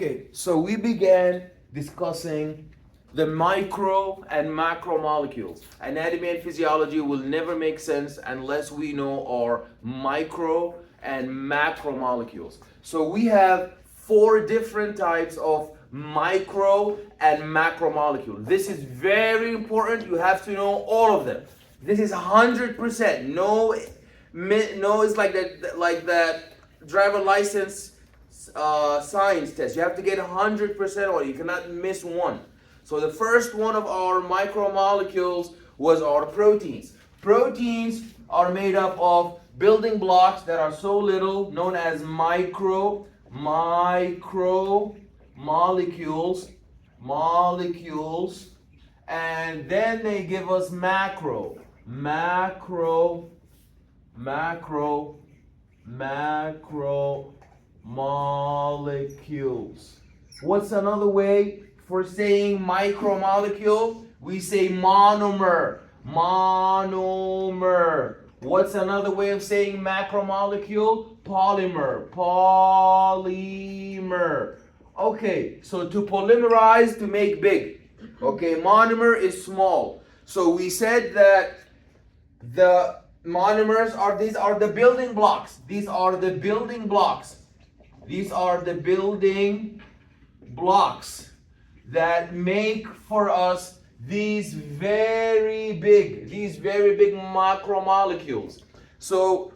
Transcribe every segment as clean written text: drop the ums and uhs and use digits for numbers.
Okay, so we began discussing the micro and macromolecules. Anatomy and physiology will never make sense unless we know our micro and macromolecules. So we have four different types of micro and macromolecule. This is very important. You have to know all of them. This is 100%. No, it's like that driver license science test. You have to get 100% on it. You cannot miss one. So the first one of our micromolecules was our proteins. Proteins are made up of building blocks that are so little, known as micromolecules, and then they give us macromolecules. What's another way for saying micromolecule? We say monomer. What's another way of saying macromolecule? Polymer. Okay, so to polymerize, to make big. Okay, monomer is small. So we said that the monomers these are the building blocks. These are the building blocks that make for us these very big macromolecules. So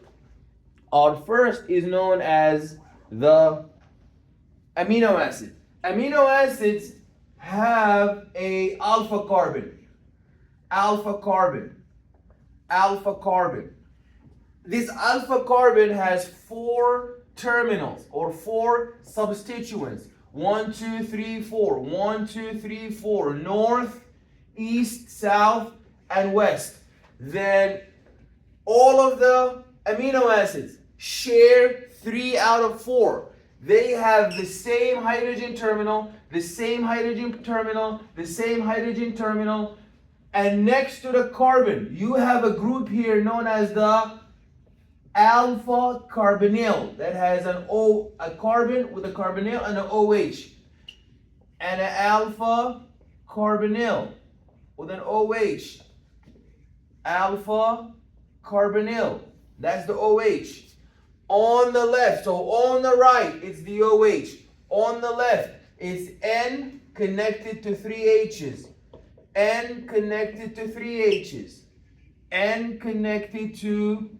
our first is known as the amino acid. Amino acids have a alpha carbon. This alpha carbon has four terminals or four substituents. 1, 2, 3, 4. 1, 2, 3, 4. North, east, south, and west. Then all of the amino acids share 3 out of 4. They have the same hydrogen terminal, and next to the carbon, you have a group here known as the alpha carbonyl that has a carbon with a carbonyl and an OH, and an alpha carbonyl with an OH. Alpha carbonyl, that's the OH. On the left, so on the right, it's the OH. On the left, it's N connected to 3 H's. N connected to 3 H's. N connected to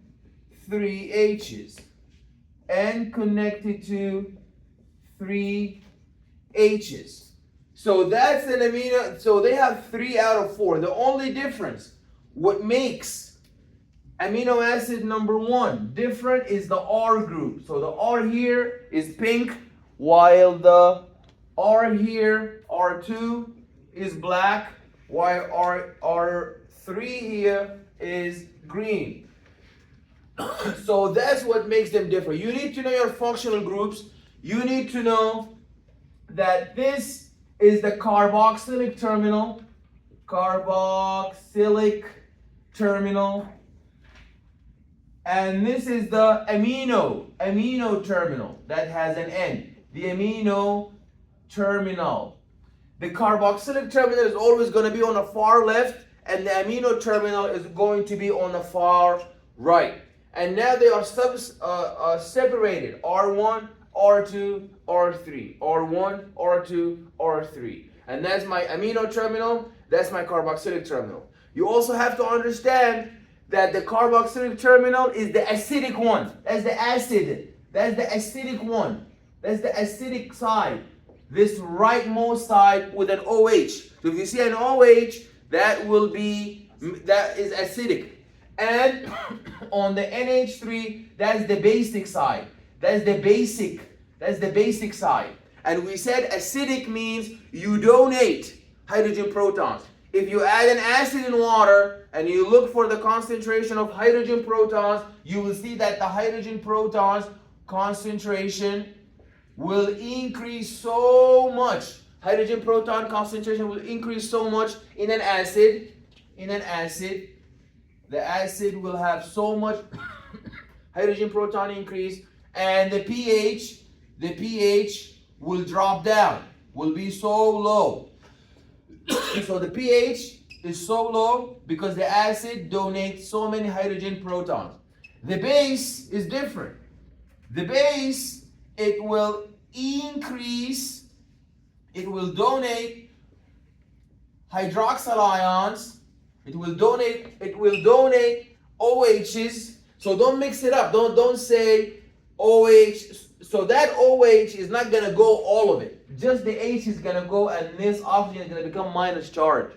3 H's. N connected to 3 H's. So that's an amino. So they have 3 out of 4. The only difference, what makes amino acid number 1 different is the R group. So the R here is pink, while the R here, R2, is black, while R3 here is green. So that's what makes them different. You need to know your functional groups. You need to know that this is the carboxylic terminal. And this is the amino terminal that has an N. The amino terminal. The carboxylic terminal is always going to be on the far left, and the amino terminal is going to be on the far right. And now they are separated. R1, R2, R3. R1, R2, R3. And that's my amino terminal. That's my carboxylic terminal. You also have to understand that the carboxylic terminal is the acidic one. That's the acid. That's the acidic one. That's the acidic side. This rightmost side with an OH. So if you see an OH, that is acidic. And on the NH3, that's the basic side. That's the basic side. And we said acidic means you donate hydrogen protons. If you add an acid in water and you look for the concentration of hydrogen protons, you will see that the hydrogen protons concentration will increase so much. Hydrogen proton concentration will increase so much in an acid. The acid will have so much hydrogen proton increase, and the pH will drop down, will be so low. So the pH is so low because the acid donates so many hydrogen protons. The base is different. The base, it will increase, it will donate hydroxyl ions, it will donate OHs. So don't mix it up. Don't say OH. So that OH is not gonna go all of it. Just the H is gonna go, and this oxygen is gonna become minus charge.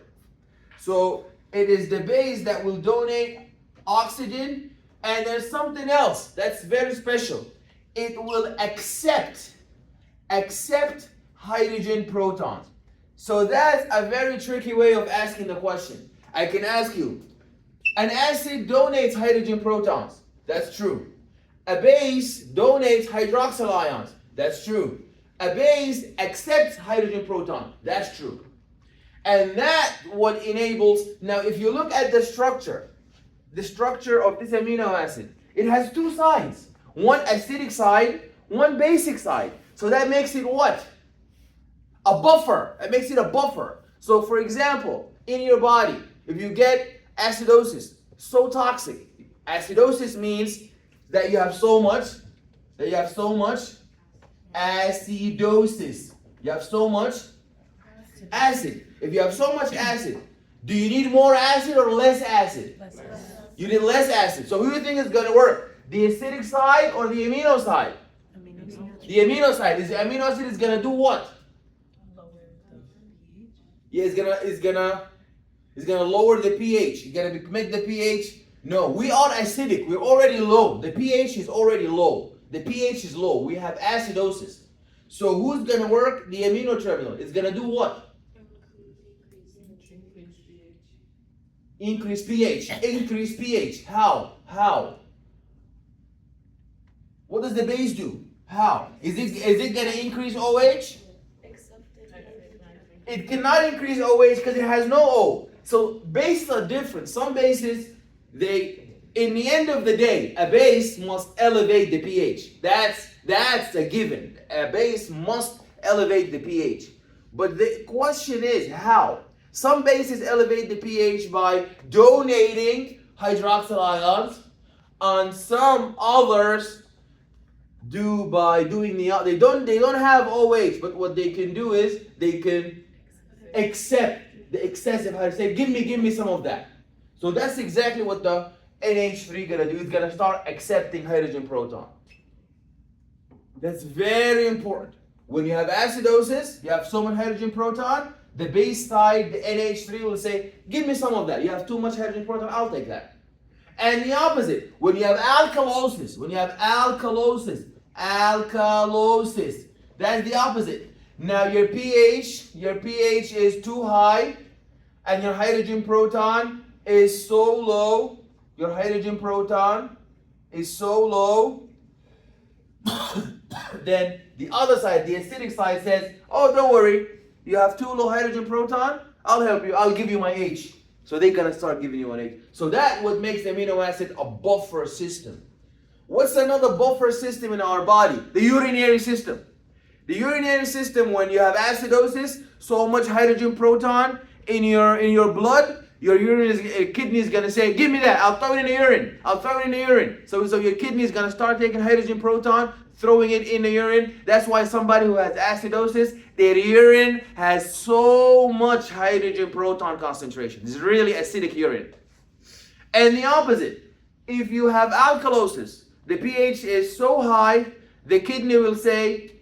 So it is the base that will donate oxygen, and there's something else that's very special. It will accept hydrogen protons. So that's a very tricky way of asking the question. I can ask you, an acid donates hydrogen protons. That's true. A base donates hydroxyl ions. That's true. A base accepts hydrogen proton. That's true. And that what enables, now if you look at the structure of this amino acid, it has two sides. One acidic side, one basic side. So that makes it what? A buffer. It makes it a buffer. So for example, in your body, if you get acidosis, so toxic. Acidosis means that you have so much acidosis. You have so much acid. If you have so much acid, do you need more acid or less acid? Less. You need less acid. So who do you think is going to work? The acidic side or the amino side? The amino side. The amino acid is going to do what? Lower the pH. Yeah, it's gonna lower the pH. It's gonna make the pH. No, we are acidic. We're already low. The pH is already low. The pH is low. We have acidosis. So who's gonna work? The amino terminal. It's gonna do what? Increase pH. Increase pH. How? What does the base do? How? Is it gonna increase OH? It cannot increase OH because it has no O. So bases are different. Some bases, in the end of the day, a base must elevate the pH. That's a given. A base must elevate the pH. But the question is how? Some bases elevate the pH by donating hydroxyl ions, and some others do by doing they don't have OH, but what they can do is they can accept the excessive hydrogen. Say, give me some of that. So that's exactly what the NH3 gonna do. It's gonna start accepting hydrogen proton. That's very important. When you have acidosis, you have so much hydrogen proton, the base side, the NH3 will say, give me some of that. You have too much hydrogen proton, I'll take that. And the opposite, when you have alkalosis, that's the opposite. Now your pH is too high, and your hydrogen proton is so low. Your hydrogen proton is so low. Then the other side, the acidic side, says, oh, don't worry, you have too low hydrogen proton, I'll help you, I'll give you my H. So they're gonna start giving you an H. So that's what makes the amino acid a buffer system. What's another buffer system in our body? The urinary system. The urinary system, when you have acidosis, so much hydrogen proton in your blood, your kidney is gonna say, give me that, I'll throw it in the urine. So your kidney is gonna start taking hydrogen proton, throwing it in the urine. That's why somebody who has acidosis, their urine has so much hydrogen proton concentration. It's really acidic urine. And the opposite, if you have alkalosis, the pH is so high, the kidney will say,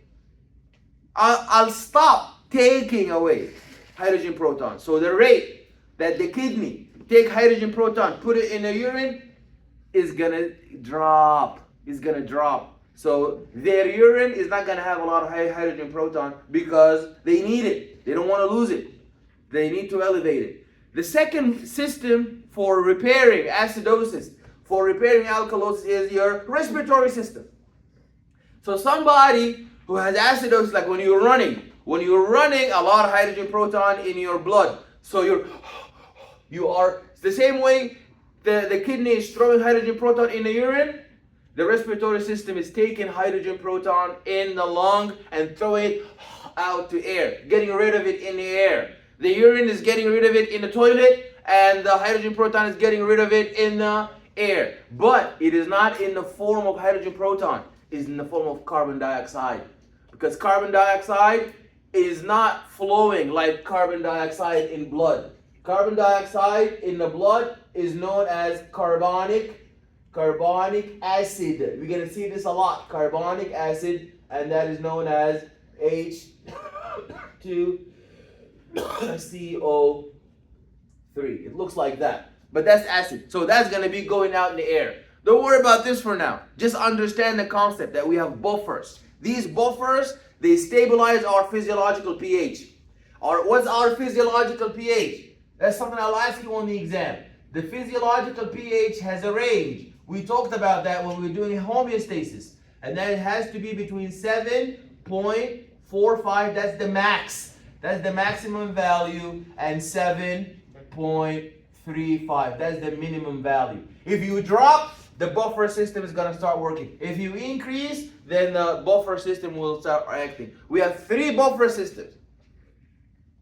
I'll stop taking away hydrogen proton. So the rate that the kidney take hydrogen proton, put it in the urine, is gonna drop. So their urine is not gonna have a lot of hydrogen proton because they need it. They don't want to lose it. They need to elevate it. The second system for repairing acidosis, for repairing alkalosis, is your respiratory system. So somebody who has acidosis, like when you're running, a lot of hydrogen proton in your blood. So you are, it's the same way the kidney is throwing hydrogen proton in the urine. The respiratory system is taking hydrogen proton in the lung and throwing it out to air, getting rid of it in the air. The urine is getting rid of it in the toilet, and the hydrogen proton is getting rid of it in the air. But it is not in the form of hydrogen proton. It is in the form of carbon dioxide. Because carbon dioxide is not flowing like carbon dioxide in blood. Carbon dioxide in the blood is known as carbonic acid. We're going to see this a lot. Carbonic acid, and that is known as H2CO3. It looks like that, but that's acid. So that's going to be going out in the air. Don't worry about this for now. Just understand the concept that we have buffers. These buffers, they stabilize our physiological pH. What's our physiological pH? That's something I'll ask you on the exam. The physiological pH has a range. We talked about that when we were doing homeostasis. And then it has to be between 7.45, that's the max. That's the maximum value, and 7.35, that's the minimum value. If you drop, the buffer system is going to start working. If you increase, then the buffer system will start acting. We have 3 buffer systems.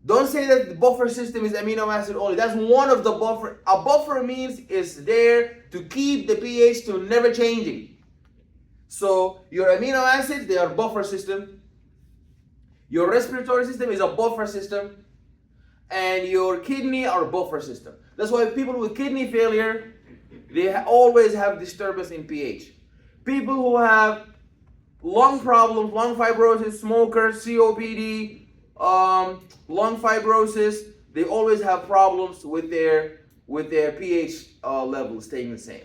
Don't say that the buffer system is amino acid only. That's one of the buffer. A buffer means it's there to keep the pH to never changing. So your amino acids, they are buffer system. Your respiratory system is a buffer system. And your kidney are buffer system. That's why people with kidney failure, they always have disturbance in pH. People who have lung problems, lung fibrosis, smokers, COPD, lung fibrosis, they always have problems with their pH level staying the same.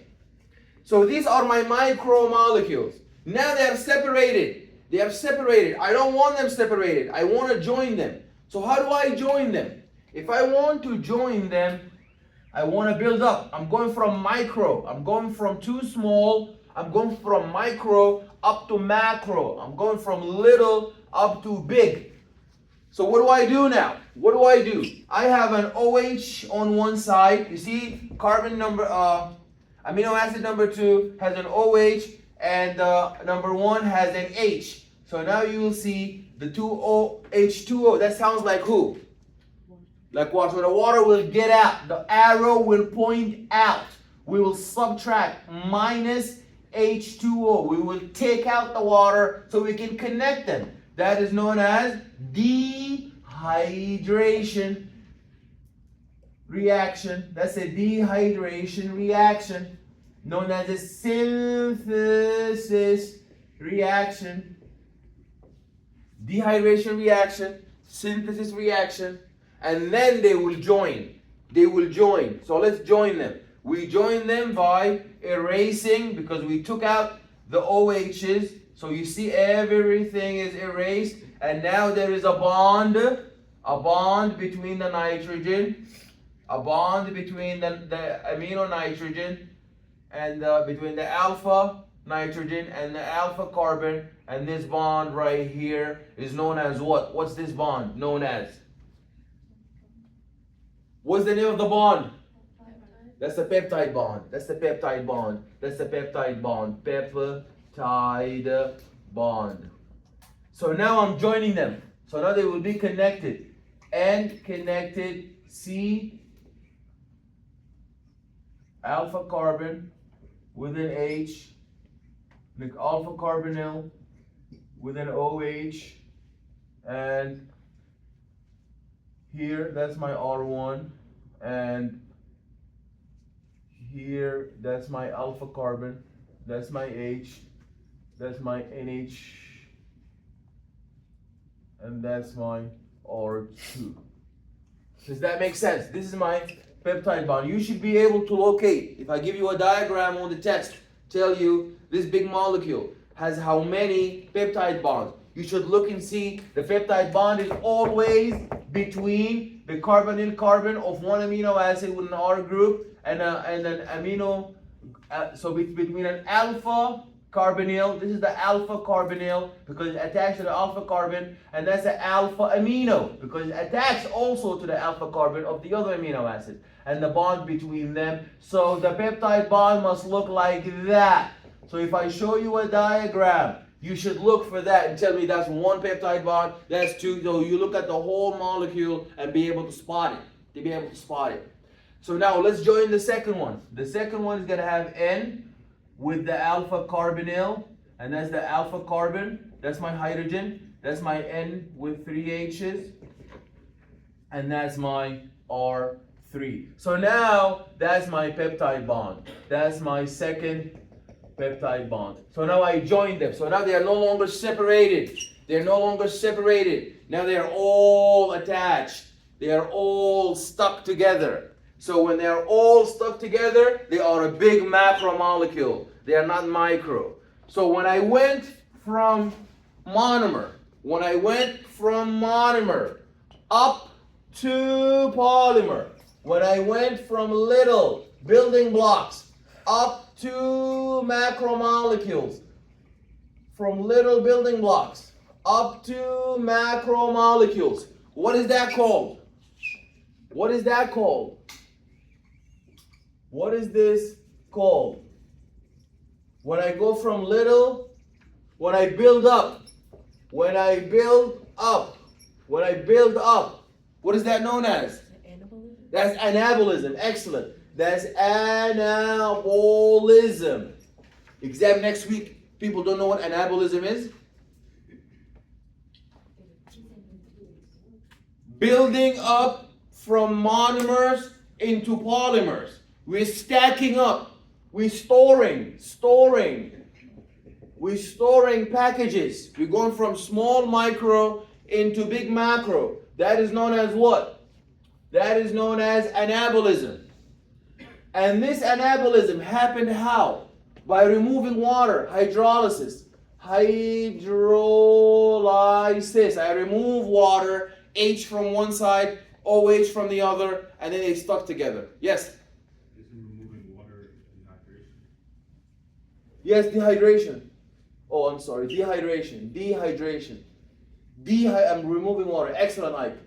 So these are my micromolecules. Now they are separated. They are separated. I don't want them separated. I want to join them. So how do I join them? If I want to join them, I want to build up. I'm going from micro. I'm going from too small. I'm going from micro up to macro. I'm going from little up to big. So what do I do now? What do I do? I have an OH on one side. You see, amino acid number 2 has an OH, and number 1 has an H. So now you will see the 2O, H2O. That sounds like who? Like water. So the water will get out. The arrow will point out. We will subtract minus H2O. We will take out the water so we can connect them. That is known as dehydration reaction. That's a dehydration reaction, known as a synthesis reaction. Dehydration reaction, synthesis reaction, and then they will join. They will join. So let's join them. We join them by erasing, because we took out the OHs. So you see everything is erased, and now there is a bond between the nitrogen, a bond between the amino nitrogen, and between the alpha nitrogen and the alpha carbon, and this bond right here is known as what? What's this bond known as? What's the name of the bond? That's the peptide bond. That's the peptide bond. That's the peptide bond. Peptide bond. So now I'm joining them. So now they will be connected. And connected C alpha carbon with an H, alpha carbonyl with an OH, and here that's my R1, and here that's my alpha carbon, that's my H, that's my NH, and that's my R2. Does that make sense? This is my peptide bond. You should be able to locate. If I give you a diagram on the test, tell you this big molecule has how many peptide bonds, you should look and see the peptide bond is always between the carbonyl carbon of one amino acid with an R group and an amino, so between an alpha carbonyl, this is the alpha carbonyl because it's attached to the alpha carbon, and that's the alpha amino because it's attached also to the alpha carbon of the other amino acid, and the bond between them. So the peptide bond must look like that. So if I show you a diagram, you should look for that and tell me that's one peptide bond, that's two. So you look at the whole molecule and be able to spot it. To be able to spot it. So now let's join the second one. The second one is going to have N with the alpha carbonyl, and that's the alpha carbon. That's my hydrogen. That's my N with 3 H's. And that's my R3. So now that's my peptide bond. That's my second peptide bond. So now I join them. So now they are no longer separated. They're no longer separated. Now they are all attached. They are all stuck together. So when they are all stuck together, they are a big macromolecule. They are not micro. So when I went from monomer, up to polymer, when I went from little building blocks up to macromolecules, from little building blocks up to macromolecules, what is that called? What is that called? What is this called? When I go from little, when I build up, what is that known as? Anabolism? That's anabolism. Excellent. That's anabolism. Exam next week. People don't know what anabolism is? Building up from monomers into polymers. We're stacking up. We're storing packages. We're going from small micro into big macro. That is known as what? That is known as anabolism. And this anabolism happened how? By removing water, hydrolysis. Hydrolysis. I remove water, H from one side, OH from the other, and then they stuck together. Yes? Yes, dehydration. Oh, I'm sorry, dehydration. I'm removing water. Excellent, Ike.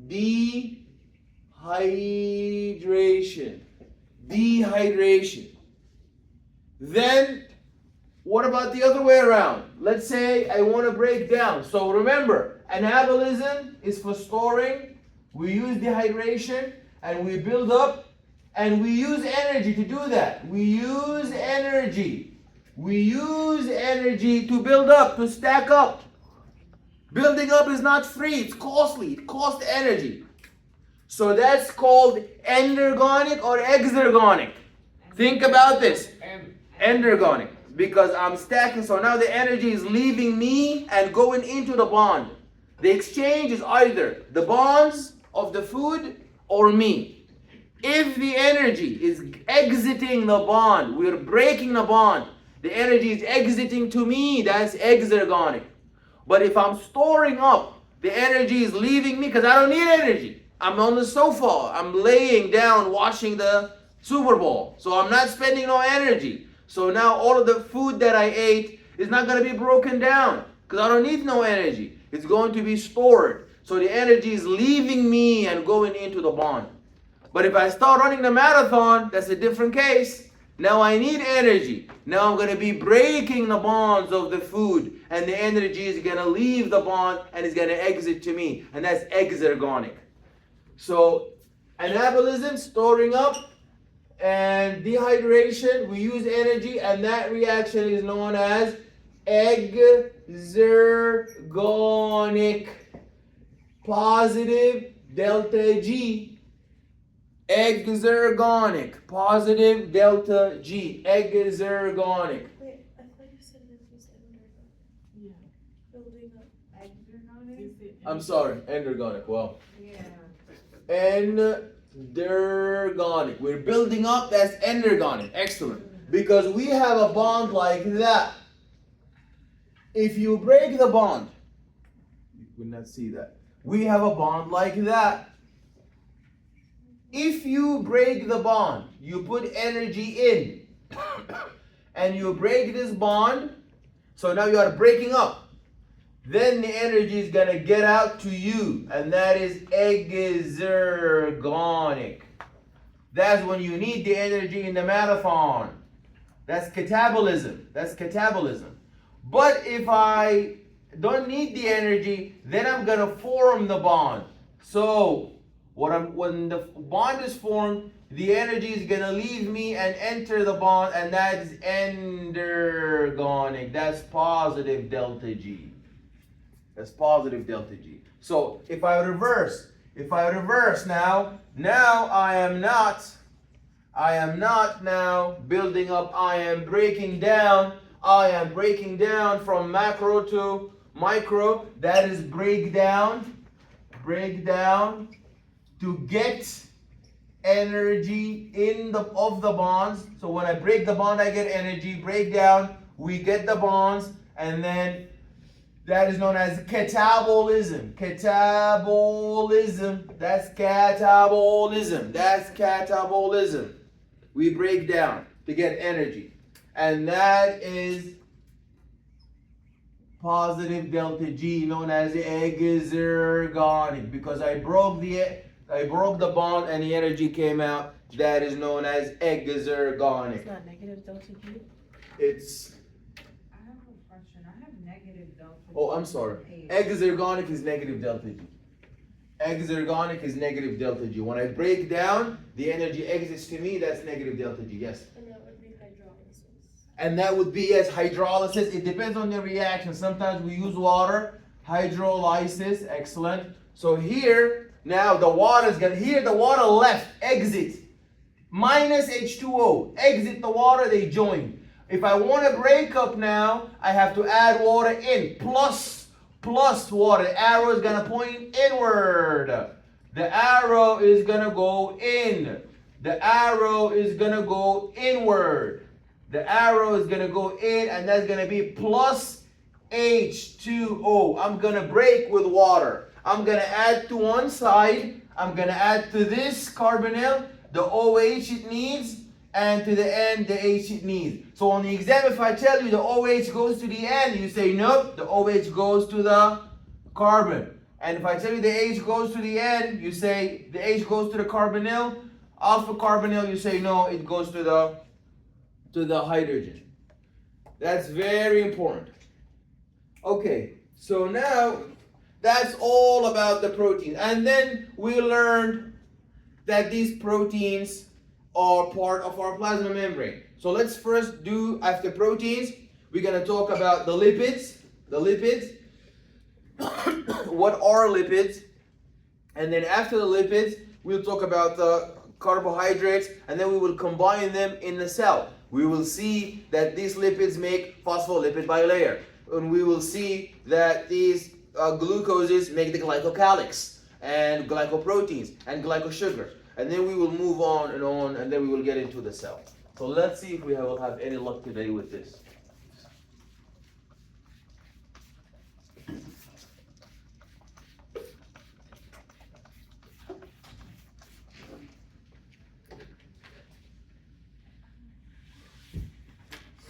Dehydration. Then, what about the other way around? Let's say I want to break down. So remember, anabolism is for storing. We use dehydration, and we build up, and we use energy to do that. We use energy to build up, to stack up. Building up is not free, it's costly, it costs energy. So that's called endergonic or exergonic. Think about this. Endergonic, because I'm stacking, so now the energy is leaving me and going into the bond. The exchange is either the bonds of the food or me. If the energy is exiting the bond, we're breaking the bond, the energy is exiting to me, that's exergonic. But if I'm storing up, the energy is leaving me because I don't need energy. I'm on the sofa, I'm laying down watching the Super Bowl. So I'm not spending no energy. So now all of the food that I ate is not going to be broken down because I don't need no energy. It's going to be stored. So the energy is leaving me and going into the bond. But if I start running the marathon, that's a different case. Now I need energy. Now I'm going to be breaking the bonds of the food, and the energy is going to leave the bond and is going to exit to me, and that's exergonic. So anabolism, storing up, and dehydration, we use energy, and that reaction is known as exergonic. Positive delta G. Exergonic, positive delta G, exergonic. Wait, I thought you said it was endergonic. Yeah. Building up. Exergonic? I'm sorry, endergonic. Well, Yeah. endergonic. We're building up, that's endergonic. Excellent. Because we have a bond like that. If you break the bond, you could not see that. We have a bond like that. If you break the bond, you put energy in, and you break this bond, so now you are breaking up, then the energy is going to get out to you, and that is exergonic. That's when you need the energy in the marathon. That's catabolism. That's catabolism. But if I don't need the energy, then I'm gonna form the bond. So when the bond is formed, the energy is gonna leave me and enter the bond, and that's endergonic. That's positive delta G. That's positive delta G. So if I reverse now I am not now building up, I am breaking down from macro to micro. That is breakdown to get energy of the bonds. So when I break the bond, I get energy. Breakdown, we get the bonds, and then that is known as catabolism. Catabolism. That's catabolism. That's catabolism. We break down to get energy. And that is positive delta G, known as exergonic, because I broke the bond and the energy came out. That is known as exergonic. It's not negative delta G. It's negative delta G. Oh, I'm sorry. Exergonic is negative delta G. Exergonic is negative delta G. When I break down, the energy exits to me, that's negative delta G. Yes? And that would be hydrolysis. And that would be, yes, hydrolysis. It depends on the reaction. Sometimes we use water. Hydrolysis. Excellent. So here, now the water left, exit. Minus H2O. Exit the water, they join. If I want to break up now, I have to add water in. Plus water. The arrow is going to point inward. The arrow is going to go in. The arrow is going to go inward. The arrow is going to go in, and that's going to be plus H2O. I'm going to break with water. I'm going to add to one side. I'm going to add to this carbonyl the OH it needs, and to the end the H it needs. So on the exam, if I tell you the OH goes to the end, you say nope, the OH goes to the carbon. And if I tell you the H goes to the end, you say the H goes to the carbonyl, alpha carbonyl, you say no, it goes to the hydrogen. That's very important. Okay, so now that's all about the protein. And then we learned that these proteins are part of our plasma membrane. So let's first do, after proteins, we're going to talk about the lipids. The lipids. What are lipids? And then after the lipids, we'll talk about the carbohydrates, and then we will combine them in the cell. We will see that these lipids make phospholipid bilayer. And we will see that these glucoses make the glycocalyx and glycoproteins and glycosugars. And then we will move on, and then we will get into the cell. So let's see if we will have any luck today with this.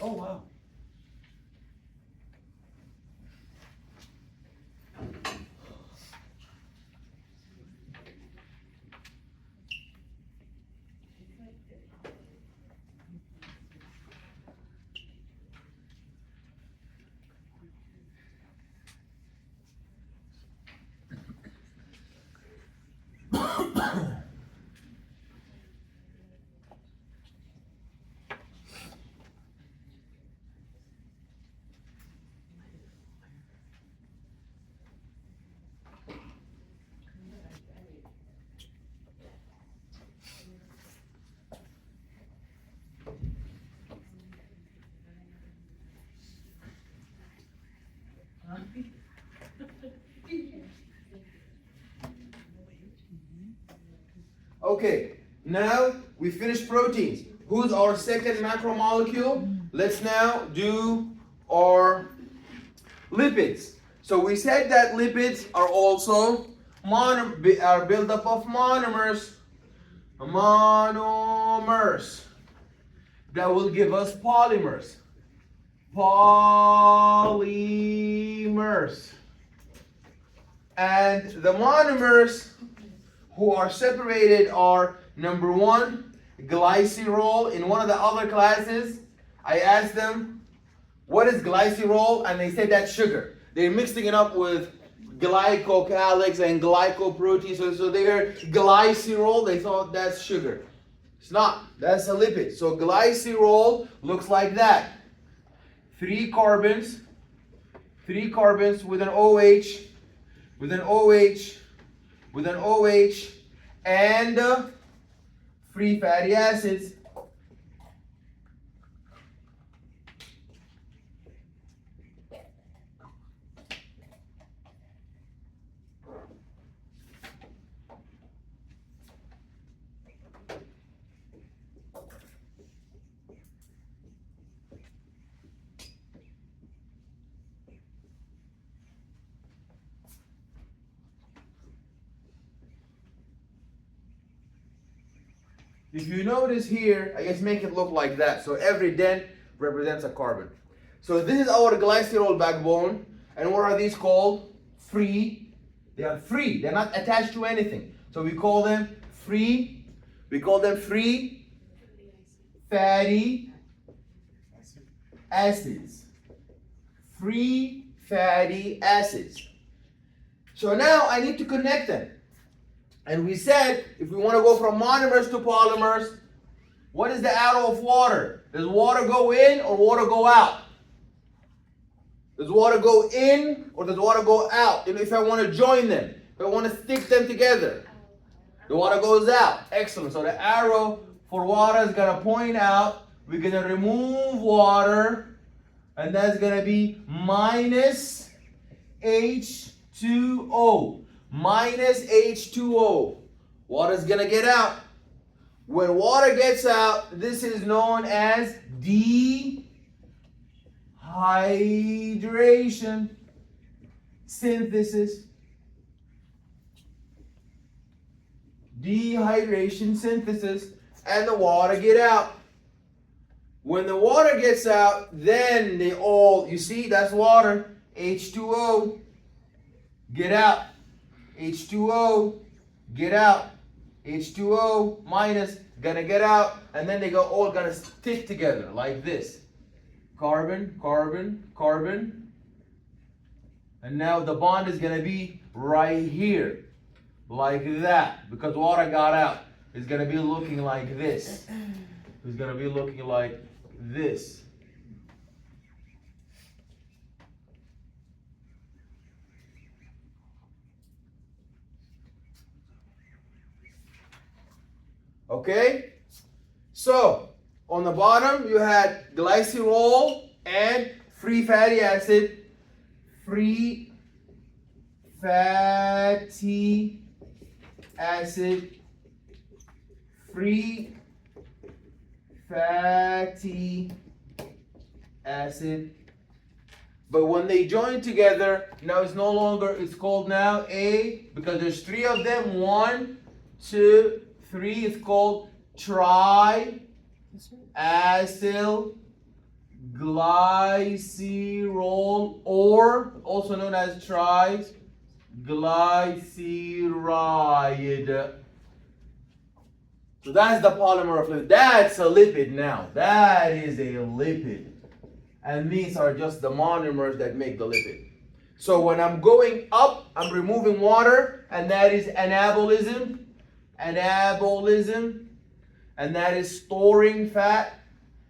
Oh, wow. Okay, now we finished proteins. Who's our second macromolecule? Let's now do our lipids. So we said that lipids are also are built up of monomers. Monomers that will give us polymers. Polymers. And the monomers who are separated are, number one, glycerol. In one of the other classes, I asked them, what is glycerol? And they said that's sugar. They're mixing it up with glycocalyx and glycoprotein. So they heard glycerol, they thought that's sugar. It's not. That's a lipid. So glycerol looks like that. 3 carbons with an OH, with an OH, with an OH, and free fatty acids. If you notice here, I guess make it look like that. So every dent represents a carbon. So this is our glycerol backbone. And what are these called? Free. They are free. They're not attached to anything. So we call them free. We call them free fatty acids. Free fatty acids. So now I need to connect them. And we said, if we want to go from monomers to polymers, what is the arrow of water? Does water go in or water go out? Does water go in or does water go out? If I want to join them, if I want to stick them together, the water goes out. Excellent. So the arrow for water is going to point out. We're going to remove water, and that's going to be minus H2O. Minus H2O. Water's gonna get out. When water gets out, this is known as dehydration synthesis. Dehydration synthesis. And the water get out. When the water gets out, then they all, you see, that's water. H2O. Get out. H2O, get out. H2O minus, gonna get out. And then they go all gonna stick together like this. Carbon, carbon, carbon. And now the bond is gonna be right here. Like that. Because water got out. It's gonna be looking like this. It's gonna be looking like this. Okay, so on the bottom you had glycerol and free fatty acid. Free fatty acid. Free fatty acid. But when they join together, now it's no longer, it's called now A, because there's 3 of them. 1, 2, 3 is called triacyl glycerol, or also known as triglyceride. So that's the polymer of lipid. That's a lipid now. That is a lipid. And these are just the monomers that make the lipid. So when I'm going up, I'm removing water, and that is anabolism. Anabolism, and that is storing fat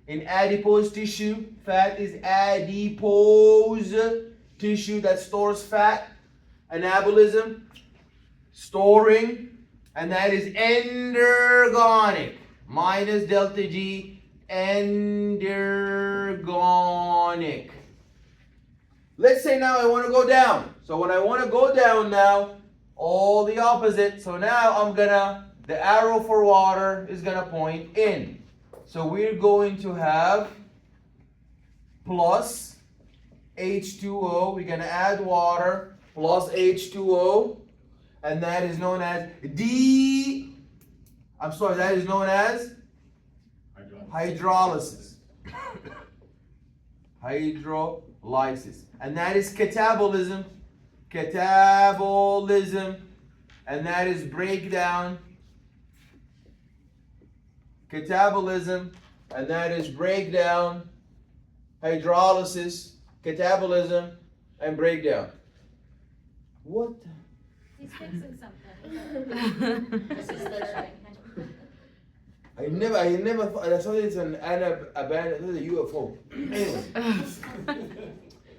in adipose tissue. Fat is adipose tissue that stores fat. Anabolism, storing, and that is endergonic. Minus delta G, endergonic. Let's say now I want to go down. So when I want to go down now, all the opposite. So now I'm gonna, the arrow for water is gonna point in. So we're going to have plus H2O. We're gonna add water plus H2O, and that is known as that is known as hydrolysis. Hydrolysis. And that is catabolism. Catabolism, and that is breakdown. Catabolism, and that is breakdown hydrolysis, catabolism, and breakdown. What? He's fixing something. This is the I never thought, I thought it's an abandoned, it's a UFO. Anyway.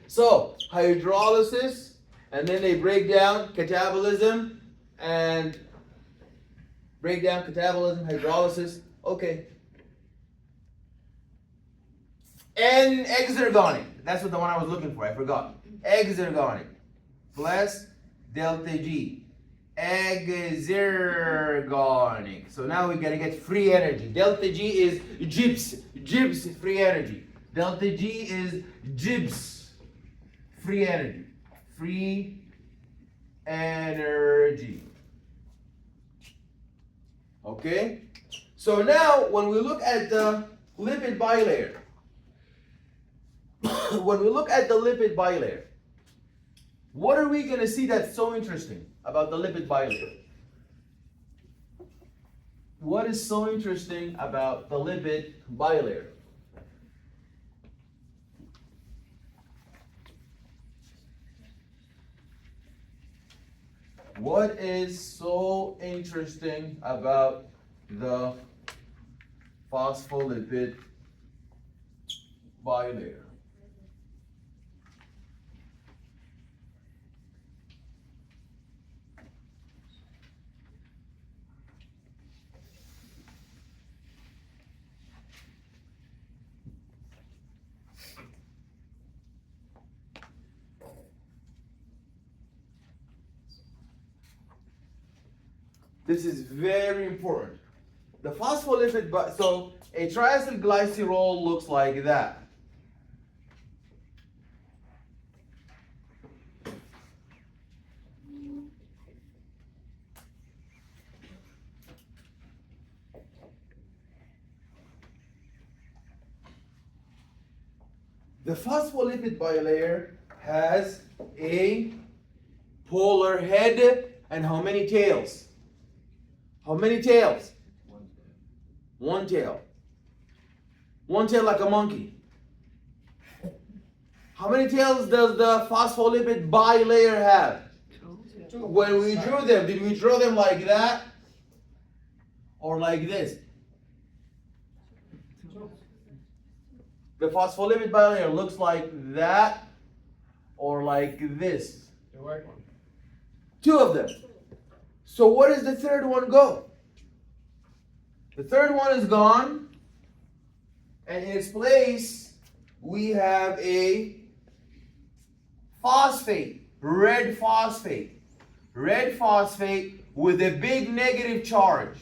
So, hydrolysis, and then they break down catabolism, and breakdown, catabolism, hydrolysis. Okay. And exergonic. That's what the one I was looking for. I forgot. Exergonic plus delta G. Exergonic. So now we gotta get free energy. Delta G is Gibbs. Gibbs free energy. Delta G is Gibbs free energy. Free energy. Okay? So now when we look at the lipid bilayer, when we look at the lipid bilayer, what are we going to see that's so interesting about the lipid bilayer? What is so interesting about the lipid bilayer? What is so interesting about the phospholipid bilayer? This is very important. The phospholipid, so a triacylglycerol looks like that. The phospholipid bilayer has a polar head and how many tails? How many tails? One tail. One tail like a monkey. How many tails does the phospholipid bilayer have? Two. When we drew them, did we draw them like that? Or like this? The phospholipid bilayer looks like that or like this. Two of them. So where does the third one go? The third one is gone, and in its place we have a phosphate, red phosphate with a big negative charge.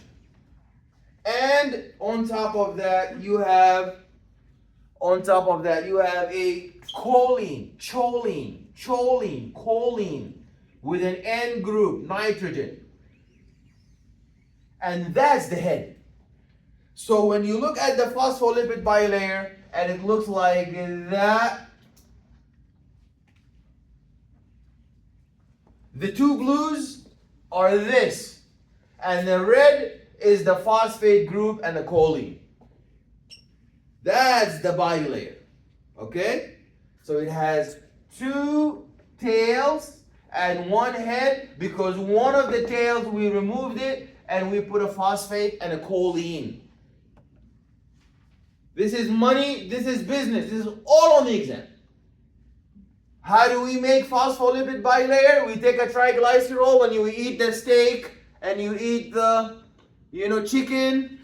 And on top of that you have a choline with an N group, nitrogen. And that's the head. So when you look at the phospholipid bilayer and it looks like that, the two blues are this, and the red is the phosphate group and the choline. That's the bilayer. Okay? So it has two tails and one head, because one of the tails we removed it and we put a phosphate and a choline. This is money, this is business, this is all on the exam. How do we make phospholipid bilayer? We take a triglycerol. When you eat the steak and you eat the chicken,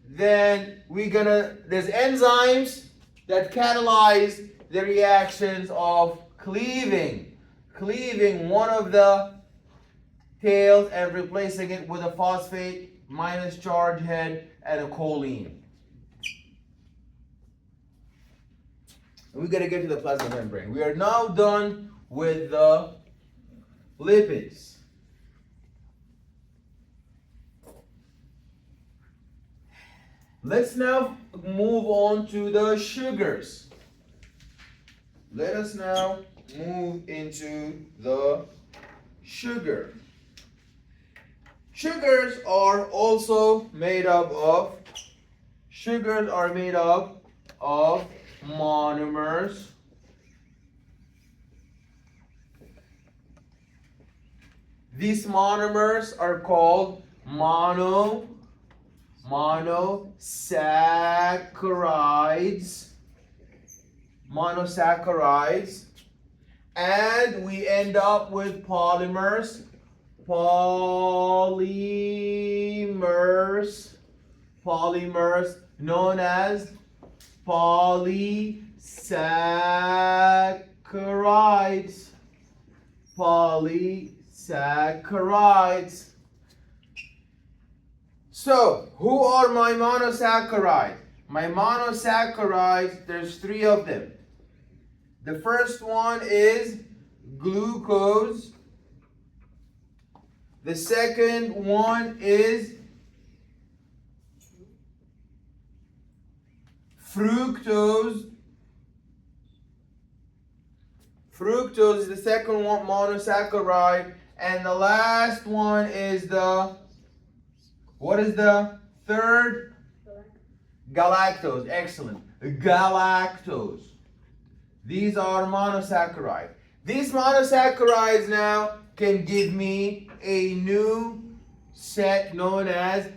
then there's enzymes that catalyze the reactions of cleaving one of the tails and replacing it with a phosphate minus charge head and a choline. And we got to get to the plasma membrane. We are now done with the lipids. Let's now move on to the sugars. Let us now move into the sugar. Sugars are also made up of monomers. These monomers are called monosaccharides. Monosaccharides. And we end up with polymers. Polymers known as polysaccharides. Polysaccharides. So, who are my monosaccharides? My monosaccharides, there's 3 of them. The first one is glucose. The second one is fructose. Fructose is the second one, monosaccharide. And the last one is what is the third? Galactose. Excellent. Galactose. These are monosaccharides. These monosaccharides now can give me a new set known as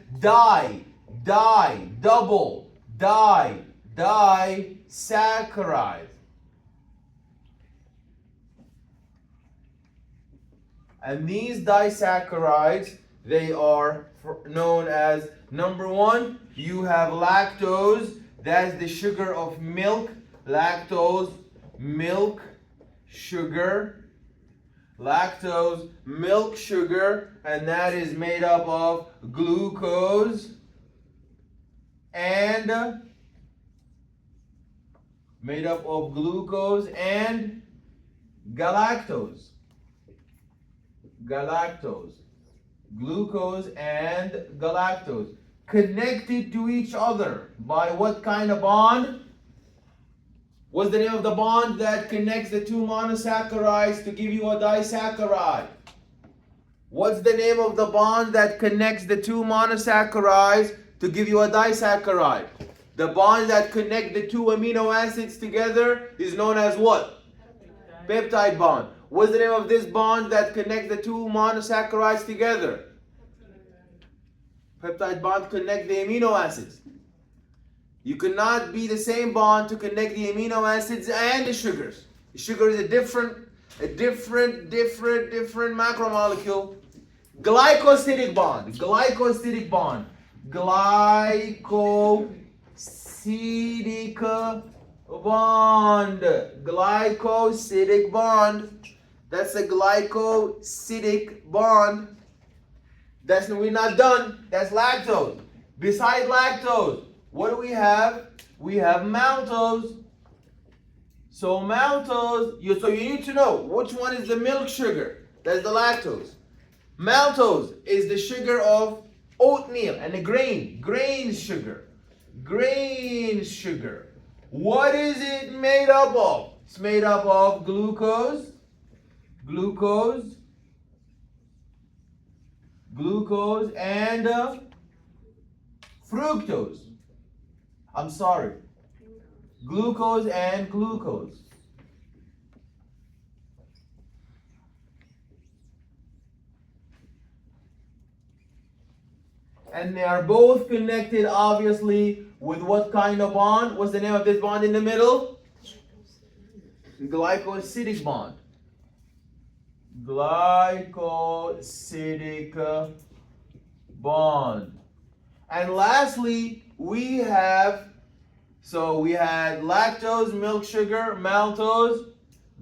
disaccharides. And these disaccharides, they are known as, number 1, you have lactose. That's the sugar of milk. Lactose, milk, sugar. Lactose, milk sugar, and that is made up of glucose and galactose. Glucose and galactose. Connected to each other by what kind of bond? What's the name of the bond that connects the 2 monosaccharides to give you a disaccharide? What's the name of the bond that connects the 2 monosaccharides to give you a disaccharide? The bond that connects the 2 amino acids together is known as what? Peptide bond. What's the name of this bond that connects the 2 monosaccharides together? Peptide bond connect the amino acids. You cannot be the same bond to connect the amino acids and the sugars. The sugar is a different macromolecule. Glycosidic bond. Glycosidic bond. Glycosidic bond. Glycosidic bond. That's a glycosidic bond. We're not done. That's lactose. Besides lactose, what do we have? We have maltose. So maltose, so you need to know which one is the milk sugar. That's the lactose. Maltose is the sugar of oatmeal and the grain sugar. Grain sugar. What is it made up of? It's made up of glucose and fructose. I'm sorry. Glucose and glucose. And they are both connected, obviously, with what kind of bond? What's the name of this bond in the middle? Glycosidic bond. Glycosidic bond. And lastly, we had lactose, milk sugar, maltose,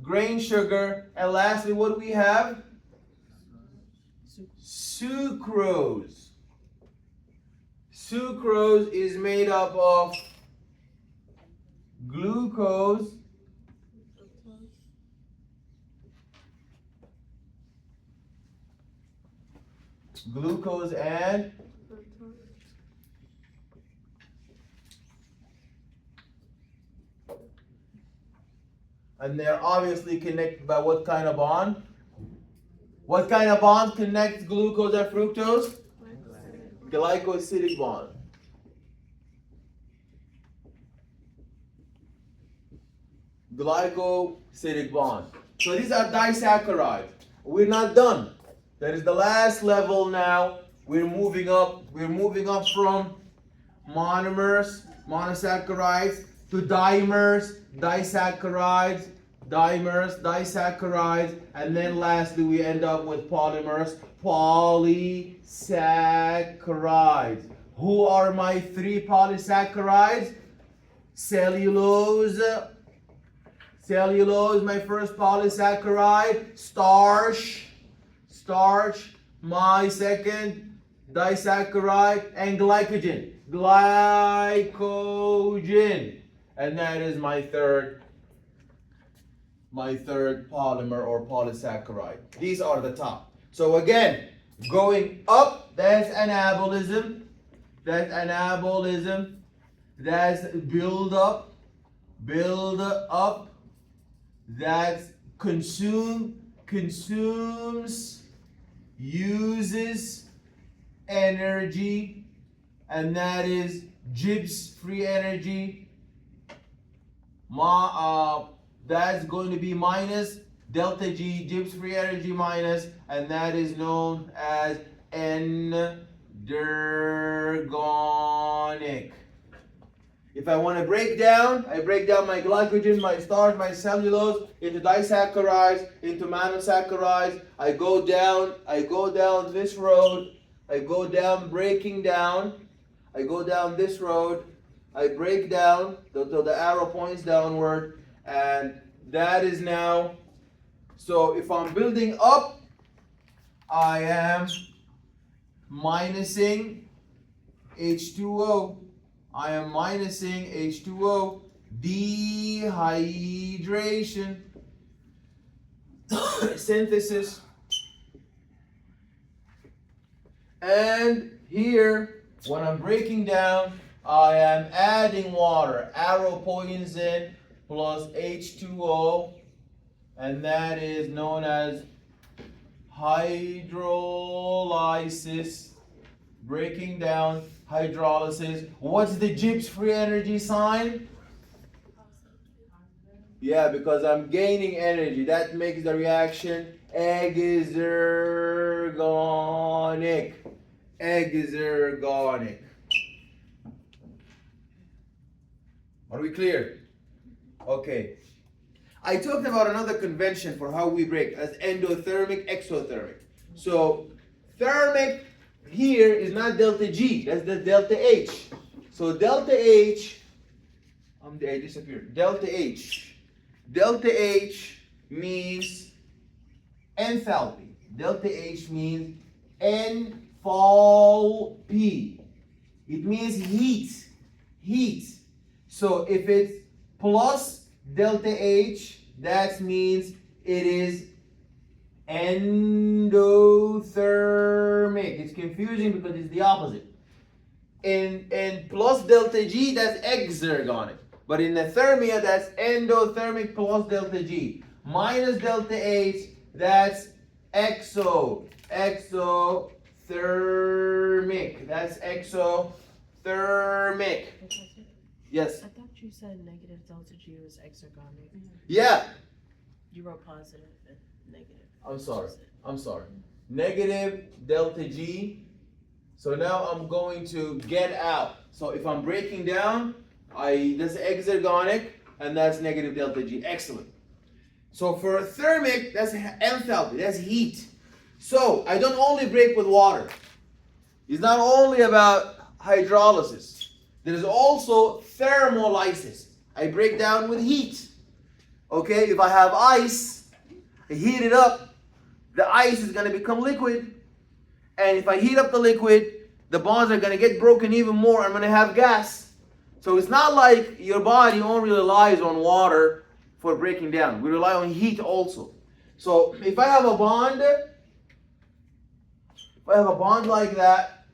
grain sugar, and lastly, what do we have? Sucrose. Sucrose is made up of glucose and they're obviously connected by what kind of bond? What kind of bond connects glucose and fructose? Glycosidic bond. glycosidic bond. So these are disaccharides. We're not done. That is the last level now. We're moving up. We're moving up from monomers, monosaccharides, to dimers, disaccharides, disaccharides, and then lastly we end up with polymers, polysaccharides. Who are my three polysaccharides? Cellulose, my first polysaccharide. Starch, my second disaccharide. And glycogen, and that is my third polymer or polysaccharide. These are the top. So again, going up, that's anabolism. That's build up. That's consumes, uses energy, and that is Gibbs free energy. That's going to be minus delta G, Gibbs free energy minus, and that is known as endergonic. If I want to break down, I break down my glycogen, my starch, my cellulose into disaccharides, into monosaccharides. I go down this road. I go down breaking down. I go down this road. I break down till the arrow points downward, and that is now. So if I'm building up, I am minusing H2O. I am minusing H2O. Dehydration. Synthesis. And here, when I'm breaking down, I am adding water. Arrow points in plus H2O, and that is known as hydrolysis. Breaking down, hydrolysis. What's the Gibbs free energy sign? Yeah, because I'm gaining energy. That makes the reaction exergonic. Are we clear? Okay. I talked about another convention for how we break as endothermic, exothermic. So thermic here is not delta G, that's the delta H. So delta H, I disappeared. Delta H means enthalpy. Delta H means enthalpy. It means heat. So if it's plus delta H, that means it is endothermic. It's confusing because it's the opposite. And plus delta G, that's exergonic. But in the thermia, that's endothermic plus delta G. Minus delta H, that's exothermic. That's exothermic. Yes? I thought you said negative delta G was exergonic. Yeah. You wrote positive and negative. I'm sorry. Negative delta G. So now I'm going to get out. So if I'm breaking down, that's exergonic, and that's negative delta G. Excellent. So for thermic, that's enthalpy, that's heat. So I don't only break with water. It's not only about hydrolysis. There is also thermolysis. I break down with heat. Okay, if I have ice, I heat it up, the ice is going to become liquid. And if I heat up the liquid, the bonds are going to get broken even more. I'm going to have gas. So it's not like your body only relies on water for breaking down. We rely on heat also. So if I have a bond like that,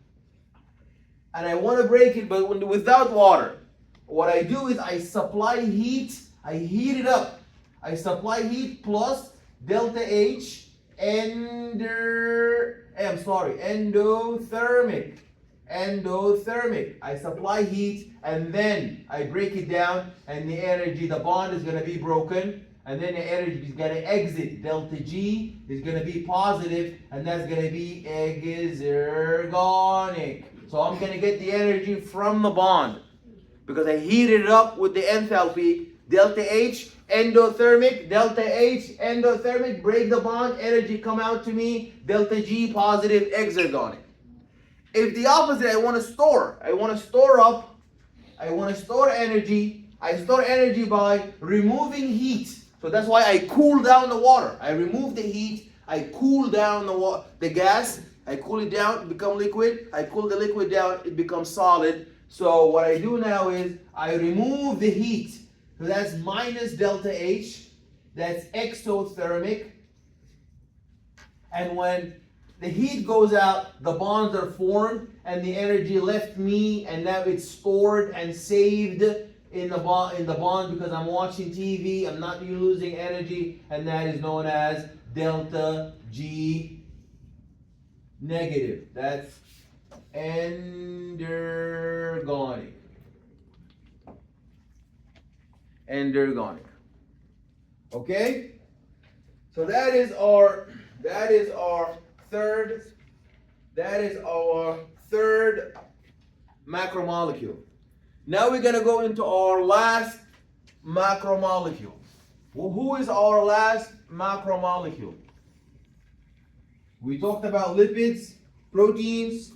and I want to break it but without water, what I do is I supply heat. I heat it up. I supply heat plus delta H endothermic. endothermic. I supply heat and then I break it down, and the energy, the bond is going to be broken, and then the energy is going to exit. Delta G is going to be positive, and that's going to be exergonic. So I'm going to get the energy from the bond because I heated it up with the enthalpy. Delta H endothermic, delta H endothermic, break the bond, energy come out to me, delta G positive, exergonic. If the opposite, I want to store energy. I store energy by removing heat. So that's why I cool down the water. I remove the heat, I cool down the gas, I cool it down, it becomes liquid. I cool the liquid down, it becomes solid. So what I do now is I remove the heat. So that's minus delta H, that's exothermic. And when the heat goes out, the bonds are formed, and the energy left me, and now it's stored and saved in the bond because I'm watching TV. I'm not losing energy, and that is known as delta G negative. That's endergonic. Endergonic. Okay? So that is our third macromolecule. Now we're gonna go into our last macromolecule. Well, who is our last macromolecule? We talked about lipids, proteins.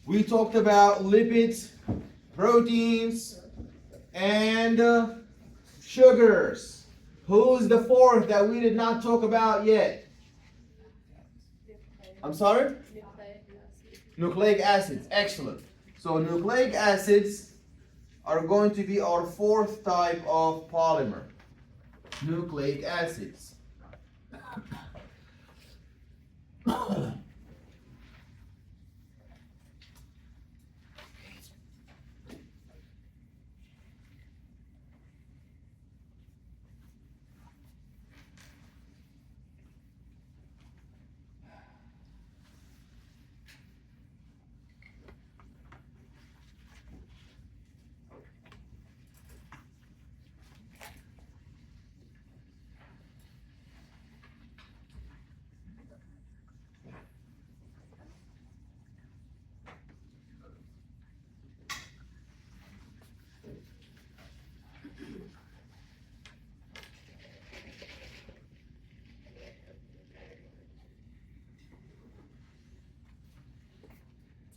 We talked about lipids, proteins, and sugars. Who's the fourth that we did not talk about yet? I'm sorry? Nucleic acids. Excellent. So nucleic acids are going to be our fourth type of polymer. Nucleic acids.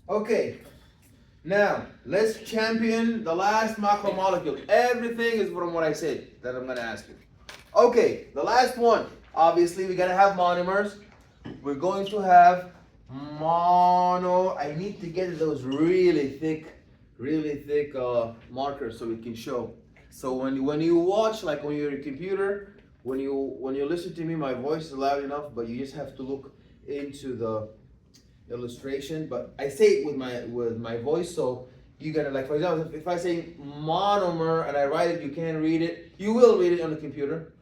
Okay, now let's champion the last macromolecule. Everything is from what I said that I'm going to ask you. Okay, the last one. Obviously, we're going to have monomers. We're going to have I need to get those really thick markers so we can show. So when you watch, like when you're on your computer, when you listen to me, my voice is loud enough, but you just have to look into the illustration. But I say it with my voice, so you gotta, like, for example, if I say monomer and I write it, you can't read it. You will read it on the computer,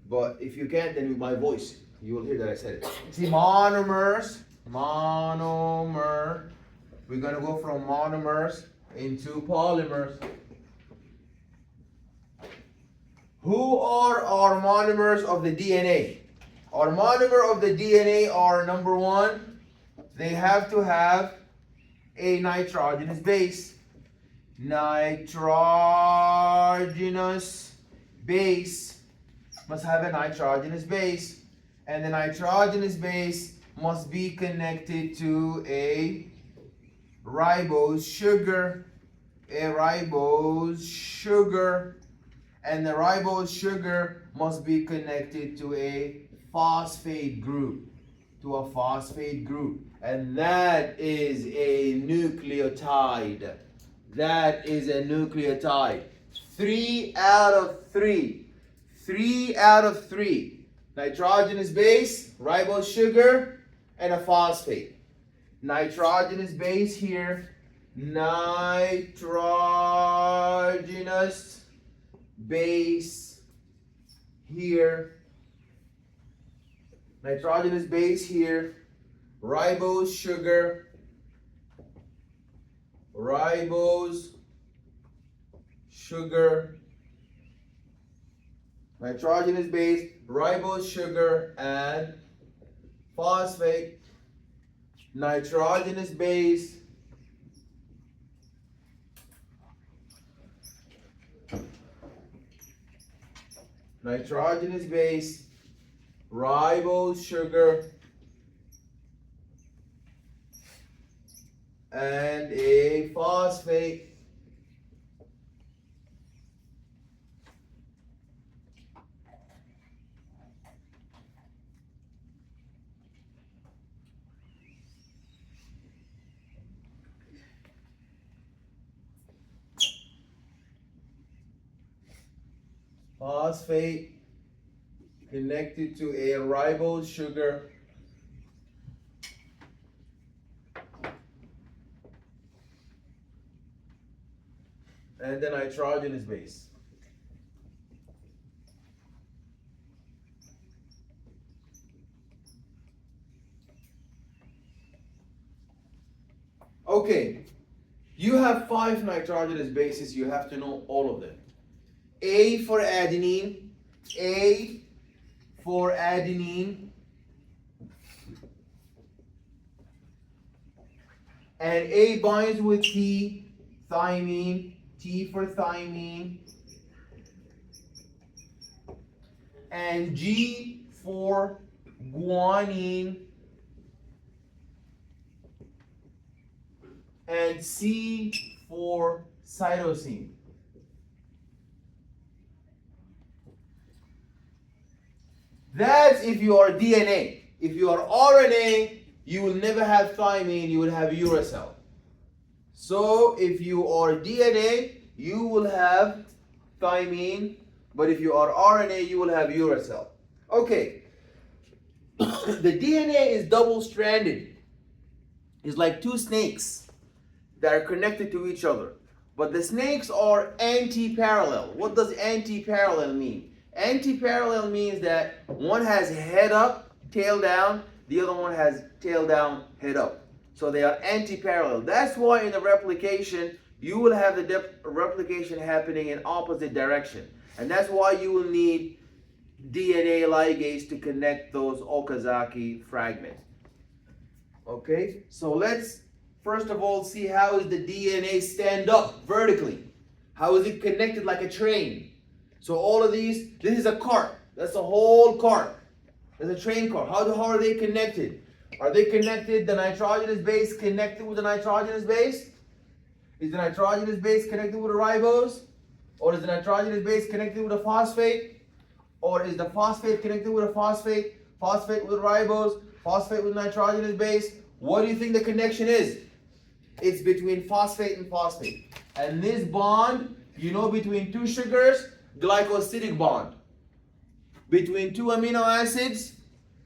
but if you can't, then with my voice, you will hear that I said it. See, monomers, monomer. We're gonna go from monomers into polymers. Who are our monomers of the DNA? Our monomer of the DNA are, number one, they have to have a nitrogenous base. Nitrogenous base must have a nitrogenous base. And the nitrogenous base must be connected to a ribose sugar. A ribose sugar. And the ribose sugar must be connected to a phosphate group. To a phosphate group. And that is a nucleotide. That is a nucleotide. 3 out of 3. 3 out of 3. Nitrogenous base, ribose sugar, and a phosphate. Nitrogenous base here. Nitrogenous base here. Nitrogenous base here. Ribose sugar ribose, sugar, nitrogenous base, ribose, sugar, and phosphate, nitrogenous base, nitrogenous base, ribose, sugar, and a phosphate. Phosphate connected to a ribose sugar and the nitrogenous base. Okay, you have 5 nitrogenous bases, you have to know all of them. A for adenine, A for adenine, and A binds with T, thymine, T for thymine, and G for guanine, and C for cytosine. That's if you are DNA. If you are RNA, you will never have thymine, you will have uracil. So if you are DNA, you will have thymine, but if you are RNA, you will have uracil. Okay. The DNA is double-stranded. It's like 2 snakes that are connected to each other. But the snakes are anti-parallel. What does anti-parallel mean? Anti-parallel means that one has head up, tail down, the other one has tail down, head up. So they are anti-parallel. That's why in the replication, you will have the replication happening in opposite direction. And that's why you will need DNA ligase to connect those Okazaki fragments. Okay, so let's first of all see how is the DNA stand up vertically. How is it connected like a train? So all of these, this is a cart. That's a whole cart. There's a train car. How are they connected? Are they connected, the nitrogenous base connected with the nitrogenous base? Is the nitrogenous base connected with a ribose? Or is the nitrogenous base connected with a phosphate? Or is the phosphate connected with a phosphate? Phosphate with ribose? Phosphate with nitrogenous base? What do you think the connection is? It's between phosphate and phosphate. And this bond, you know, between 2 sugars, glycosidic bond. Between 2 amino acids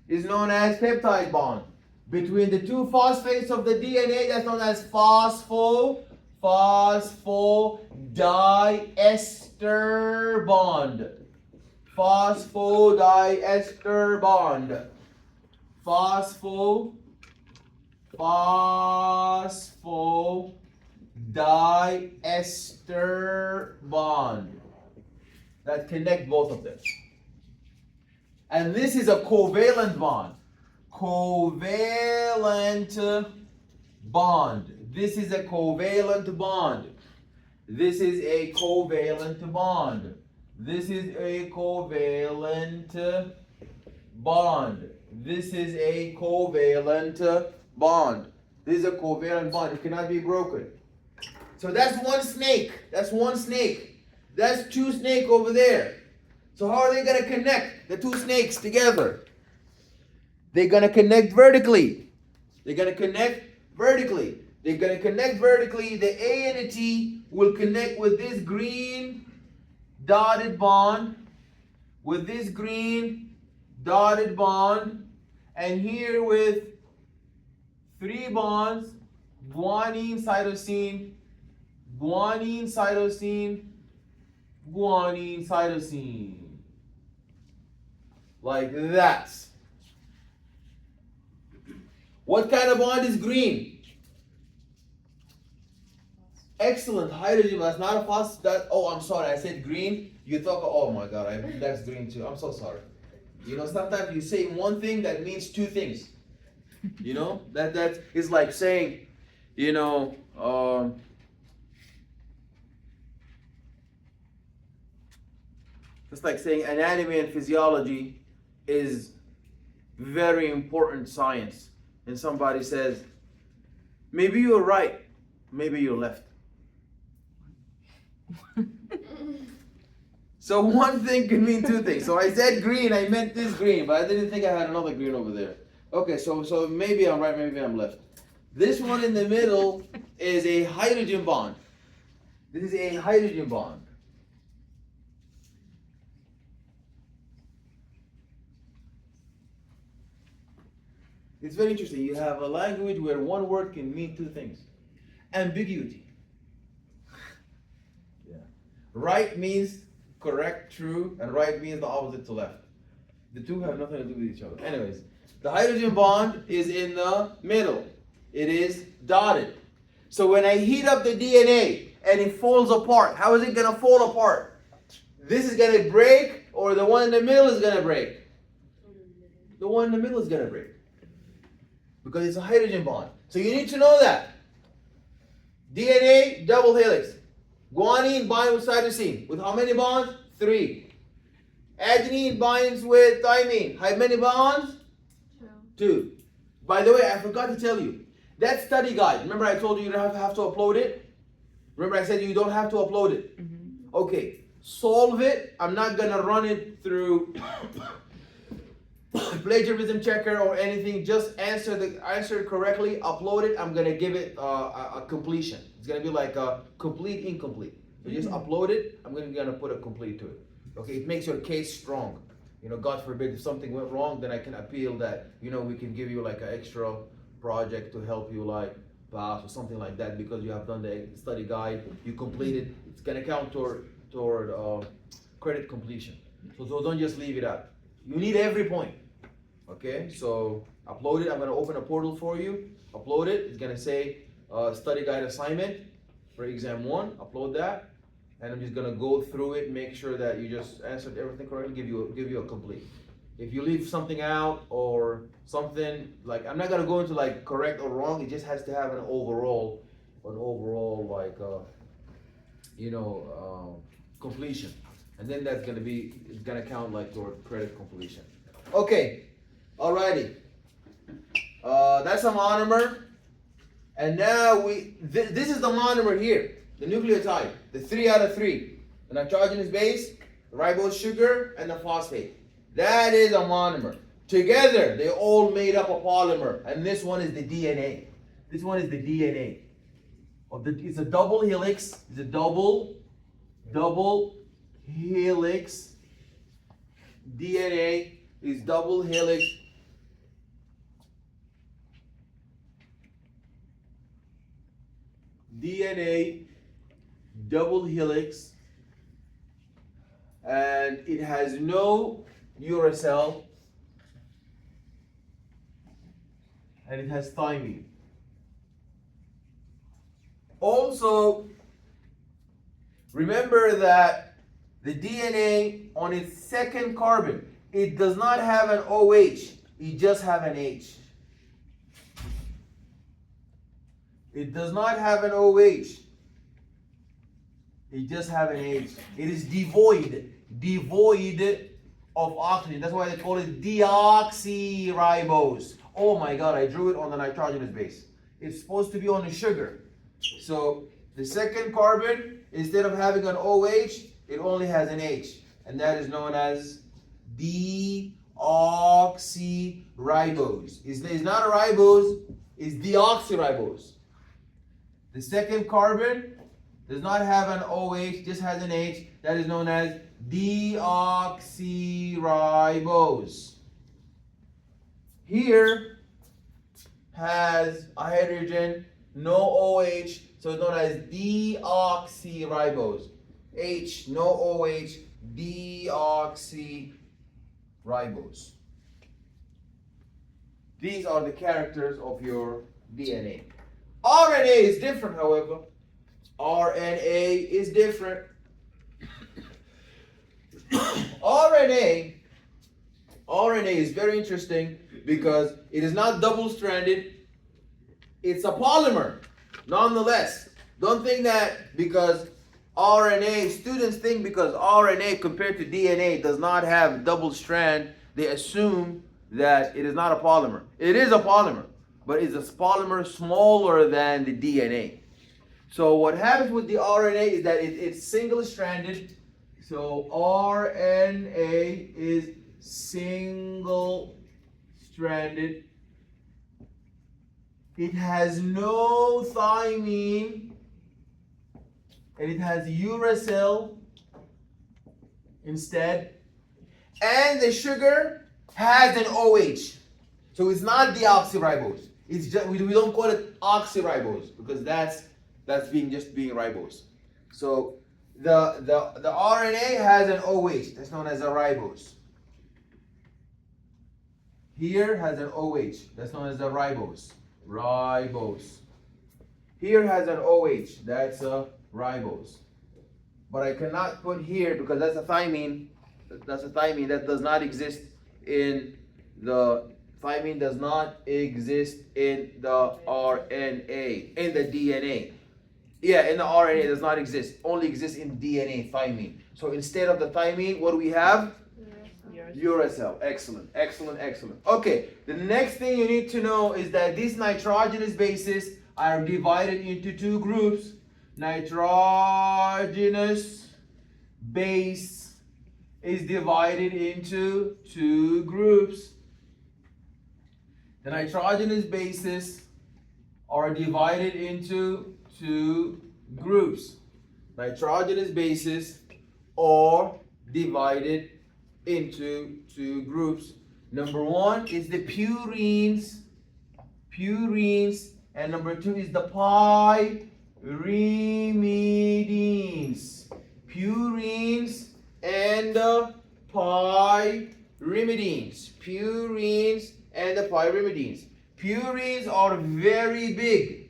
is known as peptide bond. Between the 2 phosphates of the DNA, that's known as phosphodiester bond. Phosphodiester bond. Phosphodiester bond. That connect both of them. And this is a covalent bond. Covalent bond. This is a covalent bond. This is a covalent bond. This is a covalent bond. This is a covalent bond. This is a covalent bond. It cannot be broken. So that's one snake. That's one snake. That's 2 snakes over there. So how are they going to connect the 2 snakes together? They're going to connect vertically. They're going to connect vertically. They're going to connect vertically. The A and the T will connect with this green dotted bond, with this green dotted bond, and here with 3 bonds, guanine, cytosine, guanine, cytosine, guanine, cytosine. Like that. What kind of bond is green? Excellent hydrogen. That's not a phosphate. Oh, I'm sorry. I said green. You thought, oh my God, that's green too. I'm so sorry. You know, sometimes you say one thing that means two things. You know, that is like saying, you know, it's like saying anatomy and physiology is very important science, and somebody says, maybe you're right, maybe you're left. So one thing can mean two things. So I said green, I meant this green, but I didn't think I had another green over there. Okay, so maybe I'm right, maybe I'm left. This one in the middle is a hydrogen bond. This is a hydrogen bond. It's very interesting. You have a language where one word can mean two things. Ambiguity. Yeah. Right means correct, true, and right means the opposite to left. The two have nothing to do with each other. Anyways, the hydrogen bond is in the middle. It is dotted. So when I heat up the DNA and it falls apart, how is it going to fall apart? This is going to break, or the one in the middle is going to break? The one in the middle is going to break. Because it's a hydrogen bond. So you need to know that. DNA, double helix. Guanine binds with cytosine. With how many bonds? 3. Adenine binds with thymine. How many bonds? 2. By the way, I forgot to tell you. That study guide, remember I told you you don't have to upload it? Remember I said you don't have to upload it? Mm-hmm. Okay, solve it. I'm not going to run it through plagiarism checker or anything. Just answer it correctly, upload it. I'm going to give it a completion. It's going to be like a complete incomplete. So just upload it. I'm going to put a complete to it. Okay, it makes your case strong. You know, God forbid if something went wrong, then I can appeal that, you know, we can give you like an extra project to help you like pass or something like that because you have done the study guide, you completed. It's going to count toward credit completion. So don't just leave it out. You need every point. Okay, so upload it. I'm going to open a portal for you. Upload it. It's going to say study guide assignment for exam 1. Upload that. And I'm just going to go through it, make sure that you just answered everything correctly, give you a complete. If you leave something out or something, like I'm not going to go into like correct or wrong. It just has to have an overall like, completion. And then that's going to count like toward credit completion. Okay. Alrighty, that's a monomer, and now this is the monomer here, the nucleotide, the 3 out of 3, the nitrogenous base, the ribose sugar, and the phosphate. That is a monomer. Together, they all made up a polymer, and this one is the DNA. This one is the DNA. It's a double helix. It's a double helix. DNA is double helix. DNA, double helix, and it has no uracil, and it has thymine. Also, remember that the DNA on its second carbon, it does not have an OH, it just have an H. It does not have an OH. It just have an H. It is devoid of oxygen. That's why they call it deoxyribose. Oh my God, I drew it on the nitrogenous base. It's supposed to be on the sugar. So the second carbon, instead of having an OH, it only has an H. And that is known as deoxyribose. It's not a ribose, it's deoxyribose. The second carbon does not have an OH, just has an H. That is known as deoxyribose. Here has a hydrogen, no OH, so it's known as deoxyribose. H, no OH, deoxyribose. These are the characters of your DNA. RNA is different, however. RNA is different. RNA is very interesting because it is not double-stranded. It's a polymer, nonetheless. Don't think that because RNA, students think because RNA compared to DNA does not have double strand, they assume that it is not a polymer. It is a polymer, but it's a polymer smaller than the DNA. So what happens with the RNA is that it's single-stranded. So RNA is single-stranded. It has no thymine, and it has uracil instead. And the sugar has an OH. So it's not deoxyribose. It's just, we don't call it oxyribose because that's being ribose. So the RNA has an OH. That's known as a ribose. Here has an OH. That's known as a ribose. Ribose. Here has an OH. That's a ribose. But I cannot put here because that's a thymine. That's a thymine that does not exist in the thymine does not exist in the RNA, in the DNA. Yeah, in the RNA it does not exist. Only exists in DNA, thymine. So instead of the thymine, what do we have? Uracil. Excellent, excellent, excellent. Okay, the next thing you need to know is that these nitrogenous bases are divided into two groups. Nitrogenous base is divided into two groups. The nitrogenous bases are divided into two groups. Nitrogenous bases are divided into two groups. Number one is the purines, and number two is the pyrimidines. Purines and the pyrimidines. Purines and the pyrimidines. Purines are very big,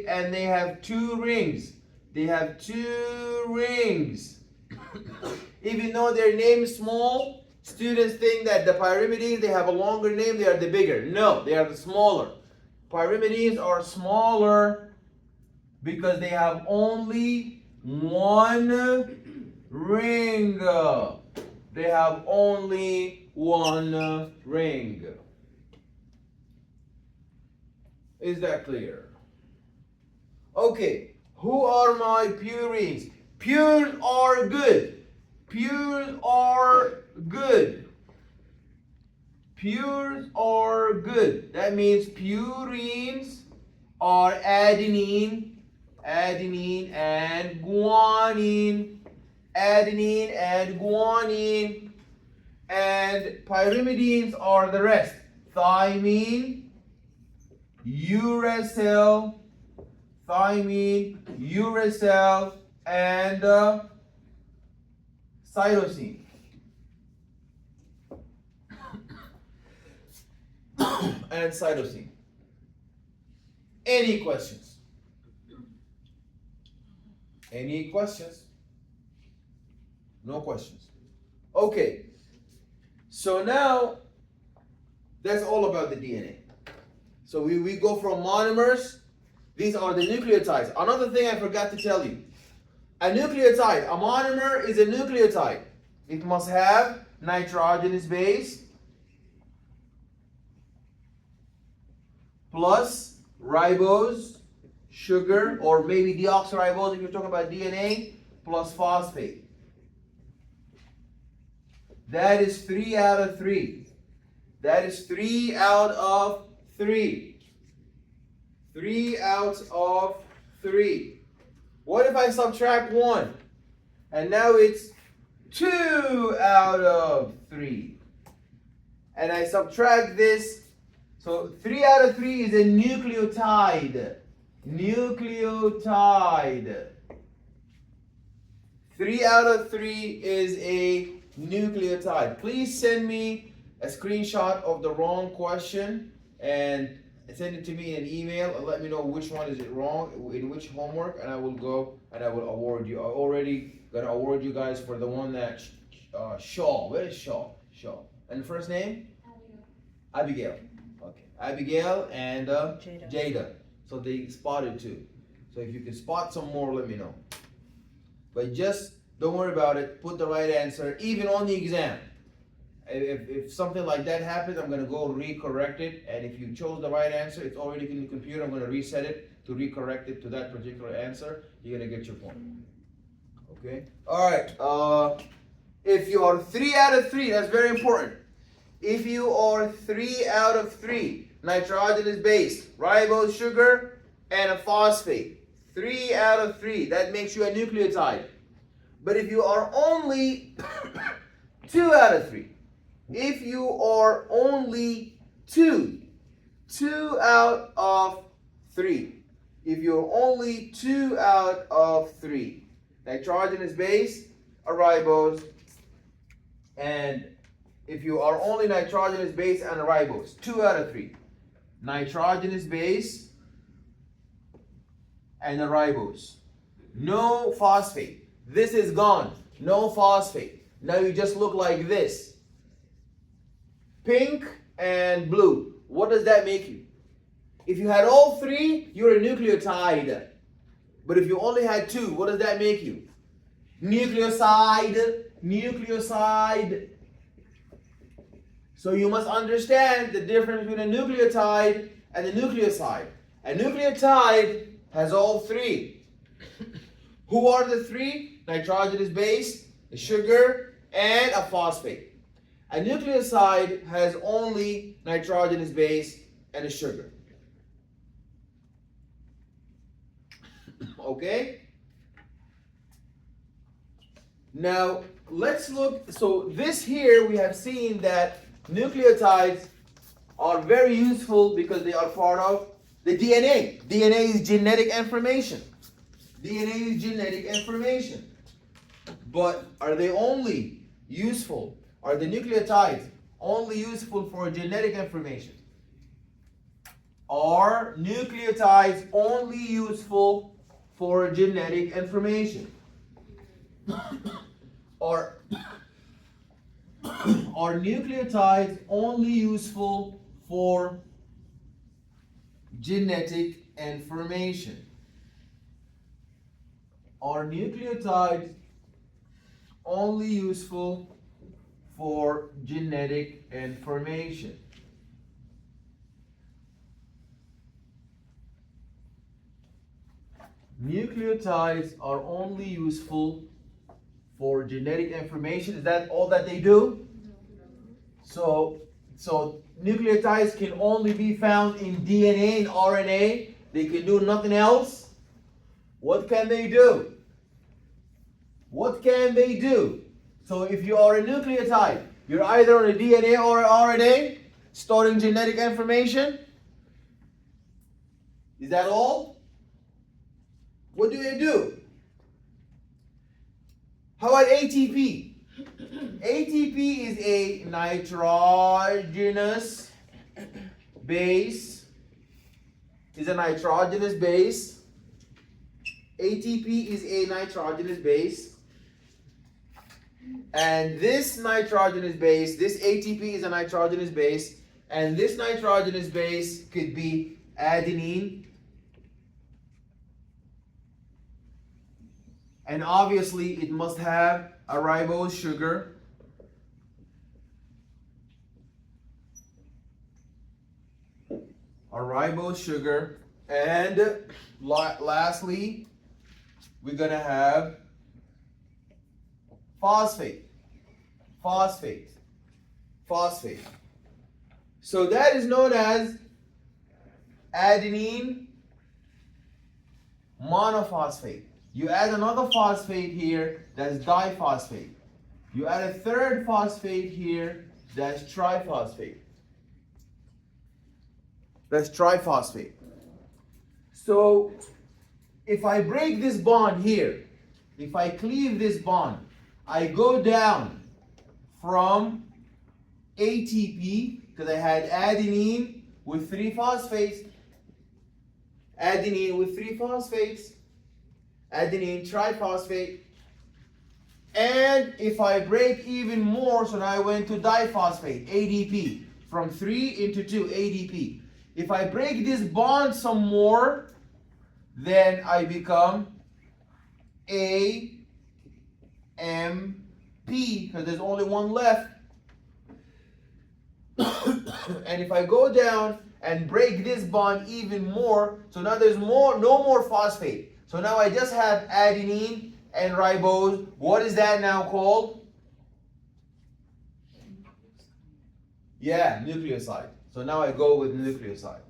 and they have two rings. They have two rings. Even though their name is small, students think that the pyrimidines, they have a longer name, they are the bigger. No, they are the smaller. Pyrimidines are smaller because they have only one ring. They have only one ring. Is that clear? Okay, who are my purines? Pures are good. Pures are good. Pures are good. That means purines are adenine and guanine. Adenine and guanine. And pyrimidines are the rest. Thymine, uracil, and cytosine. And cytosine. Any questions? Any questions? No questions. Okay. So now that's all about the DNA. So we go from monomers. These are the nucleotides. Another thing I forgot to tell you. A nucleotide, a monomer is a nucleotide. It must have nitrogenous base plus ribose, sugar, or maybe deoxyribose if you're talking about DNA, plus phosphate. That is 3 out of 3. That is 3 out of 3. 3 out of 3. What if I subtract 1? And now it's 2 out of 3. And I subtract this. So 3 out of 3 is a nucleotide. Nucleotide. 3 out of 3 is a nucleotide. Please send me a screenshot of the wrong question, and send it to me in an email and let me know which one is it wrong, in which homework, and I will go and I will award you. I already gonna award you guys for the one that Shaw. Where is Shaw? Shaw. And the first name? Abigail. Okay. Abigail and Jada. So they spotted two. So if you can spot some more, let me know. But just don't worry about it. Put the right answer, even on the exam. If something like that happens, I'm gonna go recorrect it. And if you chose the right answer, it's already in the computer. I'm gonna reset it to recorrect it to that particular answer. You're gonna get your point. Okay. All right. If you are 3 out of 3, that's very important. If you are 3 out of 3, nitrogenous base, ribose sugar, and a phosphate. 3 out of 3, that makes you a nucleotide. But if you are only 2 out of 3, if you are only 2 out of 3, if you're only 2 out of 3, nitrogenous base, a ribose, and if you are only nitrogenous base and a ribose, 2 out of 3, nitrogenous base and a ribose, no phosphate. This is gone, no phosphate. Now you just look like this. Pink and blue. What does that make you? If you had all 3, you're a nucleotide. But if you only had 2, what does that make you? Nucleoside. Nucleoside. So you must understand the difference between a nucleotide and a nucleoside. A nucleotide has all 3. Who are the 3? Nitrogenous base, a sugar, and a phosphate. A nucleoside has only nitrogenous base and a sugar. Okay? Now, let's look. So this here, we have seen that nucleotides are very useful because they are part of the DNA. DNA is genetic information. DNA is genetic information. But are they only useful? Are the nucleotides only useful for genetic information? Are nucleotides only useful for genetic information? Are nucleotides only useful for genetic information? Are nucleotides only useful for genetic information? Nucleotides are only useful for genetic information. Is that all that they do? So nucleotides can only be found in DNA and RNA. They can do nothing else. What can they do? What can they do? So if you are a nucleotide, you're either on a DNA or an RNA, storing genetic information. Is that all? What do they do? How about ATP? ATP is a nitrogenous base. Is a nitrogenous base. ATP is a nitrogenous base. And this nitrogenous base, this ATP is a nitrogenous base, and this nitrogenous base could be adenine. And obviously it must have a ribose sugar. A ribose sugar. And lastly, we're going to have phosphate. Phosphate. Phosphate. So that is known as adenine monophosphate. You add another phosphate here, that's diphosphate. You add a third phosphate here, that's triphosphate. That's triphosphate. So if I break this bond here, if I cleave this bond, I go down from ATP, because I had adenine with 3 phosphates, adenine with 3 phosphates, adenine triphosphate. And if I break even more, so now I went to diphosphate, ADP, from 3 into 2, ADP. If I break this bond some more, then I become AMP, because there's only one left. And if I go down and break this bond even more, so now there's no more phosphate. So now I just have adenine and ribose. What is that now called? Yeah, nucleoside. So now I go with nucleoside.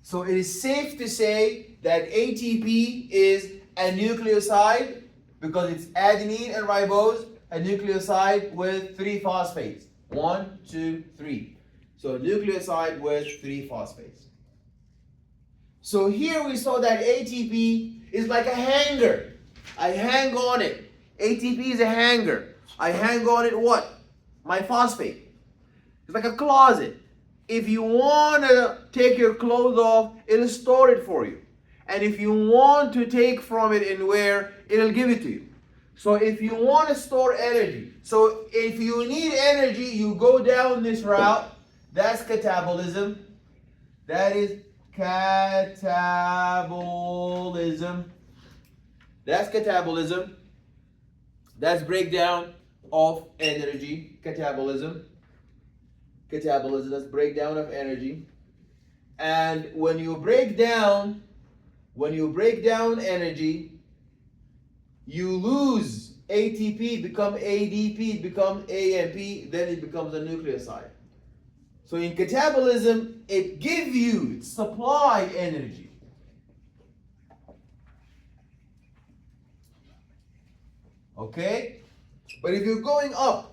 So it is safe to say that ATP is a nucleoside because it's adenine and ribose, a nucleoside with 3 phosphates. 1, 2, 3. So nucleoside with 3 phosphates. So here we saw that ATP is like a hanger. I hang on it. ATP is a hanger. I hang on it what? My phosphate. It's like a closet. If you want to take your clothes off, it'll store it for you. And if you want to take from it and wear, it'll give it to you. So if you want to store energy, so if you need energy, you go down this route. That's catabolism. That is catabolism. That's catabolism. That's breakdown of energy. Catabolism. Catabolism, that's breakdown of energy. And when you break down energy, you lose ATP, become ADP, become AMP, then it becomes a nucleoside. So in catabolism, it gives you supply energy. Okay? But if you're going up,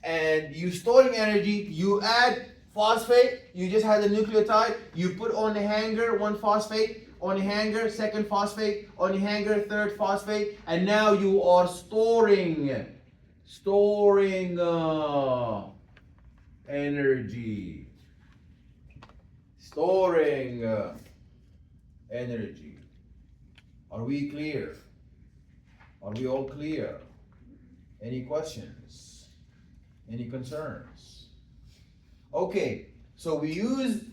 and you're storing energy, you add phosphate, you just had a nucleotide, you put on the hanger 1 phosphate, on the hanger 2nd phosphate, on the hanger 3rd phosphate, and now you are storing energy. Storing energy. Are we clear? Are we all clear? Any questions? Any concerns? Okay, so we use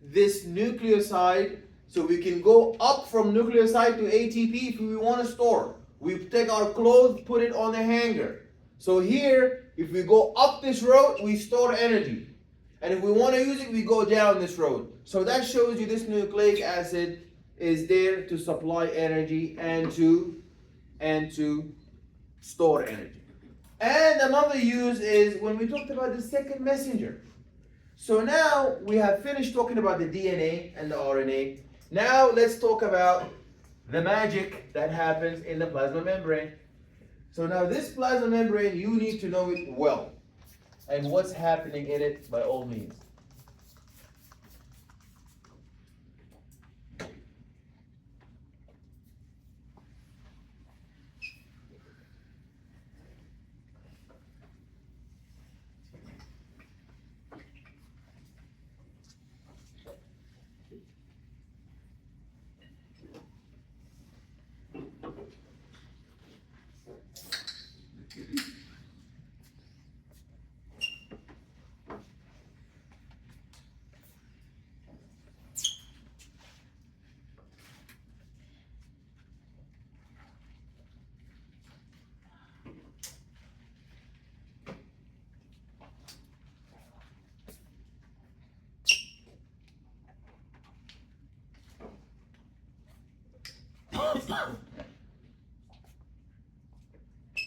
this nucleoside so we can go up from nucleoside to ATP if we want to store. We take our clothes, put it on the hanger. So here, if we go up this road, we store energy. And if we want to use it, we go down this road. So that shows you this nucleic acid is there to supply energy and to store energy. And another use is when we talked about the second messenger. So now we have finished talking about the DNA and the RNA. Now let's talk about the magic that happens in the plasma membrane. So now this plasma membrane, you need to know it well. And what's happening in it by all means.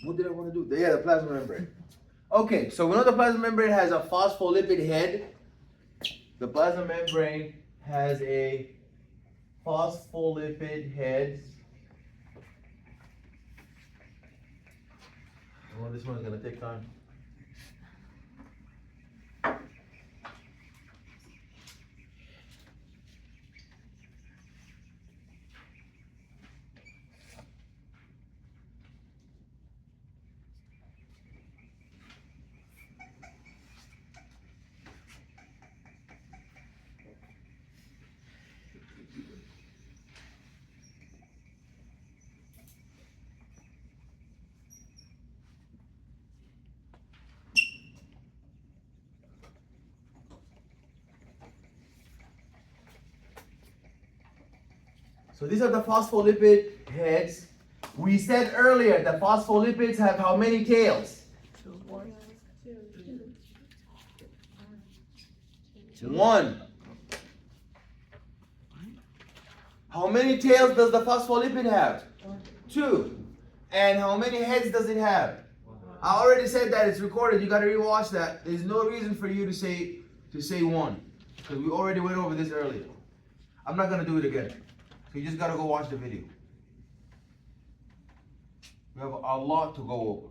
What did I want to do? Yeah, the plasma membrane. Okay, so we know the plasma membrane has a phospholipid head. The plasma membrane has a phospholipid head. Well, this one's going to take time. So these are the phospholipid heads. We said earlier the phospholipids have how many tails? One. How many tails does the phospholipid have? Two. And how many heads does it have? I already said that, it's recorded. You got to rewatch that. There's no reason for you to say one, because we already went over this earlier. I'm not gonna do it again. So you just gotta go watch the video. We have a lot to go over.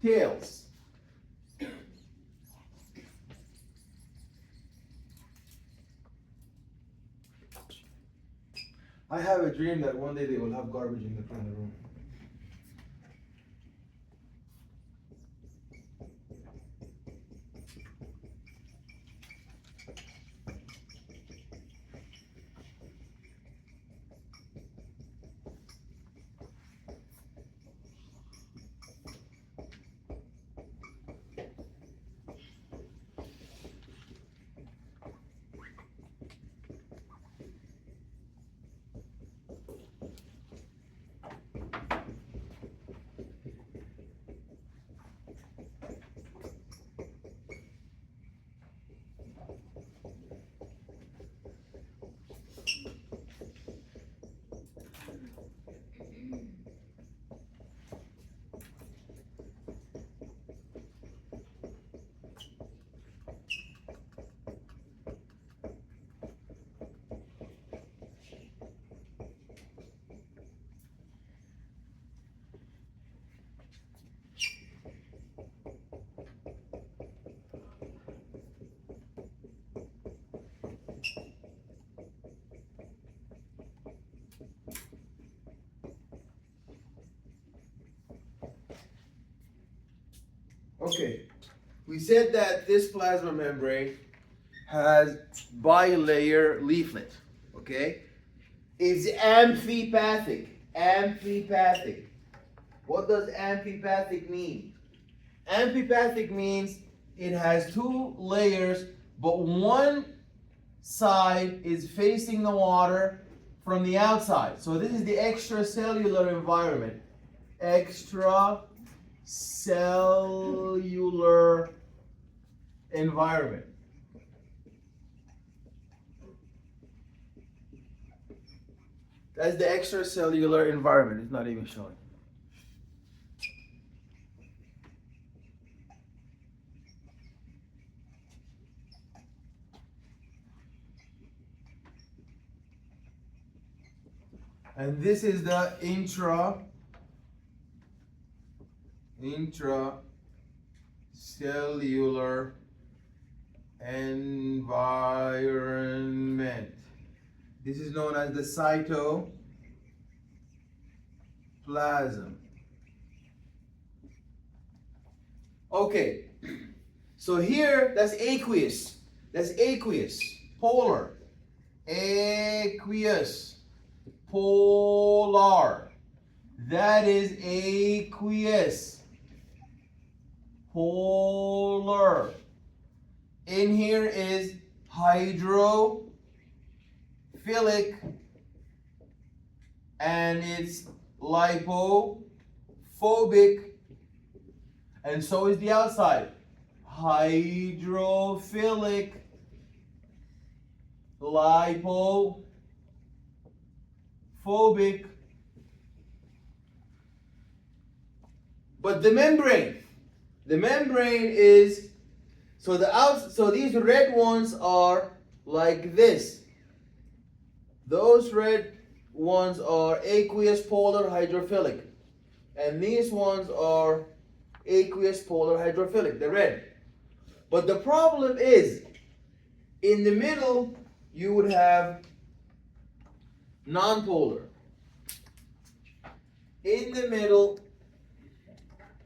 Tails. I have a dream that one day they will have garbage in the room. Okay, we said that this plasma membrane has bilayer leaflet, okay? It's amphipathic, amphipathic. What does amphipathic mean? Amphipathic means it has two layers, but one side is facing the water from the outside. So this is the extracellular environment. Extracellular environment. That's the extracellular environment. It's not even showing. And this is the intracellular environment. This is known as the cytoplasm. Okay, so here that's aqueous. That's aqueous, polar, aqueous, polar. That is aqueous, polar. In here is hydrophilic, and it's lipophobic, and so is the outside. Hydrophilic, lipophobic. But the membrane is, so these red ones are like this. Those red ones are aqueous polar hydrophilic, and these ones are aqueous polar hydrophilic, the red. But the problem is, in the middle you would have nonpolar. In the middle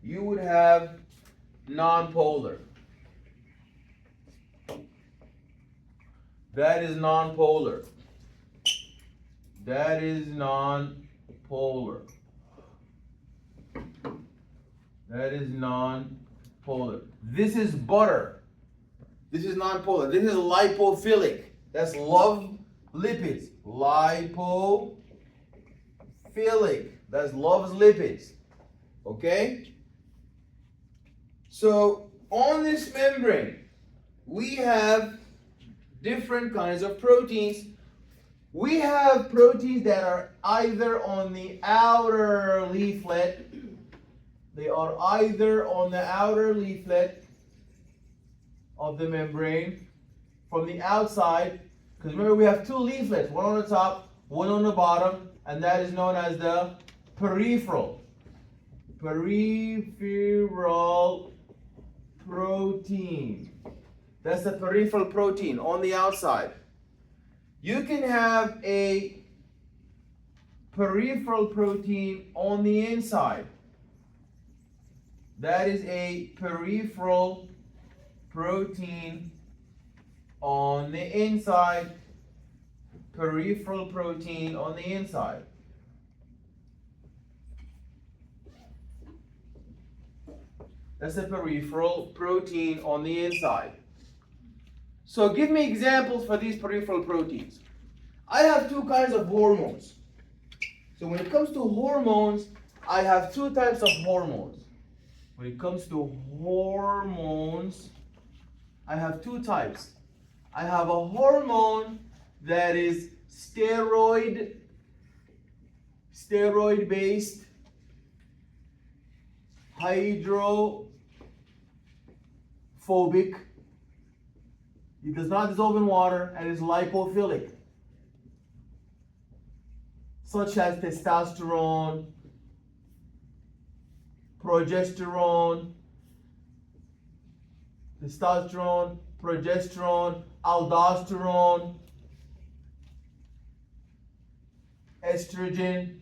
you would have nonpolar. That is nonpolar. That is nonpolar. That is nonpolar. This is butter. This is nonpolar. This is lipophilic. That's love lipids. Lipophilic. That's loves lipids. Okay? So on this membrane, we have different kinds of proteins. We have proteins that are either on the outer leaflet. They are either on the outer leaflet of the membrane from the outside. Because remember, we have two leaflets, one on the top, one on the bottom, and that is known as the peripheral protein. That's the peripheral protein on the outside. You can have a peripheral protein on the inside. That is a peripheral protein on the inside. Peripheral protein on the inside. That's a peripheral protein on the inside. So give me examples for these peripheral proteins. I have two kinds of hormones. So when it comes to hormones, I have two types of hormones. When it comes to hormones, I have two types. I have a hormone that is steroid-based, hydrophobic. It does not dissolve in water and is lipophilic, such as testosterone, progesterone, aldosterone, estrogen.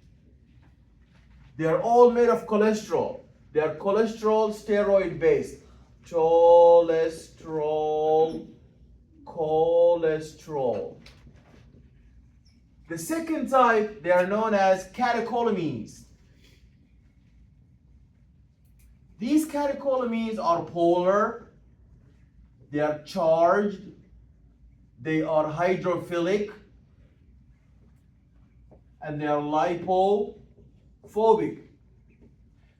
They are all made of cholesterol. They are cholesterol steroid based. Cholesterol. The second type, they are known as catecholamines. These catecholamines are polar, they are charged, they are hydrophilic, and they are lipophobic.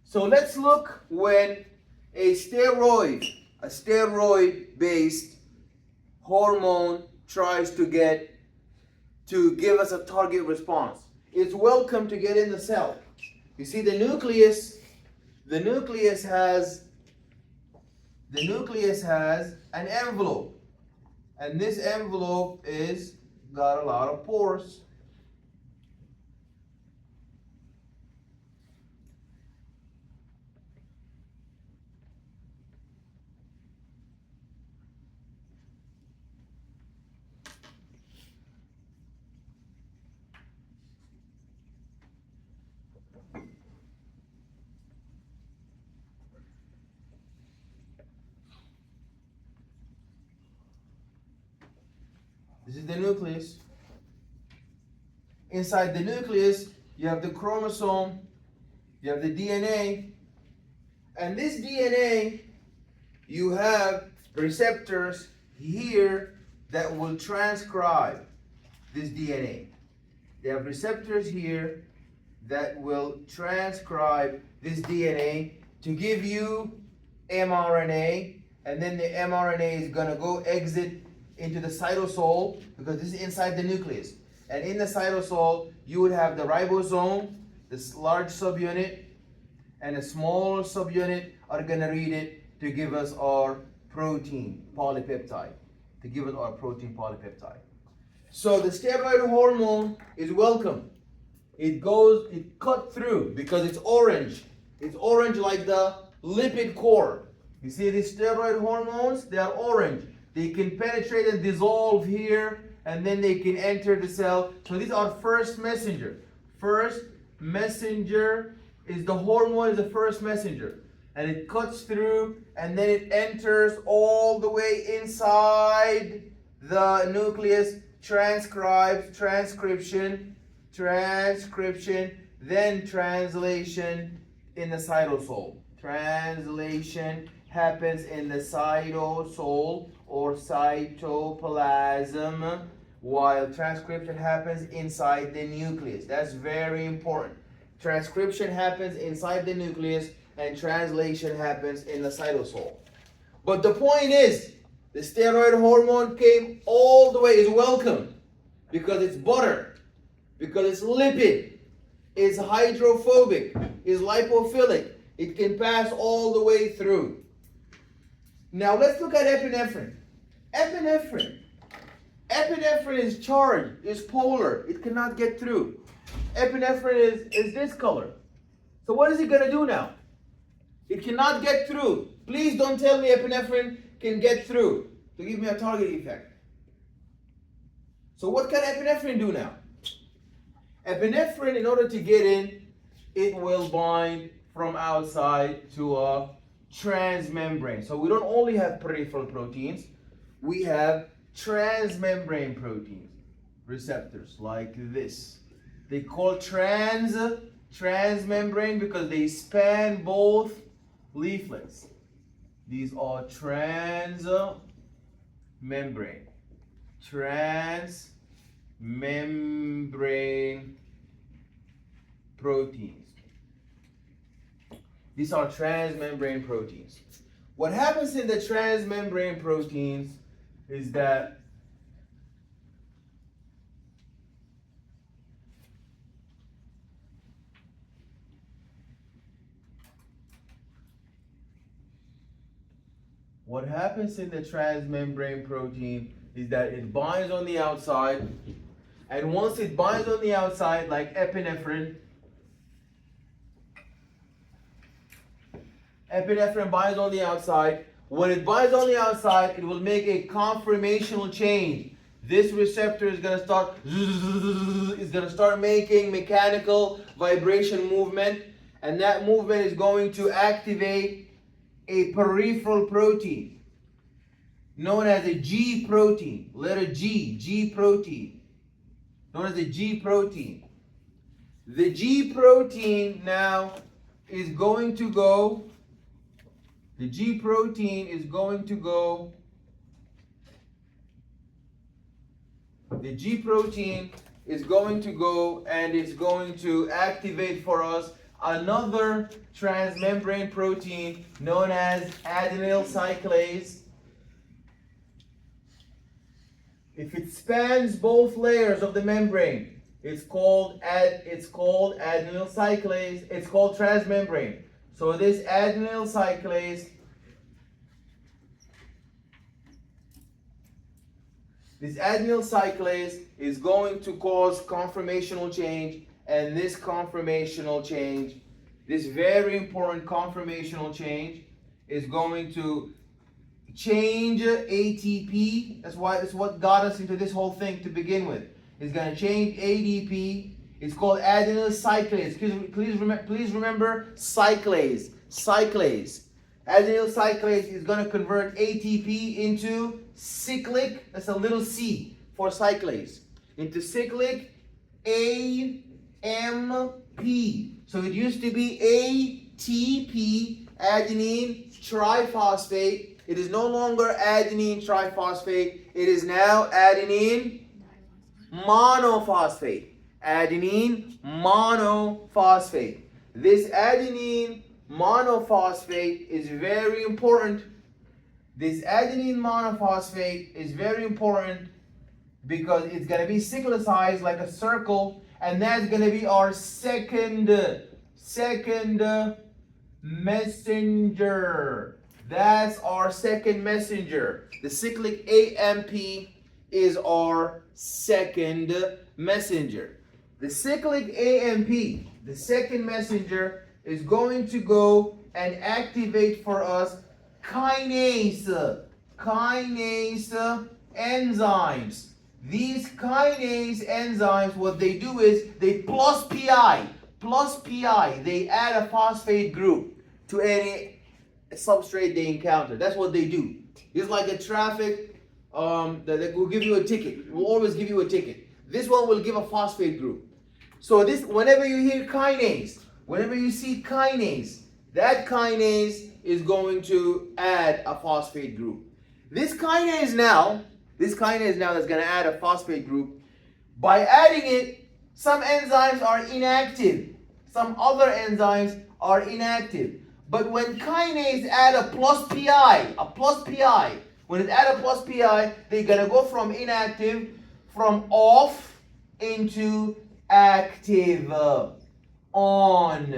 So let's look when a steroid-based hormone tries to give us a target response. It's welcome to get in the cell. You see the nucleus has an envelope, and this envelope is got a lot of pores. This is the nucleus. Inside the nucleus, you have the chromosome, you have the DNA, and this DNA, you have receptors here that will transcribe this DNA. They have receptors here that will transcribe this DNA to give you mRNA, and then the mRNA is going to go exit into the cytosol, because this is inside the nucleus. And in the cytosol, you would have the ribosome, this large subunit, and a small subunit are going to read it to give us our protein polypeptide. So the steroid hormone is welcome. It cut through because it's orange. It's orange like the lipid core. You see these steroid hormones? They are orange. They can penetrate and dissolve here, and then they can enter the cell. So these are first messenger. First messenger is the hormone is the first messenger. And it cuts through, and then it enters all the way inside the nucleus, transcribes, transcription, then translation in the cytosol. Translation happens in the cytosol or cytoplasm, while transcription happens inside the nucleus. That's very important. Transcription happens inside the nucleus, and translation happens in the cytosol. But the point is, the steroid hormone came all the way, is welcome, because it's butter, because it's lipid, it's hydrophobic, it's lipophilic. It can pass all the way through. Now let's look at epinephrine. Epinephrine is charged, is polar, it cannot get through. Epinephrine is this color. So what is it going to do now? It cannot get through. Please don't tell me epinephrine can get through to give me a target effect. So what can epinephrine do now? Epinephrine, in order to get in, it will bind from outside to a transmembrane. So we don't only have peripheral proteins, we have transmembrane proteins, receptors like this. They call transmembrane because they span both leaflets. These are transmembrane proteins. These are transmembrane proteins. What happens in the transmembrane proteins is that it binds on the outside, and once it binds on the outside, like epinephrine binds on the outside. When it binds on the outside, it will make a conformational change. This receptor is going to start making mechanical vibration movement, and that movement is going to activate a peripheral protein known as a G protein, letter G protein, known as a G protein. The G protein now is going to go, and it's going to activate for us another transmembrane protein known as adenyl cyclase. If it spans both layers of the membrane, it's called adenyl cyclase. It's called transmembrane. So this adenyl cyclase is going to cause conformational change, and this conformational change, this very important conformational change, is going to change ATP. That's what got us into this whole thing to begin with. It's going to change ADP. It's called adenyl cyclase. Please remember cyclase. Adenyl cyclase is going to convert ATP into cyclic. That's a little c for cyclase. Into cyclic AMP. So it used to be ATP, adenine triphosphate. It is no longer adenine triphosphate. It is now adenine monophosphate. Adenine monophosphate. This adenine monophosphate is very important This adenine monophosphate is very important because it's going to be cyclicized like a circle, and that's going to be our second messenger. That's our second messenger. The cyclic AMP is our second messenger. The cyclic AMP, the second messenger, is going to go and activate for us kinase enzymes. These kinase enzymes, what they do is they plus pi, they add a phosphate group to any substrate they encounter. That's what they do. It's like a traffic that will give you a ticket. It will always give you a ticket. This one will give a phosphate group. So this, whenever you hear kinase, whenever you see kinase, that kinase is going to add a phosphate group. This kinase now that's going to add a phosphate group. By adding it, some enzymes are inactive. Some other enzymes are inactive. But when kinase add a plus pi, when it add a plus pi, they're going to go from inactive, from off into active, on.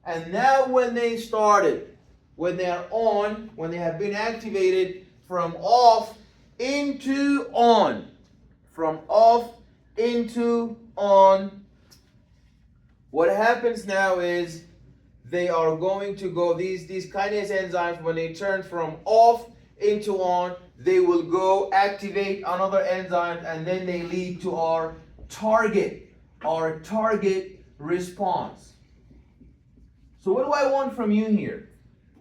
And now when they started, when they are on, when they have been activated, from off into on, from off into on, what happens now is they are going to go, these kinase enzymes, when they turn from off into on, they will go activate another enzyme, and then they lead to our target response. So what do I want from you here?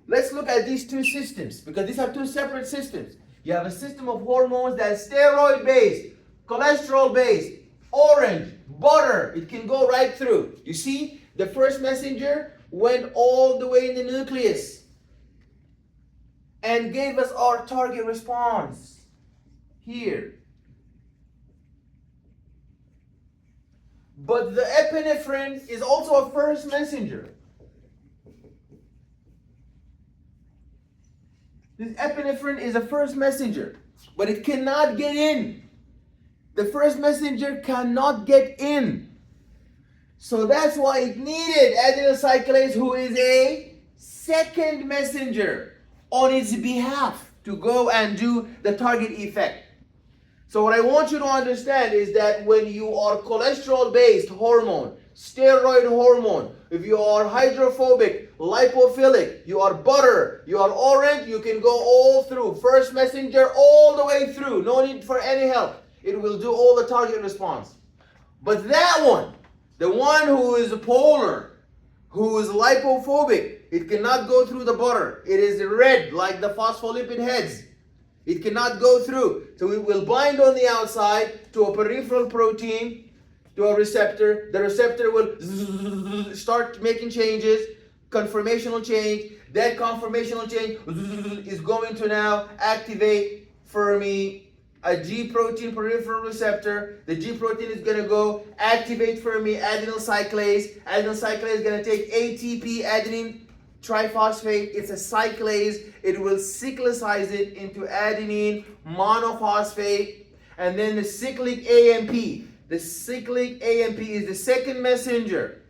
Let's look at these two systems, because these are two separate systems. You have a system of hormones that's steroid-based, cholesterol-based, orange, butter. It can go right through. You see, the first messenger went all the way in the nucleus and gave us our target response here. But the epinephrine is also a first messenger. This epinephrine is a first messenger, but it cannot get in. The first messenger cannot get in. So that's why it needed adenyl cyclase, who is a second messenger on its behalf to go and do the target effect. So what I want you to understand is that when you are cholesterol-based hormone, steroid hormone, if you are hydrophobic, lipophilic, you are butter, you are orange, you can go all through. First messenger all the way through. No need for any help. It will do all the target response. But that one, the one who is polar, who is lipophobic, it cannot go through the butter. It is red like the phospholipid heads. It cannot go through. So it will bind on the outside to a peripheral protein, to a receptor. The receptor will start making changes, conformational change. That conformational change is going to now activate for me a G protein peripheral receptor. The G protein is going to go activate for me adenyl cyclase. Adenyl cyclase is going to take ATP, adenine triphosphate. It's a cyclase. It will cyclicize it into adenine monophosphate. And then the cyclic AMP. The cyclic AMP is the second messenger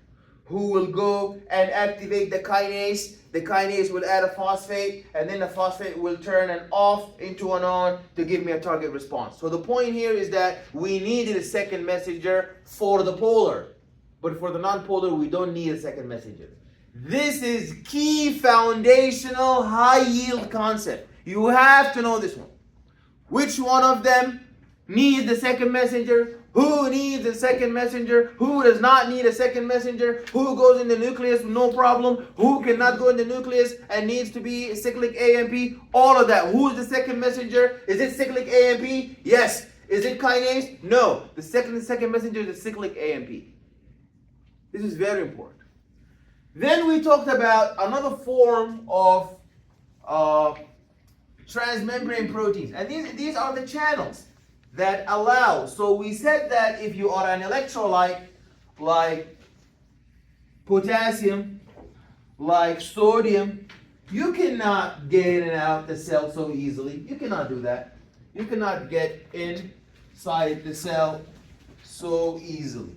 who will go and activate the kinase. The kinase will add a phosphate, and then the phosphate will turn an off into an on to give me a target response. So the point here is that we needed a second messenger for the polar, but for the non-polar, we don't need a second messenger. This is key foundational high-yield concept. You have to know this one. Which one of them needs the second messenger? Who needs a second messenger? Who does not need a second messenger? Who goes in the nucleus no problem? Who cannot go in the nucleus and needs to be cyclic AMP? All of that. Who is the second messenger? Is it cyclic AMP? Yes. Is it kinase? No. The second messenger is the cyclic AMP. This is very important. Then we talked about another form of transmembrane proteins. And these are the channels that allow. So we said that if you are an electrolyte like potassium, like sodium, You cannot get in and out the cell so easily. You cannot do that. You cannot get inside the cell so easily.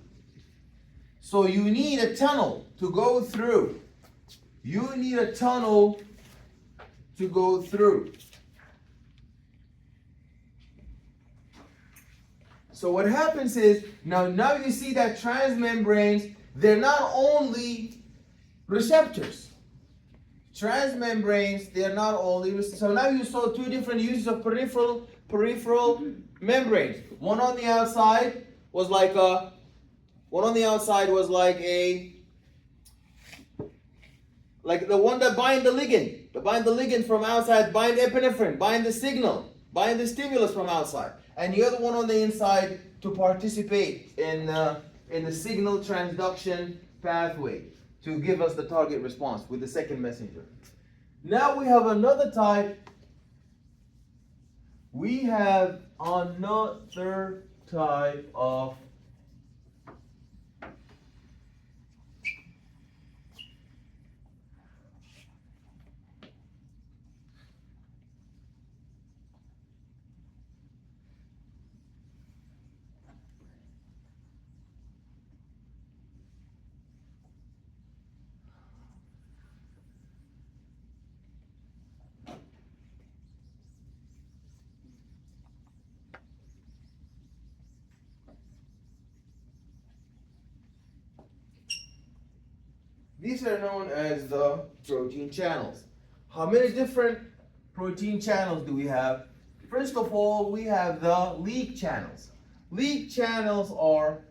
So you need a tunnel to go through. You need a tunnel to go through. So what happens is, now you see that transmembranes, they're not only receptors. Transmembranes, they're not only, so now you saw two different uses of peripheral membranes. One on the outside was like a, like the one that bind the ligand from outside, bind epinephrine, bind the signal, bind the stimulus from outside. And the other one on the inside to participate in the signal transduction pathway to give us the target response with the second messenger. Now we have another type. We have another type of these are known as the protein channels. How many different protein channels do we have? First of all, we have the leak channels. Leak channels are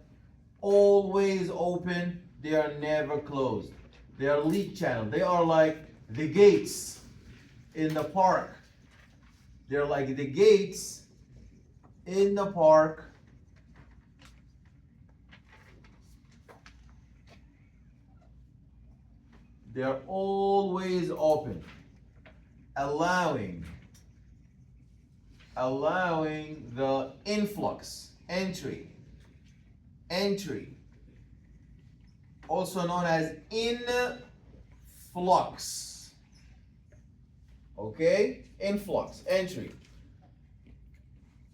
always open. They are never closed. They are leak channels. They are like the gates in the park. They're like the gates in the park. They're always open, allowing the influx, entry, also known as influx. Okay, influx, entry.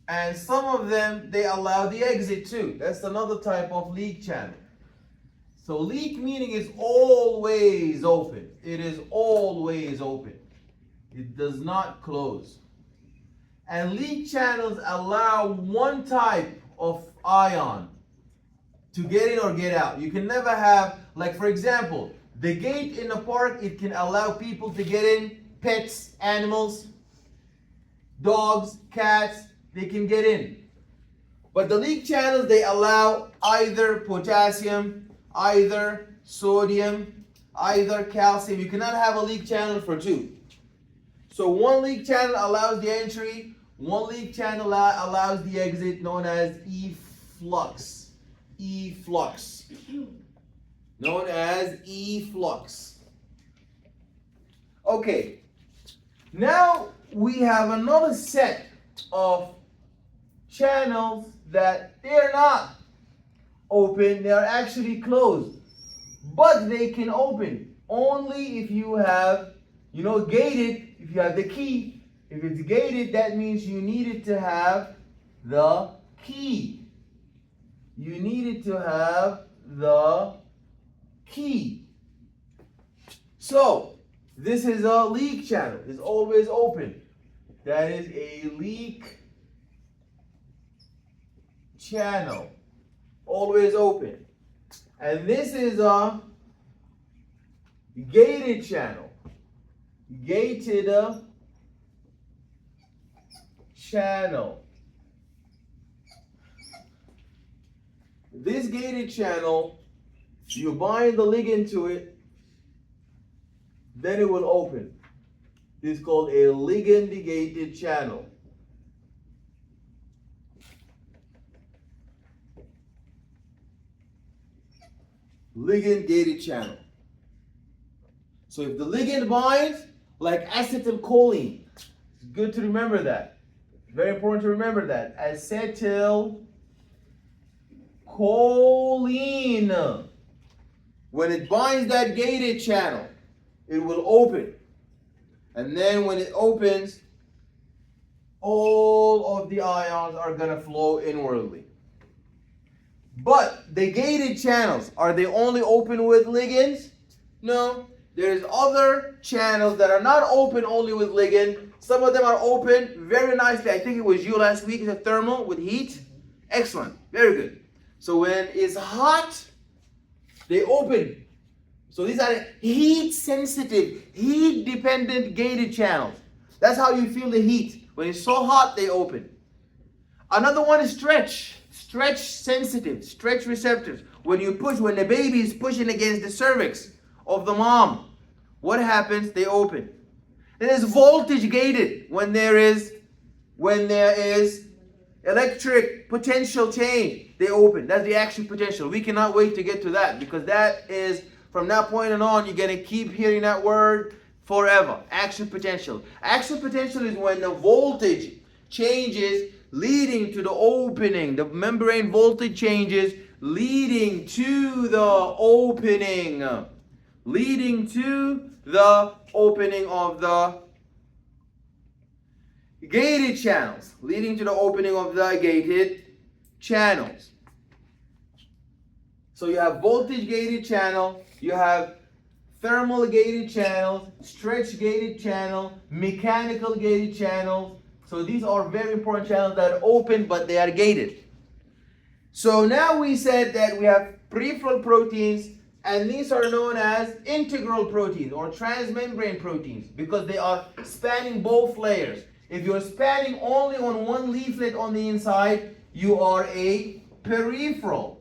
And some of them, they allow the exit too. That's another type of leak channel. So leak meaning is always open. It is always open. It does not close. And leak channels allow one type of ion to get in or get out. You can never have, like for example, the gate in the park, it can allow people to get in, pets, animals, dogs, cats, they can get in. But the leak channels, they allow either potassium, either sodium, either calcium. You cannot have a leak channel for two. So one leak channel allows the entry, one leak channel allows the exit, known as efflux. Efflux. Known as efflux. Okay. Now we have another set of channels that they're not open, they are actually closed, but they can open only if you have, gated. If you have the key, if it's gated, that means you needed to have the key. You needed to have the key. So this is a leak channel. It's always open. That is a leak channel. Always open. And this is a gated channel. Gated channel. This gated channel, you bind the ligand to it, then it will open. This is called a ligand-gated channel. Ligand-gated channel. So if the ligand binds, like acetylcholine, it's good to remember that. Very important to remember that. Acetylcholine. When it binds that gated channel, it will open. And then when it opens, all of the ions are going to flow inwardly. But the gated channels, are they only open with ligands? No. There's other channels that are not open only with ligand. Some of them are open very nicely. I think it was you last week, the thermal with heat. Excellent. Very good. So when it's hot, they open. So these are heat sensitive, heat dependent gated channels. That's how you feel the heat. When it's so hot, they open. Another one is stretch sensitive, stretch receptors. When the baby is pushing against the cervix of the mom, what happens? They open. Then there's voltage gated. When there is electric potential change, they open. That's the action potential. We cannot wait to get to that, because that is, from that point on, you're going to keep hearing that word forever. Action potential. Action potential is when the voltage changes leading to the opening. The membrane voltage changes leading to the opening. Leading to the opening of the gated channels. Leading to the opening of the gated channels. So you have voltage gated channel, you have thermal gated channels, stretch gated channel, mechanical gated channels. So these are very important channels that are open, but they are gated. So now we said that we have peripheral proteins, and these are known as integral proteins or transmembrane proteins because they are spanning both layers. If you're spanning only on one leaflet on the inside, you are a peripheral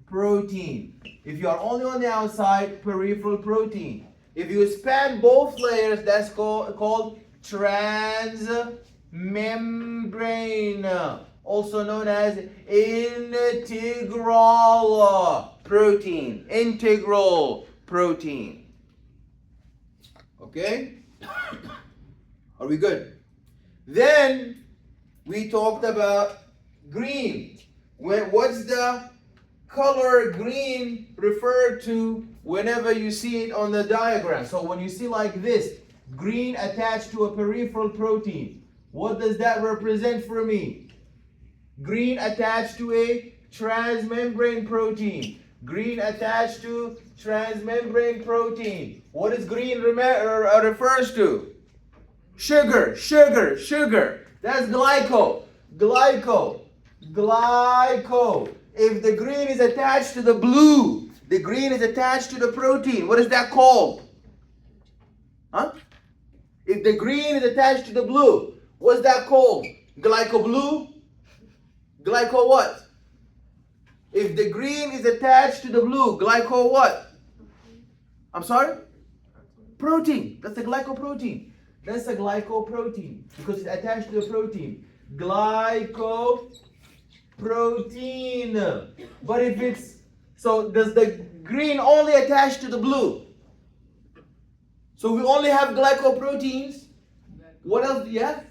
protein. If you are only on the outside, peripheral protein. If you span both layers, that's called transmembrane, also known as integral protein. Integral protein. Okay? Are we good? Then we talked about green. What's the color green referred to whenever you see it on the diagram? So when you see like this, green attached to a peripheral protein, what does that represent for me? Green attached to a transmembrane protein. Green attached to transmembrane protein. What is green refers to? Sugar. That's glyco. If the green is attached to the blue, the green is attached to the protein. What is that called? Huh? If the green is attached to the blue, what's that called? Glycoblue? Glyco what? If the green is attached to the blue, glyco what? I'm sorry? Protein. That's a glycoprotein. That's a glycoprotein because it's attached to the protein. Glycoprotein. But if it's, so does the green only attach to the blue? So we only have glycoproteins. What else do you have?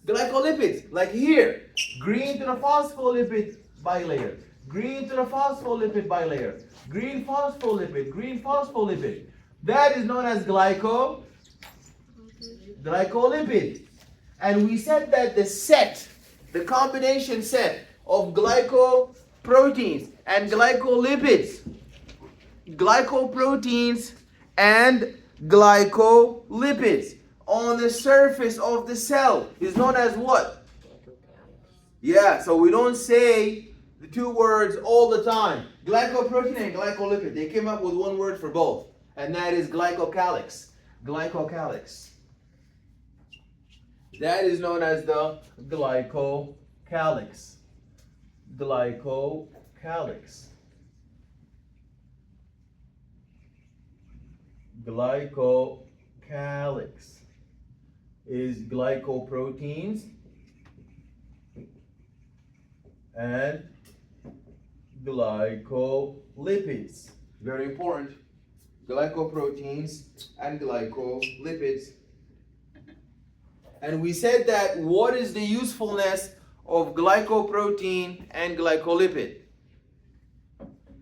Glycolipids. Like here, green to the phospholipid bilayer. Green to the phospholipid bilayer. Green phospholipid. That is known as glycolipid. And we said that the combination set of glycoproteins and glycolipids, glycoproteins and glycolipids on the surface of the cell is known as what? Yeah, so we don't say the two words all the time. Glycoprotein and glycolipid. They came up with one word for both, and that is glycocalyx. Glycocalyx. That is known as the glycocalyx. Glycocalyx. Glycocalyx is glycoproteins and glycolipids. Very important. Glycoproteins and glycolipids. And we said that what is the usefulness of glycoprotein and glycolipid?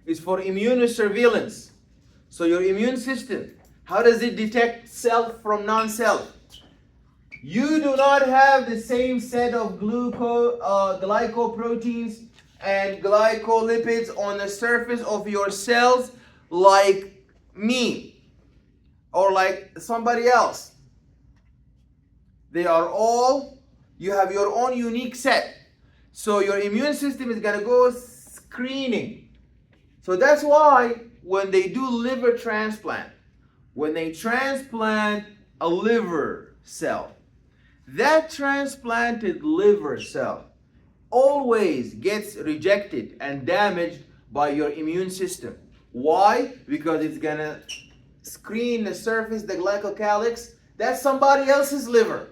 It's for immunosurveillance. So your immune system, how does it detect self from non-self? You do not have the same set of glycoproteins and glycolipids on the surface of your cells like me or like somebody else. They are all, you have your own unique set. So your immune system is going to go screening. So that's why when they do liver transplant, when they transplant a liver cell, that transplanted liver cell always gets rejected and damaged by your immune system. Why? Because it's gonna screen the surface, the glycocalyx, that's somebody else's liver.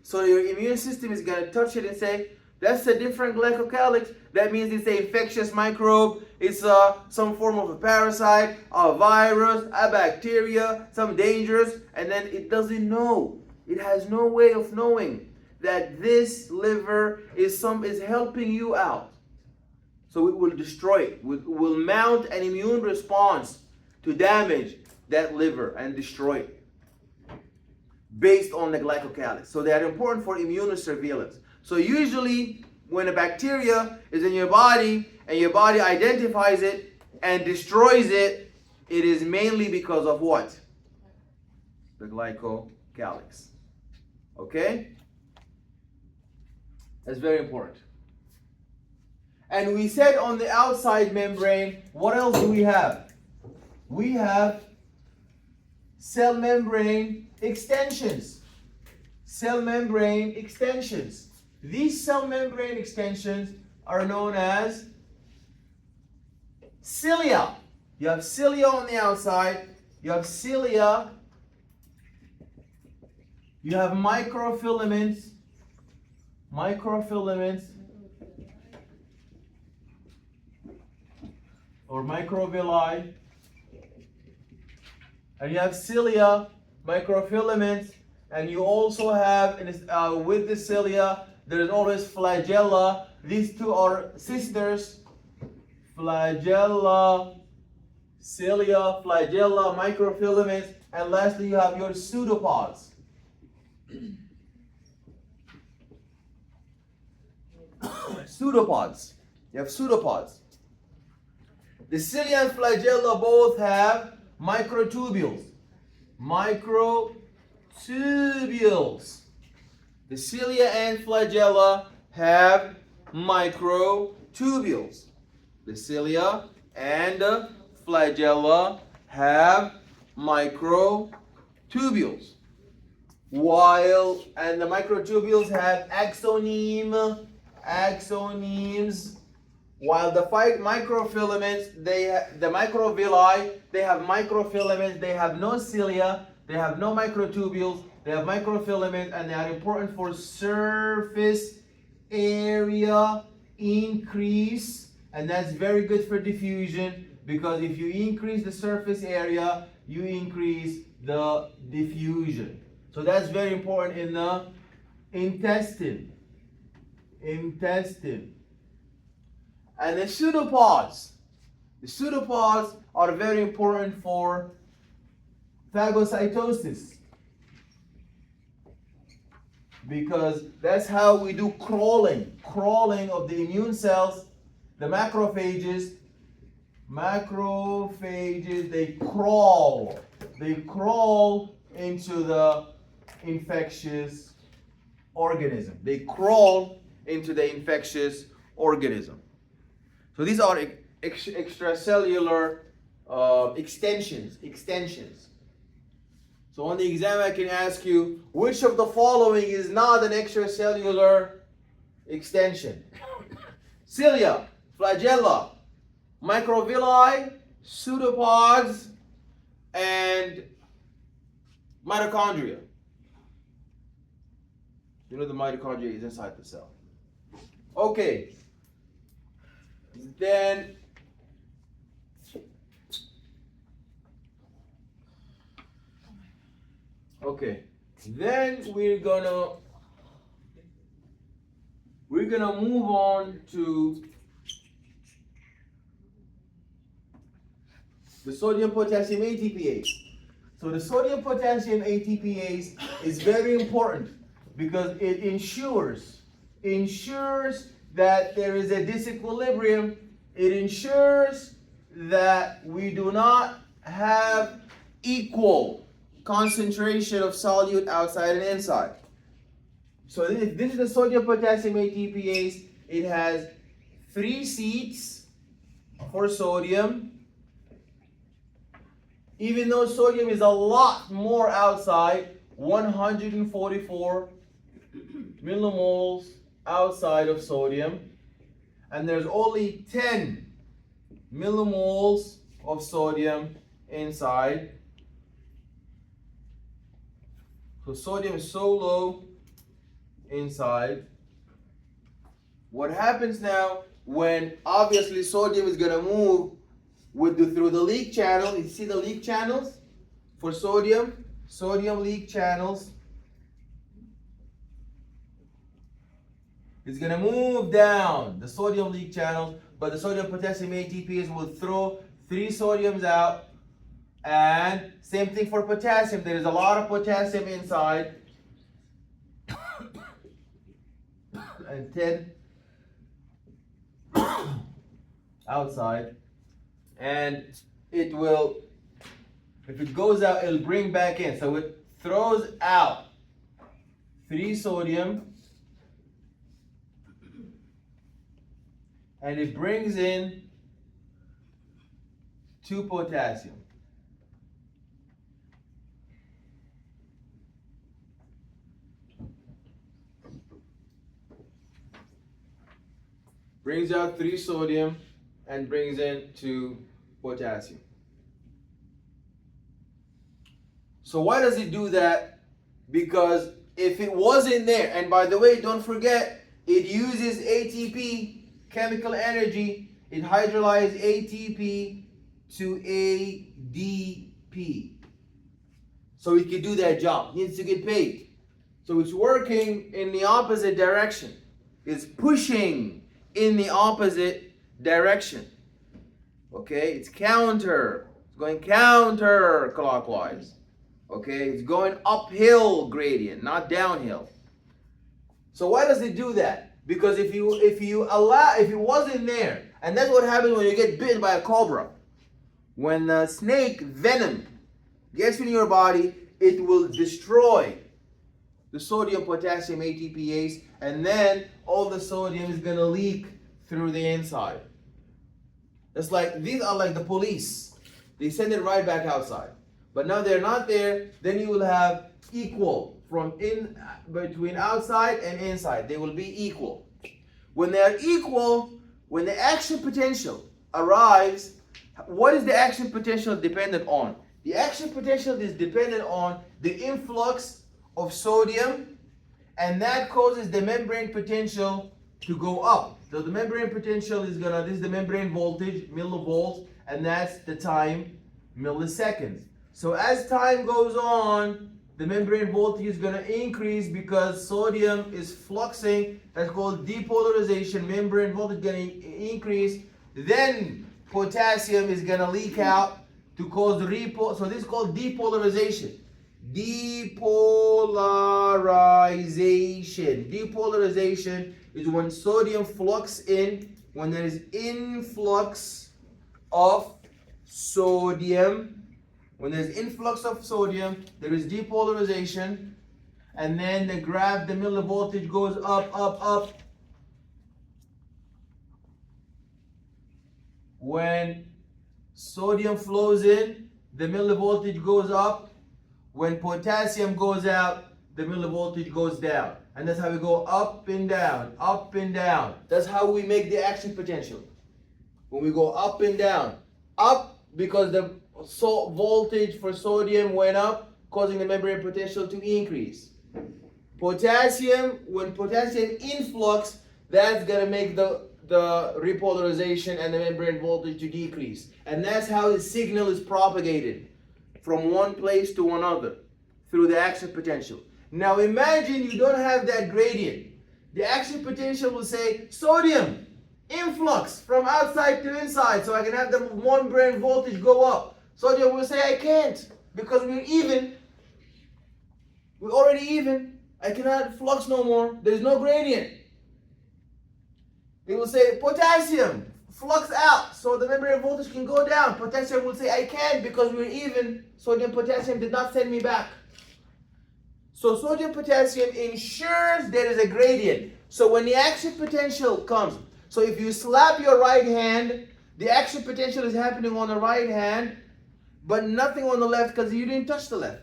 So your immune system is gonna touch it and say, that's a different glycocalyx. That means it's an infectious microbe. It's some form of a parasite, a virus, a bacteria, some dangerous, and then it doesn't know. It has no way of knowing that this liver is helping you out. So it will destroy it. Will mount an immune response to damage that liver and destroy it based on the glycocalyx. So they are important for immunosurveillance. So usually when a bacteria is in your body and your body identifies it and destroys it, it is mainly because of what? The glycocalyx. Okay? That's very important. And we said on the outside membrane, what else do we have? We have cell membrane extensions. Cell membrane extensions. These cell membrane extensions are known as cilia. You have cilia on the outside. You have cilia. You have microfilaments. Microfilaments. Or microvilli. And you have cilia, microfilaments, and you also have, with the cilia, there is always flagella. These two are sisters. Flagella, cilia, flagella, microfilaments, and lastly you have your pseudopods. Pseudopods. You have pseudopods. The cilia and flagella both have microtubules. Microtubules. The cilia and flagella have microtubules. The cilia and flagella have microtubules. And the microtubules have axonemes. While the microfilaments, the microvilli, they have microfilaments, they have no cilia, they have no microtubules, they have microfilaments, and they are important for surface area increase, and that's very good for diffusion, because if you increase the surface area, you increase the diffusion. So that's very important in the intestine. And the pseudopods. The pseudopods are very important for phagocytosis, because that's how we do crawling of the immune cells. The macrophages, they crawl into the infectious organism. They crawl into the infectious organism. So these are extracellular extensions. So on the exam I can ask you, which of the following is not an extracellular extension? Cilia, flagella, microvilli, pseudopods, and mitochondria. You know the mitochondria is inside the cell. Okay. Then we're gonna move on to The sodium potassium ATPase. So the sodium potassium ATPase is very important because it ensures that there is a disequilibrium. It ensures that we do not have equal concentration of solute outside and inside. So this is the sodium potassium ATPase. It has 3 seats for sodium. Even though sodium is a lot more outside, 144 millimoles outside of sodium, and there's only 10 millimoles of sodium inside. So sodium is so low inside. What happens now when obviously sodium is going to move through the leak channel? You see the leak channels for sodium leak channels. It's going to move down the sodium leak channel, but the sodium potassium ATPase will throw 3 sodiums out. And same thing for potassium. There is a lot of potassium inside and 10 outside. And it will, if it goes out, it'll bring back in. So it throws out 3 sodium and it brings in 2 potassium. Brings out 3 sodium and brings in 2 potassium. So why does it do that? Because if it wasn't there, and by the way, don't forget, it uses ATP, chemical energy. It hydrolyzes ATP to ADP. So it can do that job. It needs to get paid. So it's working in the opposite direction. It's pushing in the opposite direction. Okay, it's going counterclockwise. Okay, it's going uphill gradient, not downhill. So why does it do that? Because if it wasn't there, and that's what happens when you get bitten by a cobra. When the snake venom gets in your body, it will destroy the sodium potassium ATPase, and then all the sodium is gonna leak through the inside. It's like these are like the police. They send it right back outside. But now they're not there, then you will have equal from between outside and inside. They will be equal. When they are equal, when the action potential arrives, what is the action potential dependent on? The action potential is dependent on the influx of sodium, and that causes the membrane potential to go up. So the membrane potential is this is the membrane voltage, millivolts, and that's the time, milliseconds. So as time goes on, the membrane voltage is going to increase because sodium is fluxing. That's called depolarization. Membrane voltage is going to increase. Then potassium is going to leak out to cause so this is called depolarization. Depolarization is when sodium flux in, when there is influx of sodium. When there's influx of sodium, there is depolarization, and then the millivoltage goes up. When sodium flows in, the millivoltage goes up. When potassium goes out, the millivoltage goes down. And that's how we go up and down, up and down. That's how we make the action potential. When we go up and down. Up because the voltage for sodium went up, causing the membrane potential to increase. Potassium, when potassium influx, that's going to make the repolarization and the membrane voltage to decrease. And that's how the signal is propagated from one place to another through the action potential. Now imagine you don't have that gradient. The action potential will say, sodium, influx from outside to inside so I can have the membrane voltage go up. Sodium will say I can't because we're even. We're already even. I cannot flux no more. There's no gradient. It will say potassium, flux out, so the membrane voltage can go down. Potassium will say I can't because we're even. Sodium potassium did not send me back. So sodium potassium ensures there is a gradient. So when the action potential comes, so if you slap your right hand, the action potential is happening on the right hand, but nothing on the left because you didn't touch the left.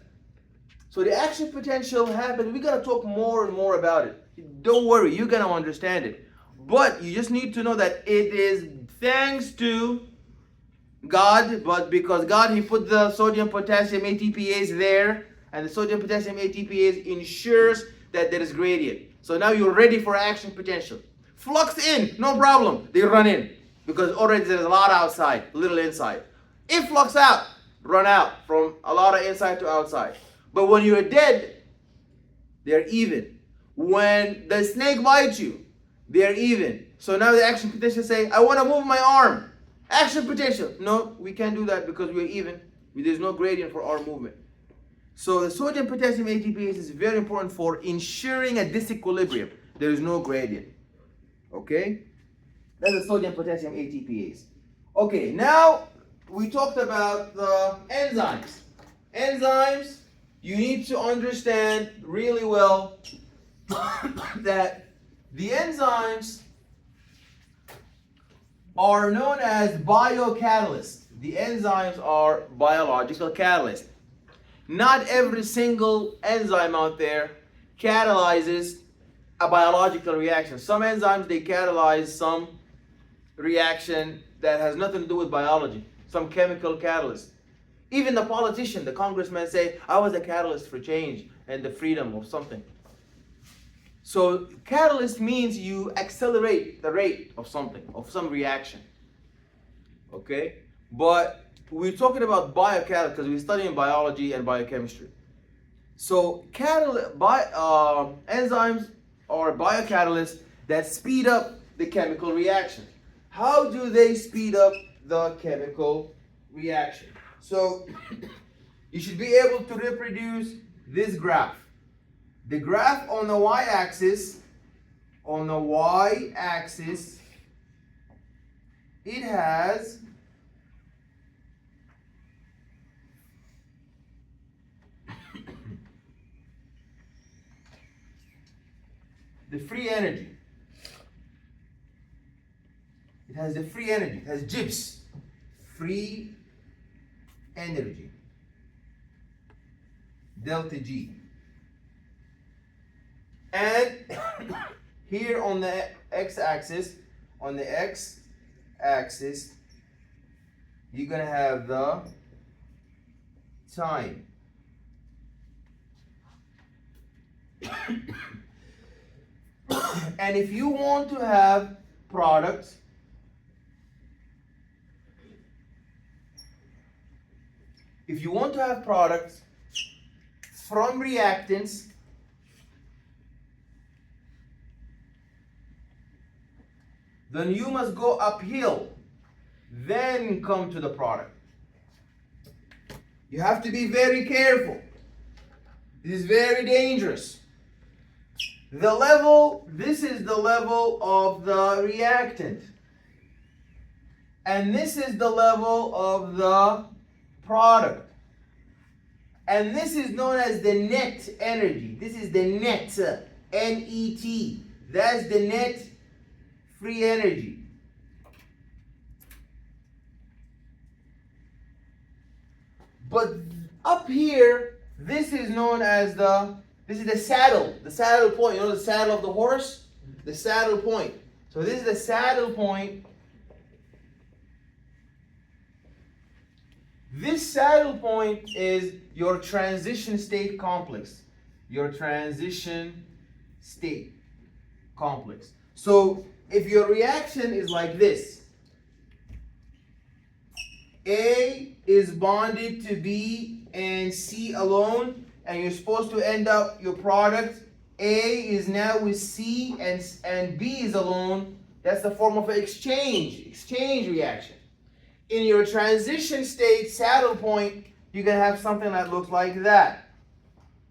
So the action potential happens. We're going to talk more and more about it. Don't worry, you're going to understand it. But you just need to know that it is thanks to God, but because God, He put the sodium potassium ATPase there, and the sodium potassium ATPase ensures that there is gradient. So now you're ready for action potential. Flux in, no problem. They run in because already there's a lot outside, little inside. Influx out, run out from a lot of inside to outside. But when you're dead, they're even. When the snake bites you, they're even. So now the action potential say, I want to move my arm. Action potential. No, we can't do that because we're even. There's no gradient for our movement. So the sodium potassium ATPase is very important for ensuring a disequilibrium. There is no gradient. Okay? That's the sodium potassium ATPase. Okay, now we talked about the enzymes. Enzymes, you need to understand really well that the enzymes are known as biocatalysts. The enzymes are biological catalysts. Not every single enzyme out there catalyzes a biological reaction. Some enzymes, they catalyze some reaction that has nothing to do with biology, some chemical catalyst. Even the politician, the congressman say, I was a catalyst for change and the freedom of something. So catalyst means you accelerate the rate of something, of some reaction. Okay? But we're talking about biocatalysts because we're studying biology and biochemistry. So enzymes are biocatalysts that speed up the chemical reaction. How do they speed up the chemical reaction? So you should be able to reproduce this graph. The graph on the y-axis, it has the free energy. It has the free energy. It has GIBS, free energy, delta G. And here on the x-axis, you're gonna have the time. And if you want to have products, from reactants, then you must go uphill, then come to the product. You have to be very careful. This is very dangerous. This is the level of the reactant. And this is the level of the product. And this is known as the net energy. This is the net, N-E-T. That's the net free energy. But up here, this is known as this is the saddle point. You know the saddle of the horse? The saddle point. So this is the saddle point. This saddle point is your transition state complex. Your transition state complex. So if your reaction is like this, A is bonded to B and C alone, and you're supposed to end up your product, A is now with C and B is alone, That's the form of an exchange reaction. In your transition state saddle point, you can have something that looks like that.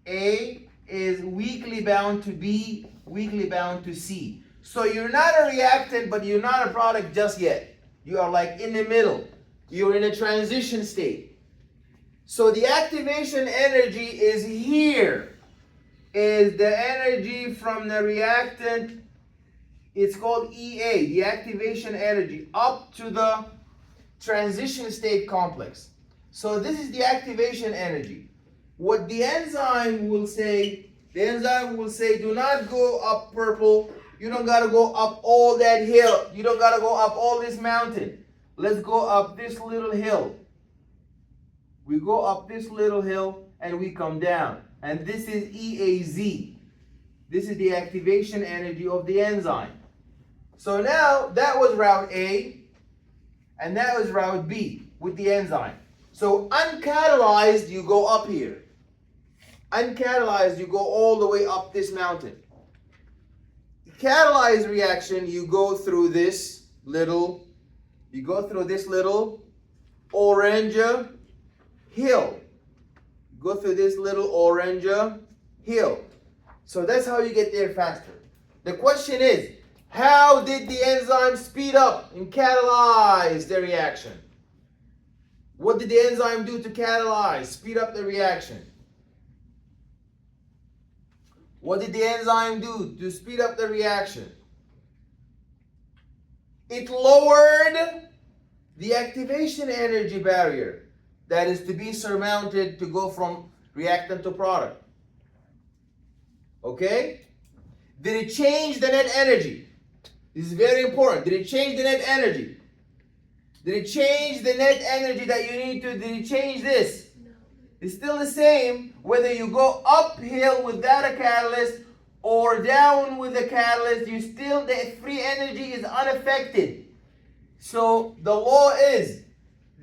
A is weakly bound to B, weakly bound to C. So you're not a reactant, but you're not a product just yet. You are like in the middle. You're in a transition state. So the activation energy is here. Is the energy from the reactant, it's called EA, the activation energy, up to the transition state complex. So this is the activation energy. What the enzyme will say, do not go up purple. You don't got to go up all that hill. You don't got to go up all this mountain. Let's go up this little hill. We go up this little hill and we come down. And this is EAZ. This is the activation energy of the enzyme. So now that was route A and that was route B with the enzyme. So uncatalyzed, you go up here. Uncatalyzed, you go all the way up this mountain. Catalyzed reaction, you go through this little orange hill. Go through this little orange hill. So that's how you get there faster. The question is, how did the enzyme speed up and catalyze the reaction? What did the enzyme do to catalyze, speed up the reaction? What did the enzyme do to speed up the reaction? It lowered the activation energy barrier that is to be surmounted to go from reactant to product. Okay? Did it change the net energy? This is very important. Did it change the net energy? Did it change the net energy that you need to? Did it change this? No. It's still the same whether you go uphill without a catalyst or down with a catalyst. You still, the free energy is unaffected. So the law is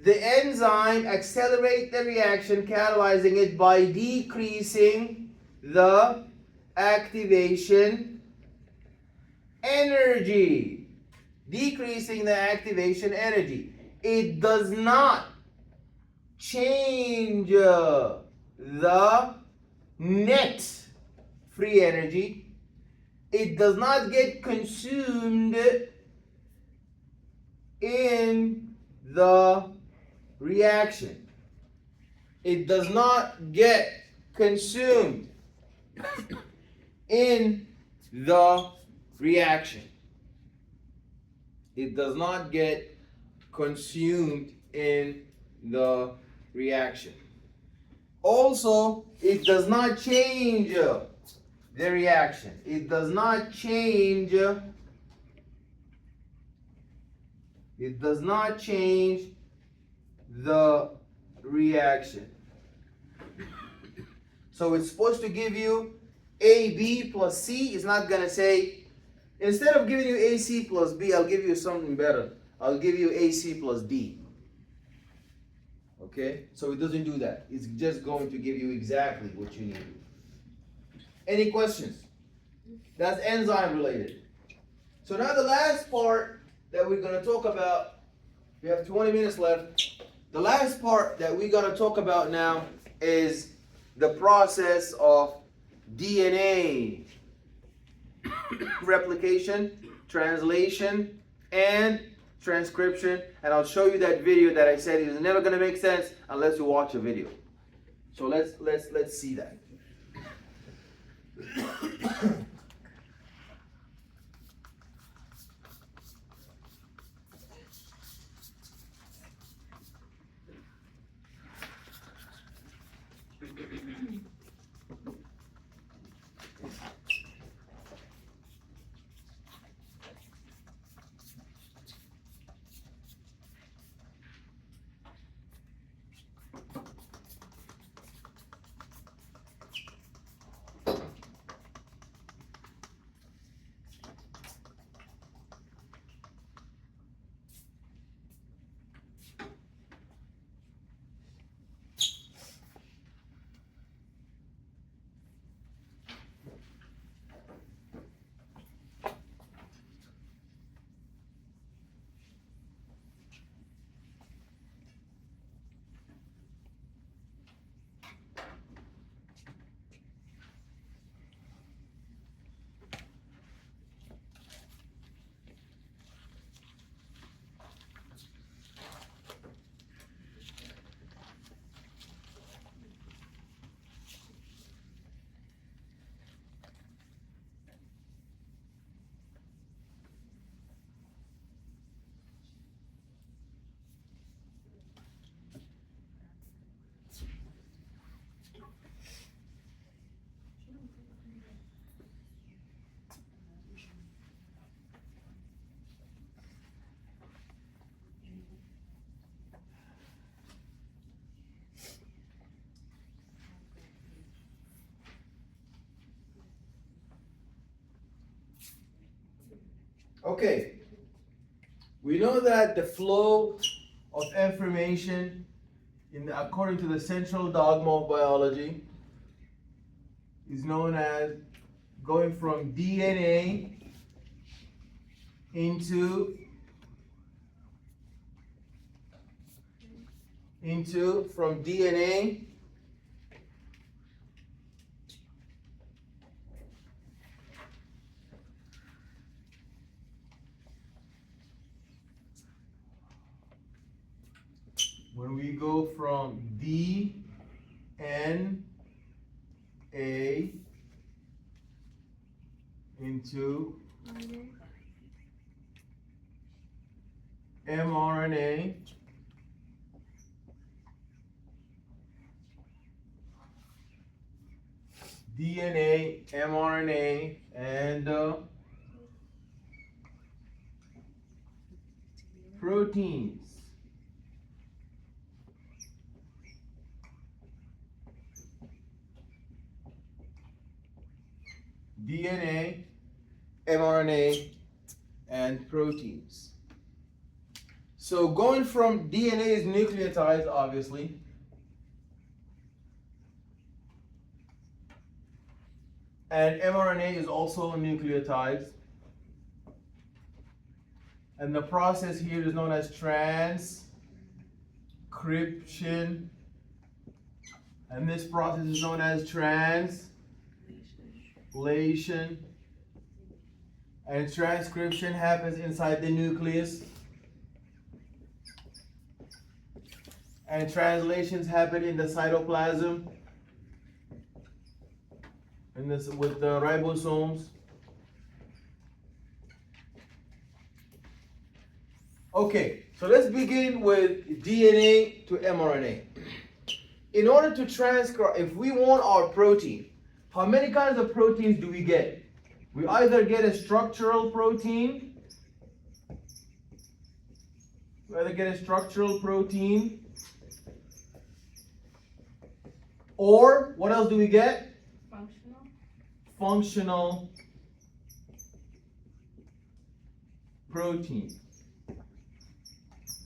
the enzyme accelerate the reaction, catalyzing it by decreasing the activation energy. Decreasing the activation energy. It does not change the net free energy. It does not get consumed in the reaction. It does not get consumed in the reaction. It does not get consumed in the reaction. Also, it does not change the reaction. It does not change. It does not change the reaction. So it's supposed to give you AB plus C. It's not going to say, instead of giving you AC plus B, I'll give you something better. I'll give you AC plus D. Okay? So it doesn't do that. It's just going to give you exactly what you need. Any questions? That's enzyme related. So now the last part that we're going to talk about, we have 20 minutes left. The last part that we're going to talk about now is the process of DNA replication, translation, and transcription. And I'll show you that video that I said is never going to make sense unless you watch a video. So let's see that. Okay. We know that the flow of information according to the central dogma of biology is known as going from DNA from DNA when we go from DNA into mRNA, DNA, mRNA, and proteins. DNA, mRNA, and proteins. So going from DNA is nucleotides, obviously. And mRNA is also nucleotides. And the process here is known as transcription. And this process is known as translation. And transcription happens inside the nucleus. And translations happen in the cytoplasm. And this with the ribosomes. Okay, so let's begin with DNA to mRNA. In order to transcribe, if we want our protein, how many kinds of proteins do we get? We either get a structural protein, or what else do we get? Functional protein.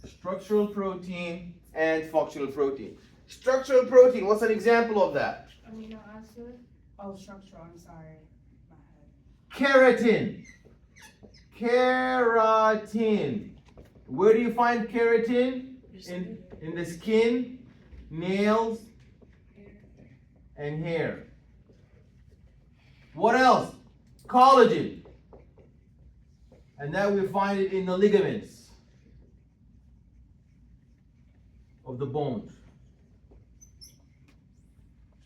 Structural protein and functional protein. Structural protein, what's an example of that? Amino acid. Oh, structural, I'm sorry. My head. Keratin. Keratin. Where do you find keratin? In the skin, nails, and hair. What else? Collagen. And that we find it in the ligaments of the bones.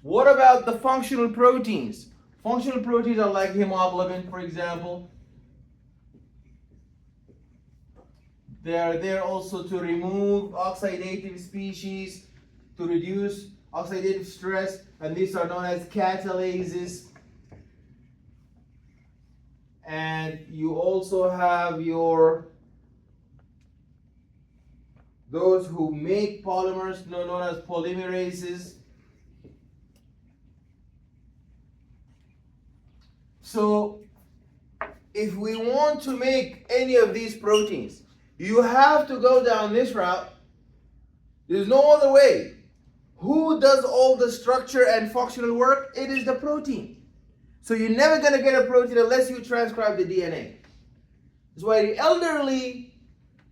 What about the functional proteins? Functional proteins are like hemoglobin, for example. They are there also to remove oxidative species, to reduce oxidative stress, and these are known as catalases. And you also have those who make polymers known as polymerases. So if we want to make any of these proteins, you have to go down this route. There's no other way. Who does all the structure and functional work? It is the protein. So you're never going to get a protein unless you transcribe the DNA. That's why the elderly,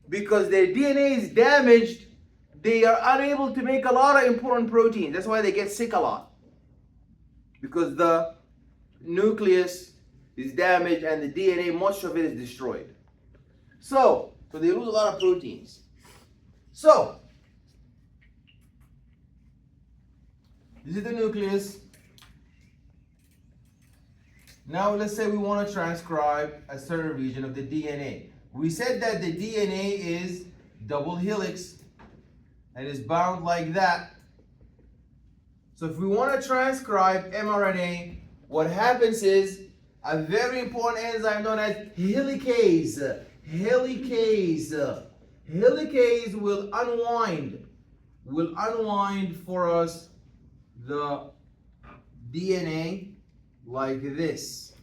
because their DNA is damaged, they are unable to make a lot of important proteins. That's why they get sick a lot. Because the nucleus is damaged and the DNA, much of it is destroyed. So they lose a lot of proteins. So, this is the nucleus. Now let's say we want to transcribe a certain region of the DNA. We said that the DNA is double helix and is bound like that. So if we want to transcribe mRNA, what happens is a very important enzyme known as helicase. Helicase will unwind for us the DNA like this.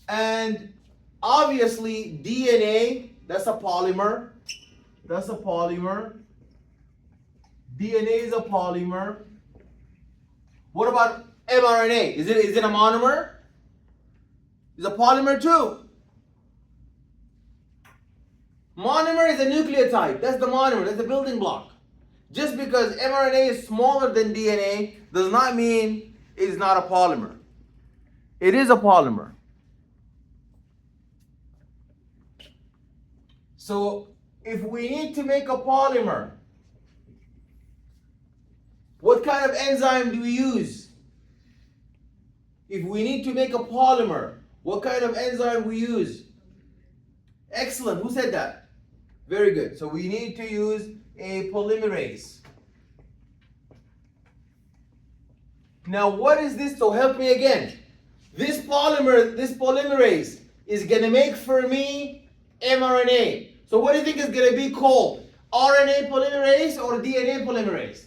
And obviously DNA, that's a polymer. That's a polymer. DNA is a polymer. What about mRNA? Is it a monomer? It's a polymer too. Monomer is a nucleotide. That's the monomer. That's the building block. Just because mRNA is smaller than DNA does not mean it is not a polymer. It is a polymer. So if we need to make a polymer, what kind of enzyme do we use? If we need to make a polymer, what kind of enzyme we use? Excellent. Who said that? Very good. So we need to use a polymerase. Now what is this? So help me again. This polymerase is going to make for me mRNA. So what do you think is going to be called? RNA polymerase or DNA polymerase?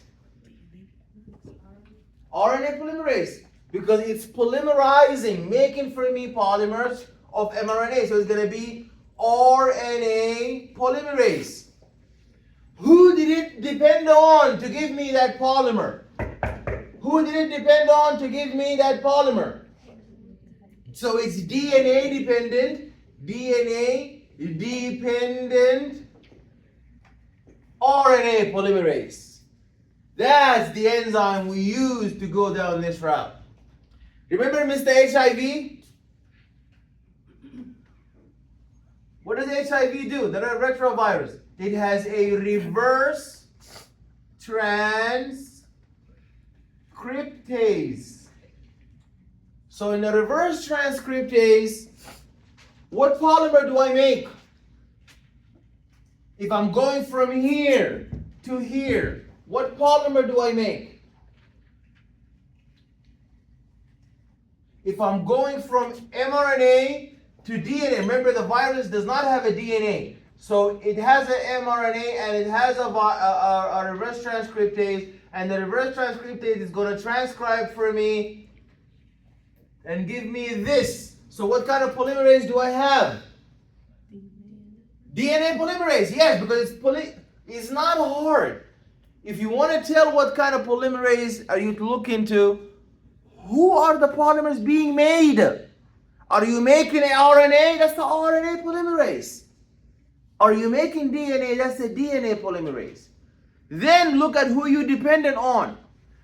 RNA polymerase. Because it's polymerizing, making for me polymers of mRNA. So it's going to be RNA polymerase. Who did it depend on to give me that polymer? Who did it depend on to give me that polymer? So it's DNA dependent, RNA polymerase. That's the enzyme we use to go down this route. Remember Mr. HIV? What does HIV do? The retrovirus. It has a reverse transcriptase. So in a reverse transcriptase, what polymer do I make? If I'm going from here to here, what polymer do I make? If I'm going from mRNA to DNA, remember the virus does not have a DNA. So it has an mRNA and it has a reverse transcriptase, and the reverse transcriptase is going to transcribe for me and give me this. So what kind of polymerase do I have? DNA polymerase, yes, because it's not hard. If you want to tell what kind of polymerase are you to look into, who are the polymers being made? Are you making an RNA? That's the RNA polymerase. Are you making DNA? That's the DNA polymerase. Then look at who you're dependent on.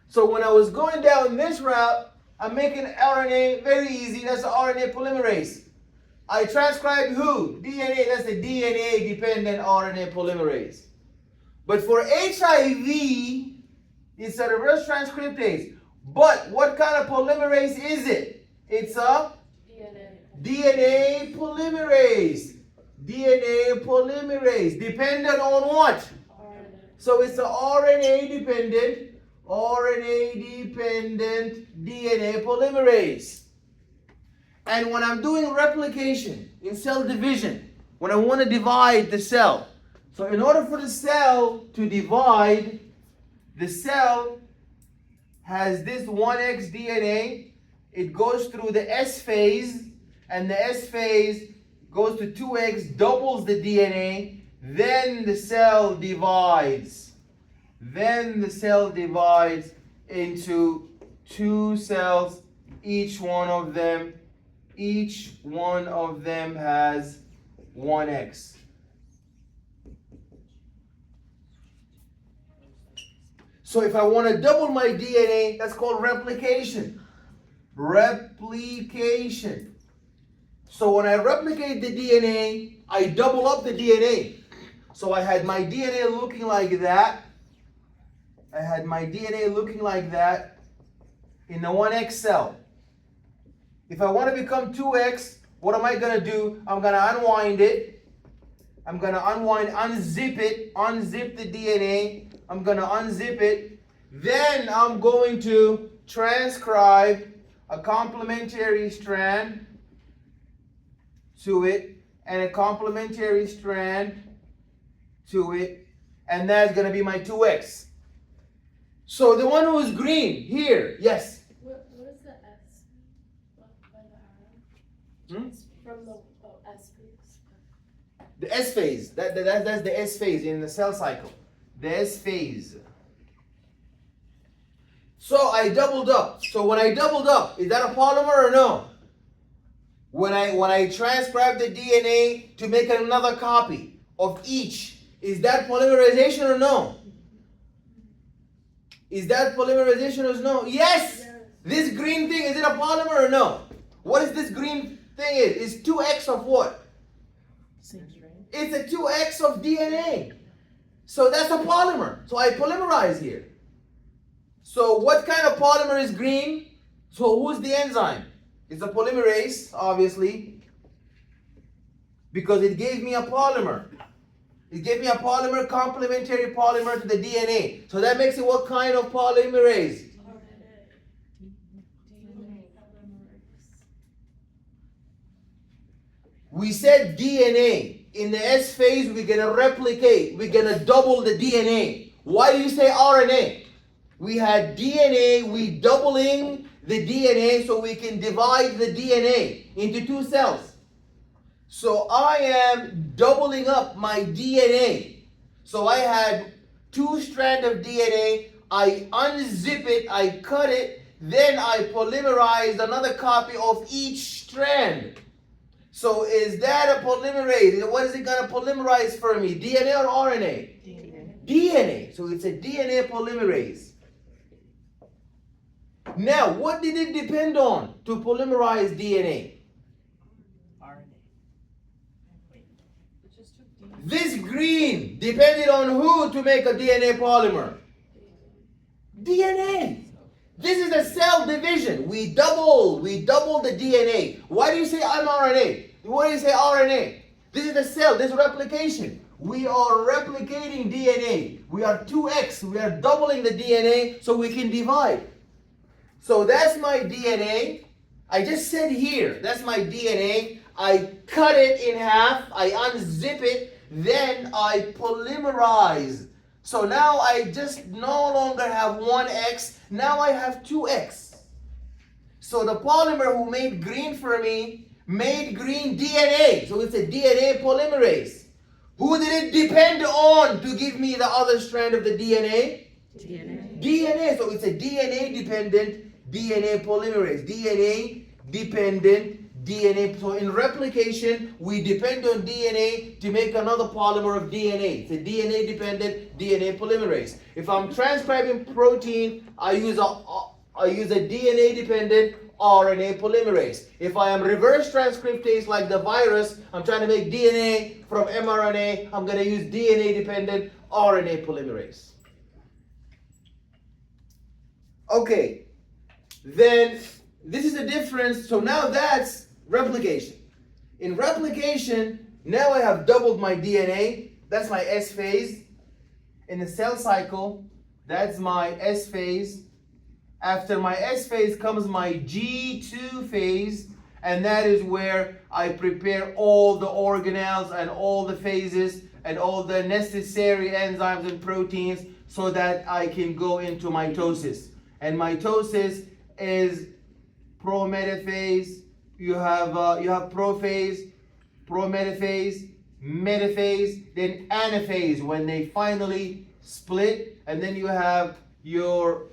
So when I was going down this route, I'm making RNA, very easy, that's the RNA polymerase. I transcribed who? DNA, that's the DNA dependent RNA polymerase. But for HIV, it's a reverse transcriptase. But what kind of polymerase is it? It's a DNA polymerase. DNA polymerase. Dependent on what? RNA. So it's a RNA dependent DNA polymerase. And when I'm doing replication in cell division, when I want to divide the cell, so in order for the cell to divide, the cell has this 1X DNA. It goes through the S phase, and the S phase goes to 2X, doubles the DNA, then the cell divides. Then the cell divides into two cells, each one of them has 1X. So if I want to double my DNA, that's called replication. Replication. So when I replicate the DNA, I double up the DNA. So I had my DNA looking like that. I had my DNA looking like that in the 1X cell. If I want to become 2X, what am I going to do? I'm going to unwind it. I'm going to unzip it, unzip the DNA. I'm going to unzip it. Then I'm going to transcribe a complementary strand to it and a complementary strand to it. And that's going to be my 2X. So the one who is green here, yes? What is the S by the arrow? Hmm? It's From the S phase. The S phase. That's the S phase in the cell cycle. The S phase. So I doubled up. So when I doubled up, is that a polymer or no? When I transcribe the DNA to make another copy of each, is that polymerization or no? Is that polymerization or no? Yes! Yes. This green thing, is it a polymer or no? What is this green thing is? It's 2x of what? Same strand. It's a 2x of DNA. So that's a polymer. So I polymerize here. So what kind of polymer is green? So who's the enzyme? It's a polymerase, obviously, because it gave me a polymer. It gave me a polymer, complementary polymer to the DNA. So that makes it what kind of polymerase? We said DNA. In the S phase, we're going to replicate. We're going to double the DNA. Why do you say RNA? We had DNA, we doubling the DNA so we can divide the DNA into 2 cells. So I am doubling up my DNA. So I had 2 strands of DNA. I unzip it, I cut it, then I polymerized another copy of each strand. So is that a polymerase? What is it going to polymerize for me? DNA or RNA? DNA. DNA. So it's a DNA polymerase. Now, what did it depend on to polymerize DNA? RNA. This green depended on who to make a DNA polymer? DNA. This is a cell division. We double the DNA. Why do you say mRNA? Why do you say RNA? This is a cell, this is replication. We are replicating DNA. We are 2x. We are doubling the DNA so we can divide. So that's my DNA. I just said here, that's my DNA. I cut it in half. I unzip it. Then I polymerize. So now I just no longer have 1x. Now I have 2x. So the polymer who made green for me made green DNA. So it's a DNA polymerase. Who did it depend on to give me the other strand of the DNA? DNA. DNA. So it's a DNA dependent DNA polymerase. DNA dependent DNA. So in replication, we depend on DNA to make another polymer of DNA. It's a DNA dependent DNA polymerase. If I'm transcribing protein, I use a DNA dependent RNA polymerase. If I am reverse transcriptase like the virus, I'm trying to make DNA from mRNA, I'm going to use DNA dependent RNA polymerase. Okay. Then this is the difference. So now that's replication. In replication, now I have doubled my DNA. That's my S phase. In the cell cycle, that's my S phase. After my S phase comes my G2 phase, and that is where I prepare all the organelles and all the phases and all the necessary enzymes and proteins so that I can go into mitosis. And mitosis is prometaphase, you have prophase, prometaphase, metaphase, then anaphase when they finally split, and then you have your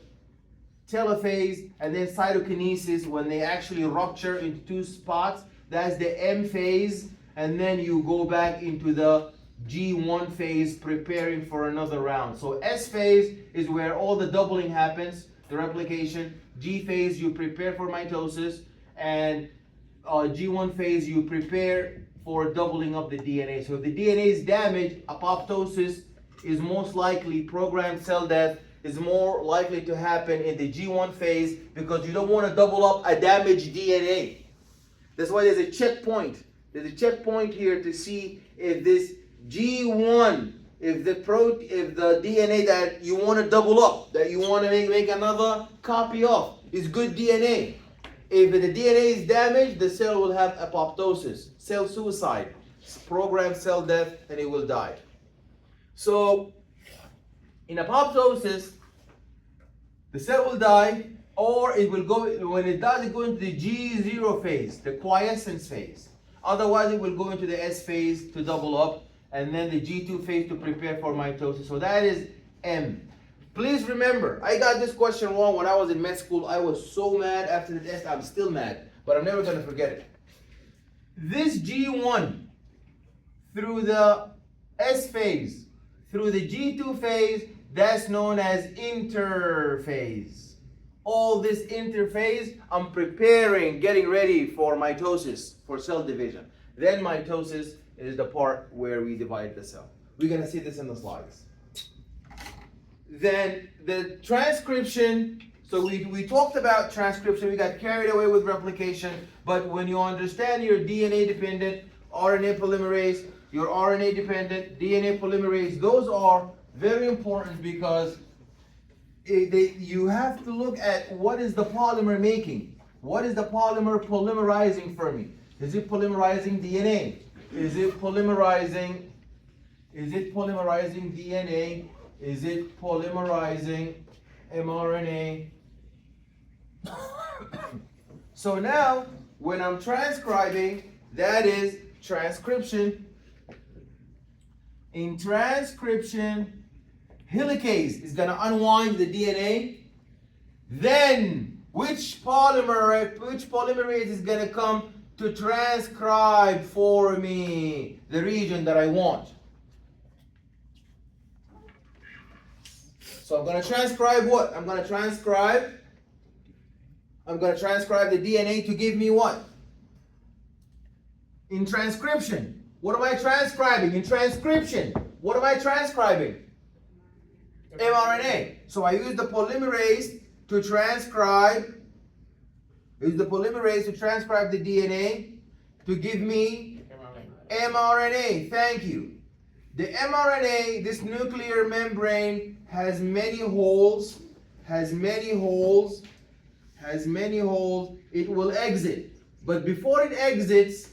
telophase, and then cytokinesis when they actually rupture into 2 spots. That's the M phase, and then you go back into the G1 phase preparing for another round. So S phase is where all the doubling happens, the replication. G phase you prepare for mitosis, and G1 phase you prepare for doubling up the DNA. So if the DNA is damaged, apoptosis is most likely, programmed cell death is more likely to happen in the G1 phase because you don't want to double up a damaged DNA. That's why there's a checkpoint. There's a checkpoint here to see if this G1, if the DNA that you want to double up, that you want to make another copy of, is good DNA. If the DNA is damaged, the cell will have apoptosis, cell suicide, programmed cell death, and it will die. So in apoptosis, the cell will die, or it will go, when it does, it goes into the G0 phase, the quiescence phase. Otherwise, it will go into the S phase to double up, and then the G2 phase to prepare for mitosis. So that is M. Please remember, I got this question wrong when I was in med school. I was so mad after the test. I'm still mad, but I'm never going to forget it. This G1 through the S phase, through the G2 phase, that's known as interphase. All this interphase, I'm preparing, getting ready for mitosis, for cell division. Then mitosis is the part where we divide the cell. We're going to see this in the slides. Then the transcription, so we talked about transcription, we got carried away with replication, but when you understand your DNA dependent RNA polymerase, your RNA dependent DNA polymerase, those are very important because you have to look at what is the polymer making. What is the polymer polymerizing for me? Is it polymerizing DNA? Is it polymerizing DNA? Is it polymerizing mRNA? So now, when I'm transcribing, that is transcription. In transcription, helicase is going to unwind the DNA. Then, which polymerase is going to come to transcribe for me the region that I want? So I'm going to transcribe what? I'm going to transcribe the DNA to give me what? In transcription. What am I transcribing? In transcription. What am I transcribing? mRNA. So I use the polymerase to transcribe. Use the polymerase to transcribe the DNA to give me mRNA. Thank you. The mRNA, this nuclear membrane, has many holes. It will exit. But before it exits,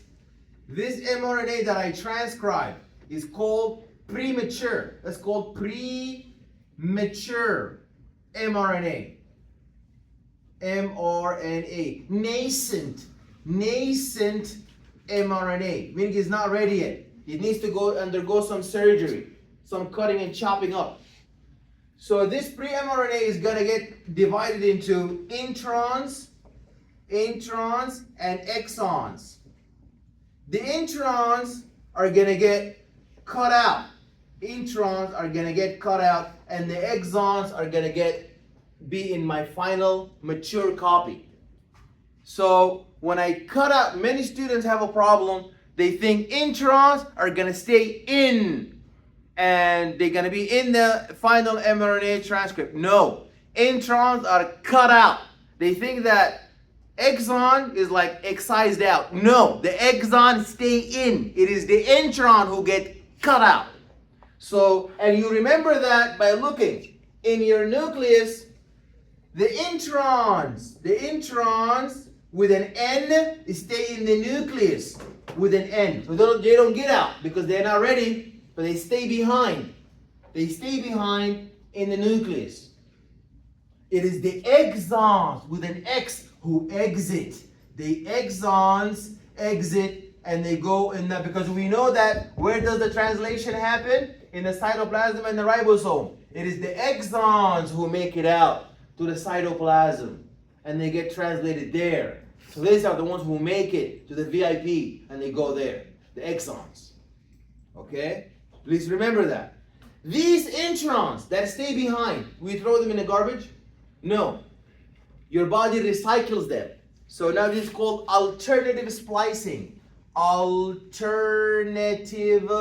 this mRNA that I transcribe is called premature. That's called premature mRNA. mRNA. Nascent mRNA. Meaning it's not ready yet. It needs to undergo some surgery, some cutting and chopping up. So this pre-mRNA is going to get divided into introns, and exons. The introns are going to get cut out. And the exons are going to be in my final mature copy. So when I cut out, many students have a problem. They think introns are going to stay in and they're going to be in the final mRNA transcript. No, introns are cut out. They think that exon is like excised out. No, the exon stay in. It is the intron who get cut out. So, and you remember that by looking in your nucleus, the introns with an N stay in the nucleus with an N. So they don't get out because they're not ready, but they stay behind. They stay behind in the nucleus. It is the exons with an X who exit. The exons exit and they go in that, because we know that where does the translation happen? In the cytoplasm and the ribosome. It is the exons who make it out to the cytoplasm and they get translated there. So these are the ones who make it to the VIP and they go there, the exons. Okay? Please remember that. These introns that stay behind, we throw them in the garbage? No. Your body recycles them. So now this is called alternative splicing. Alternative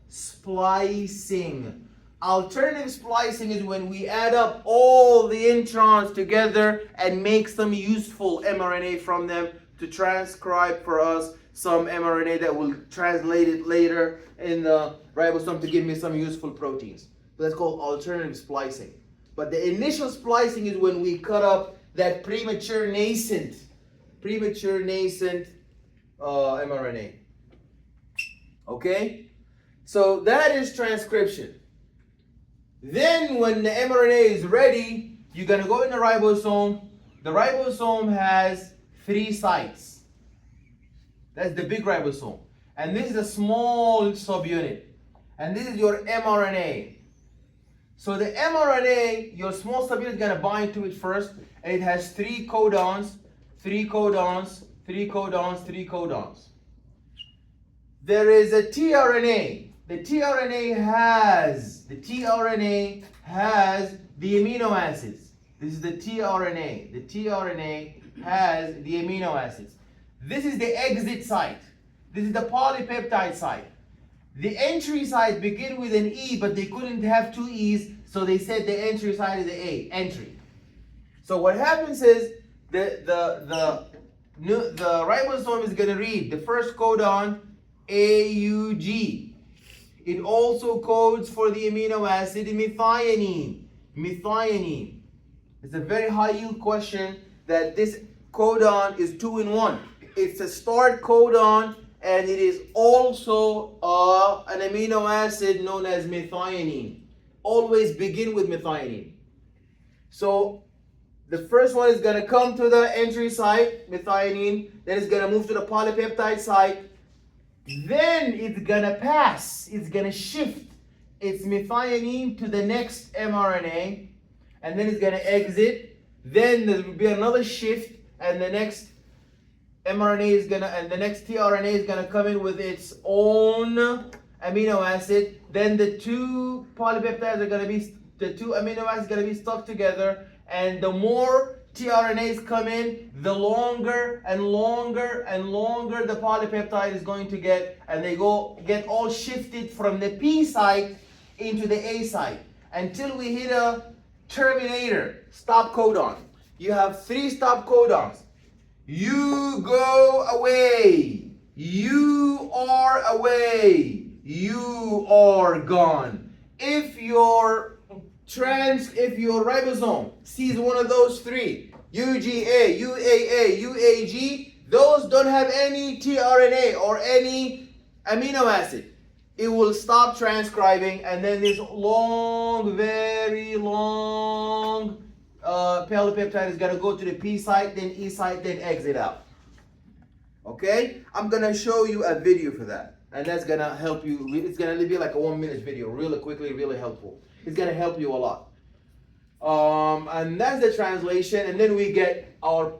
splicing. Alternative splicing is when we add up all the introns together and make some useful mRNA from them to transcribe for us some mRNA that will translate it later in the ribosome to give me some useful proteins. So that's called alternative splicing. But the initial splicing is when we cut up that premature nascent mRNA. Okay? So that is transcription. Then when the mRNA is ready, you're going to go in the ribosome. The ribosome has 3 sites. That's the big ribosome. And this is a small subunit. And this is your mRNA. So the mRNA, your small subunit is going to bind to it first. And it has 3 codons, 3 codons, 3 codons, 3 codons. There is a tRNA. The tRNA has the amino acids. This is the tRNA. The tRNA has the amino acids. This is the exit site. This is the polypeptide site. The entry site begin with an E, but they couldn't have 2 E's, so they said the entry site is the A, entry. So what happens is the ribosome is going to read the first codon AUG. It also codes for the amino acid methionine. Methionine. It's a very high yield question that this codon is 2 in 1. It's a start codon and it is also an amino acid known as methionine. Always begin with methionine. So the first one is going to come to the entry site, methionine, then it's going to move to the polypeptide site. Then it's gonna pass, it's gonna shift its methionine to the next mRNA, and then it's gonna exit. Then there will be another shift, and the next mRNA is gonna, and the next tRNA is gonna come in with its own amino acid. Then the 2 polypeptides are gonna be, the 2 amino acids are gonna be stuck together, and the more tRNAs come in, the longer and longer and longer the polypeptide is going to get, and they get all shifted from the P site into the A site until we hit a terminator, stop codon. You have 3 stop codons. You go away. You are away. You are gone. If your ribosome sees one of those 3, UGA, UAA, UAG, those don't have any tRNA or any amino acid, it will stop transcribing, and then this long, very long polypeptide is going to go to the P site, then E site, then exit out. Okay? I'm going to show you a video for that, and that's going to help you. It's going to be like a 1-minute video, really quickly, really helpful. It's going to help you a lot. And that's the translation, and then we get our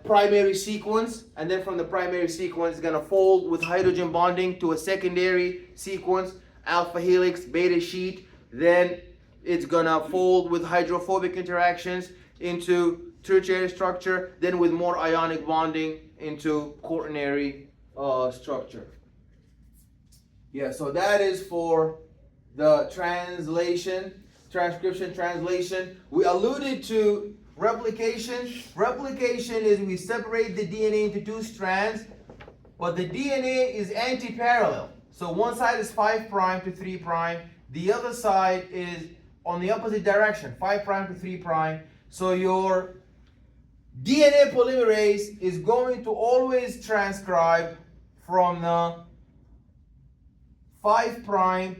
primary sequence, and then from the primary sequence it's going to fold with hydrogen bonding to a secondary sequence, alpha helix, beta sheet. Then it's going to fold with hydrophobic interactions into tertiary structure, then with more ionic bonding into quaternary structure. Yeah, so that is for the transcription, translation. We alluded to replication. Replication is we separate the DNA into 2 strands, but the DNA is anti-parallel. So one side is 5' to 3'. The other side is on the opposite direction, 5' to 3'. So your DNA polymerase is going to always transcribe from the 5'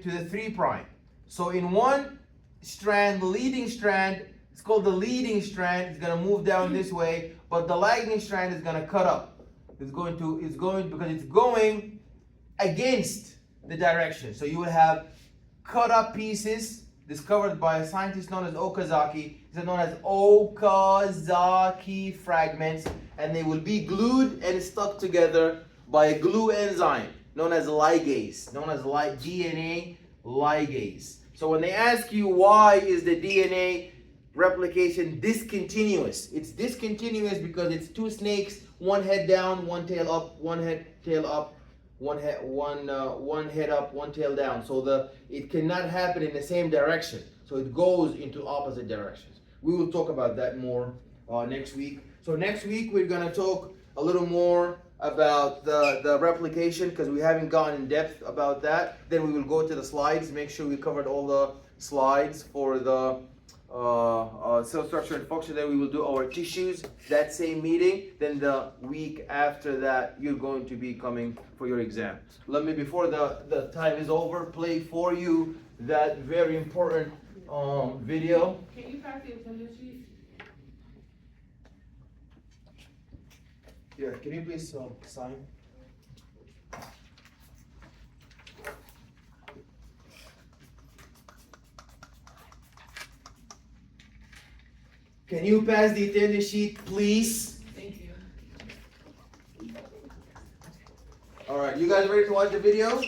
to the 3'. So in one strand, the leading strand, it's called the leading strand, it's going to move down this way, but the lagging strand is going to cut up. It's going because it's going against the direction. So you will have cut up pieces discovered by a scientist known as Okazaki. These are known as Okazaki fragments, and they will be glued and stuck together by a glue enzyme known as ligase, known as DNA ligase. So when they ask you why is the DNA replication discontinuous, it's discontinuous because it's 2 snakes, one head down, one tail up, one head tail up, one head up, one tail down. So it cannot happen in the same direction. So it goes into opposite directions. We will talk about that more next week. So next week we're going to talk a little more about the replication, because we haven't gone in depth about that. Then we will go to the slides, make sure we covered all the slides for the cell structure and function. Then we will do our tissues that same meeting. Then the week after that, you're going to be coming for your exam. Let me, before the time is over, play for you that very important video. Can you pass the attendance sheet? Yeah, can you please sign? Can you pass the attendance sheet, please? Thank you. All right, you guys ready to watch the video?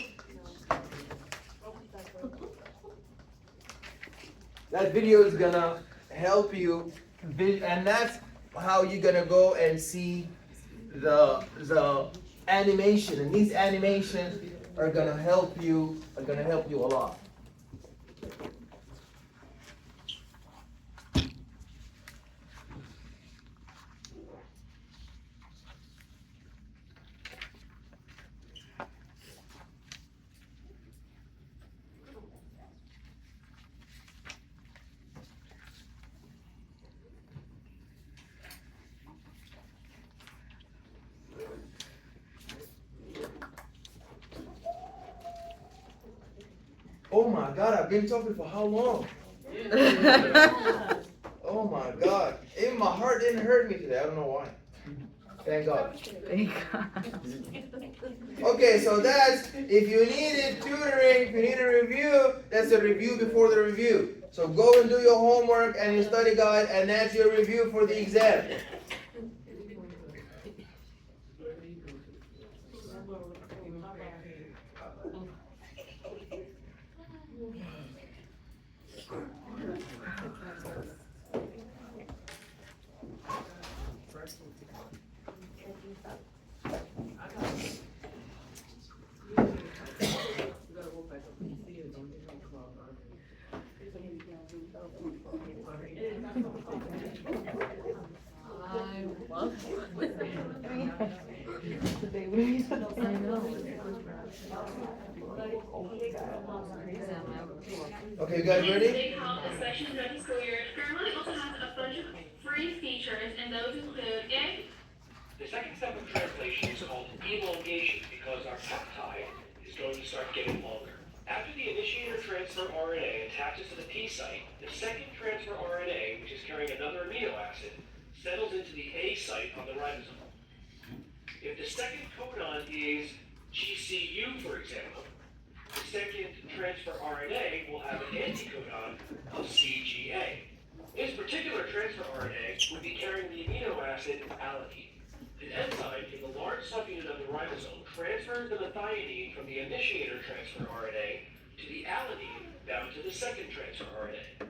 That video is gonna help you, and that's how you're gonna go and see the animation. And these animations are gonna help you a lot. Oh my God, I've been talking for how long? Oh my God. Even my heart didn't hurt me today. I don't know why. Thank God. Thank God. Okay, so that's, if you needed tutoring, if you need a review, that's a review before the review. So go and do your homework and your study guide, and that's your review for the exam. Okay, you guys ready? They call inspection throughout the school year. Paramount also has a bunch of free features, and those include the second step of translation is called elongation because our peptide is going to start getting longer. After the initiator transfer RNA attaches to the P site, the second transfer RNA, which is carrying another amino acid, settles into the A site on the ribosome. If the second codon is GCU, for example, the second transfer RNA will have an anticodon of CGA. This particular transfer RNA would be carrying the amino acid alanine. An enzyme in the large subunit of the ribosome transfers the methionine from the initiator transfer RNA to the alanine bound to the second transfer RNA.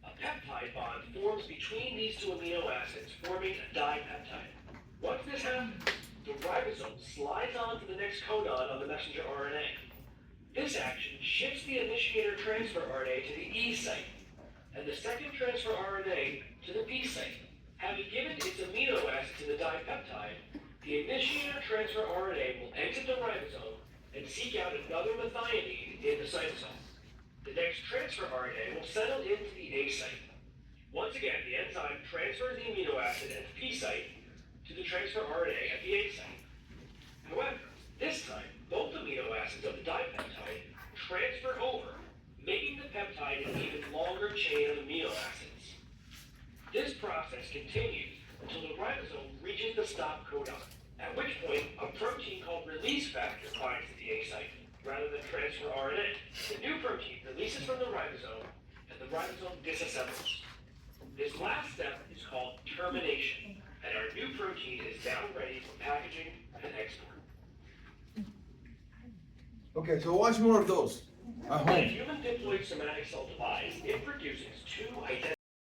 A peptide bond forms between these two amino acids, forming a dipeptide. Once this happens, the ribosome slides on to the next codon on the messenger RNA. This action shifts the initiator transfer RNA to the E site, and the second transfer RNA to the P site. Having given its amino acid to the dipeptide, the initiator transfer RNA will exit the ribosome and seek out another methionine in the cytosol. The next transfer RNA will settle into the A site. Once again, the enzyme transfers the amino acid at the P site to the transfer RNA at the A site. However, this time, both amino acids of the dipeptide transfer over, making the peptide an even longer chain of amino acids. This process continues until the ribosome reaches the stop codon, at which point a protein called release factor binds to the A site, rather than transfer RNA. The new protein releases from the ribosome, and the ribosome disassembles. This last step is called termination, and our new protein is now ready for packaging and export. Okay, so watch more of those at When a home. human diploid somatic cell divides, it produces two identical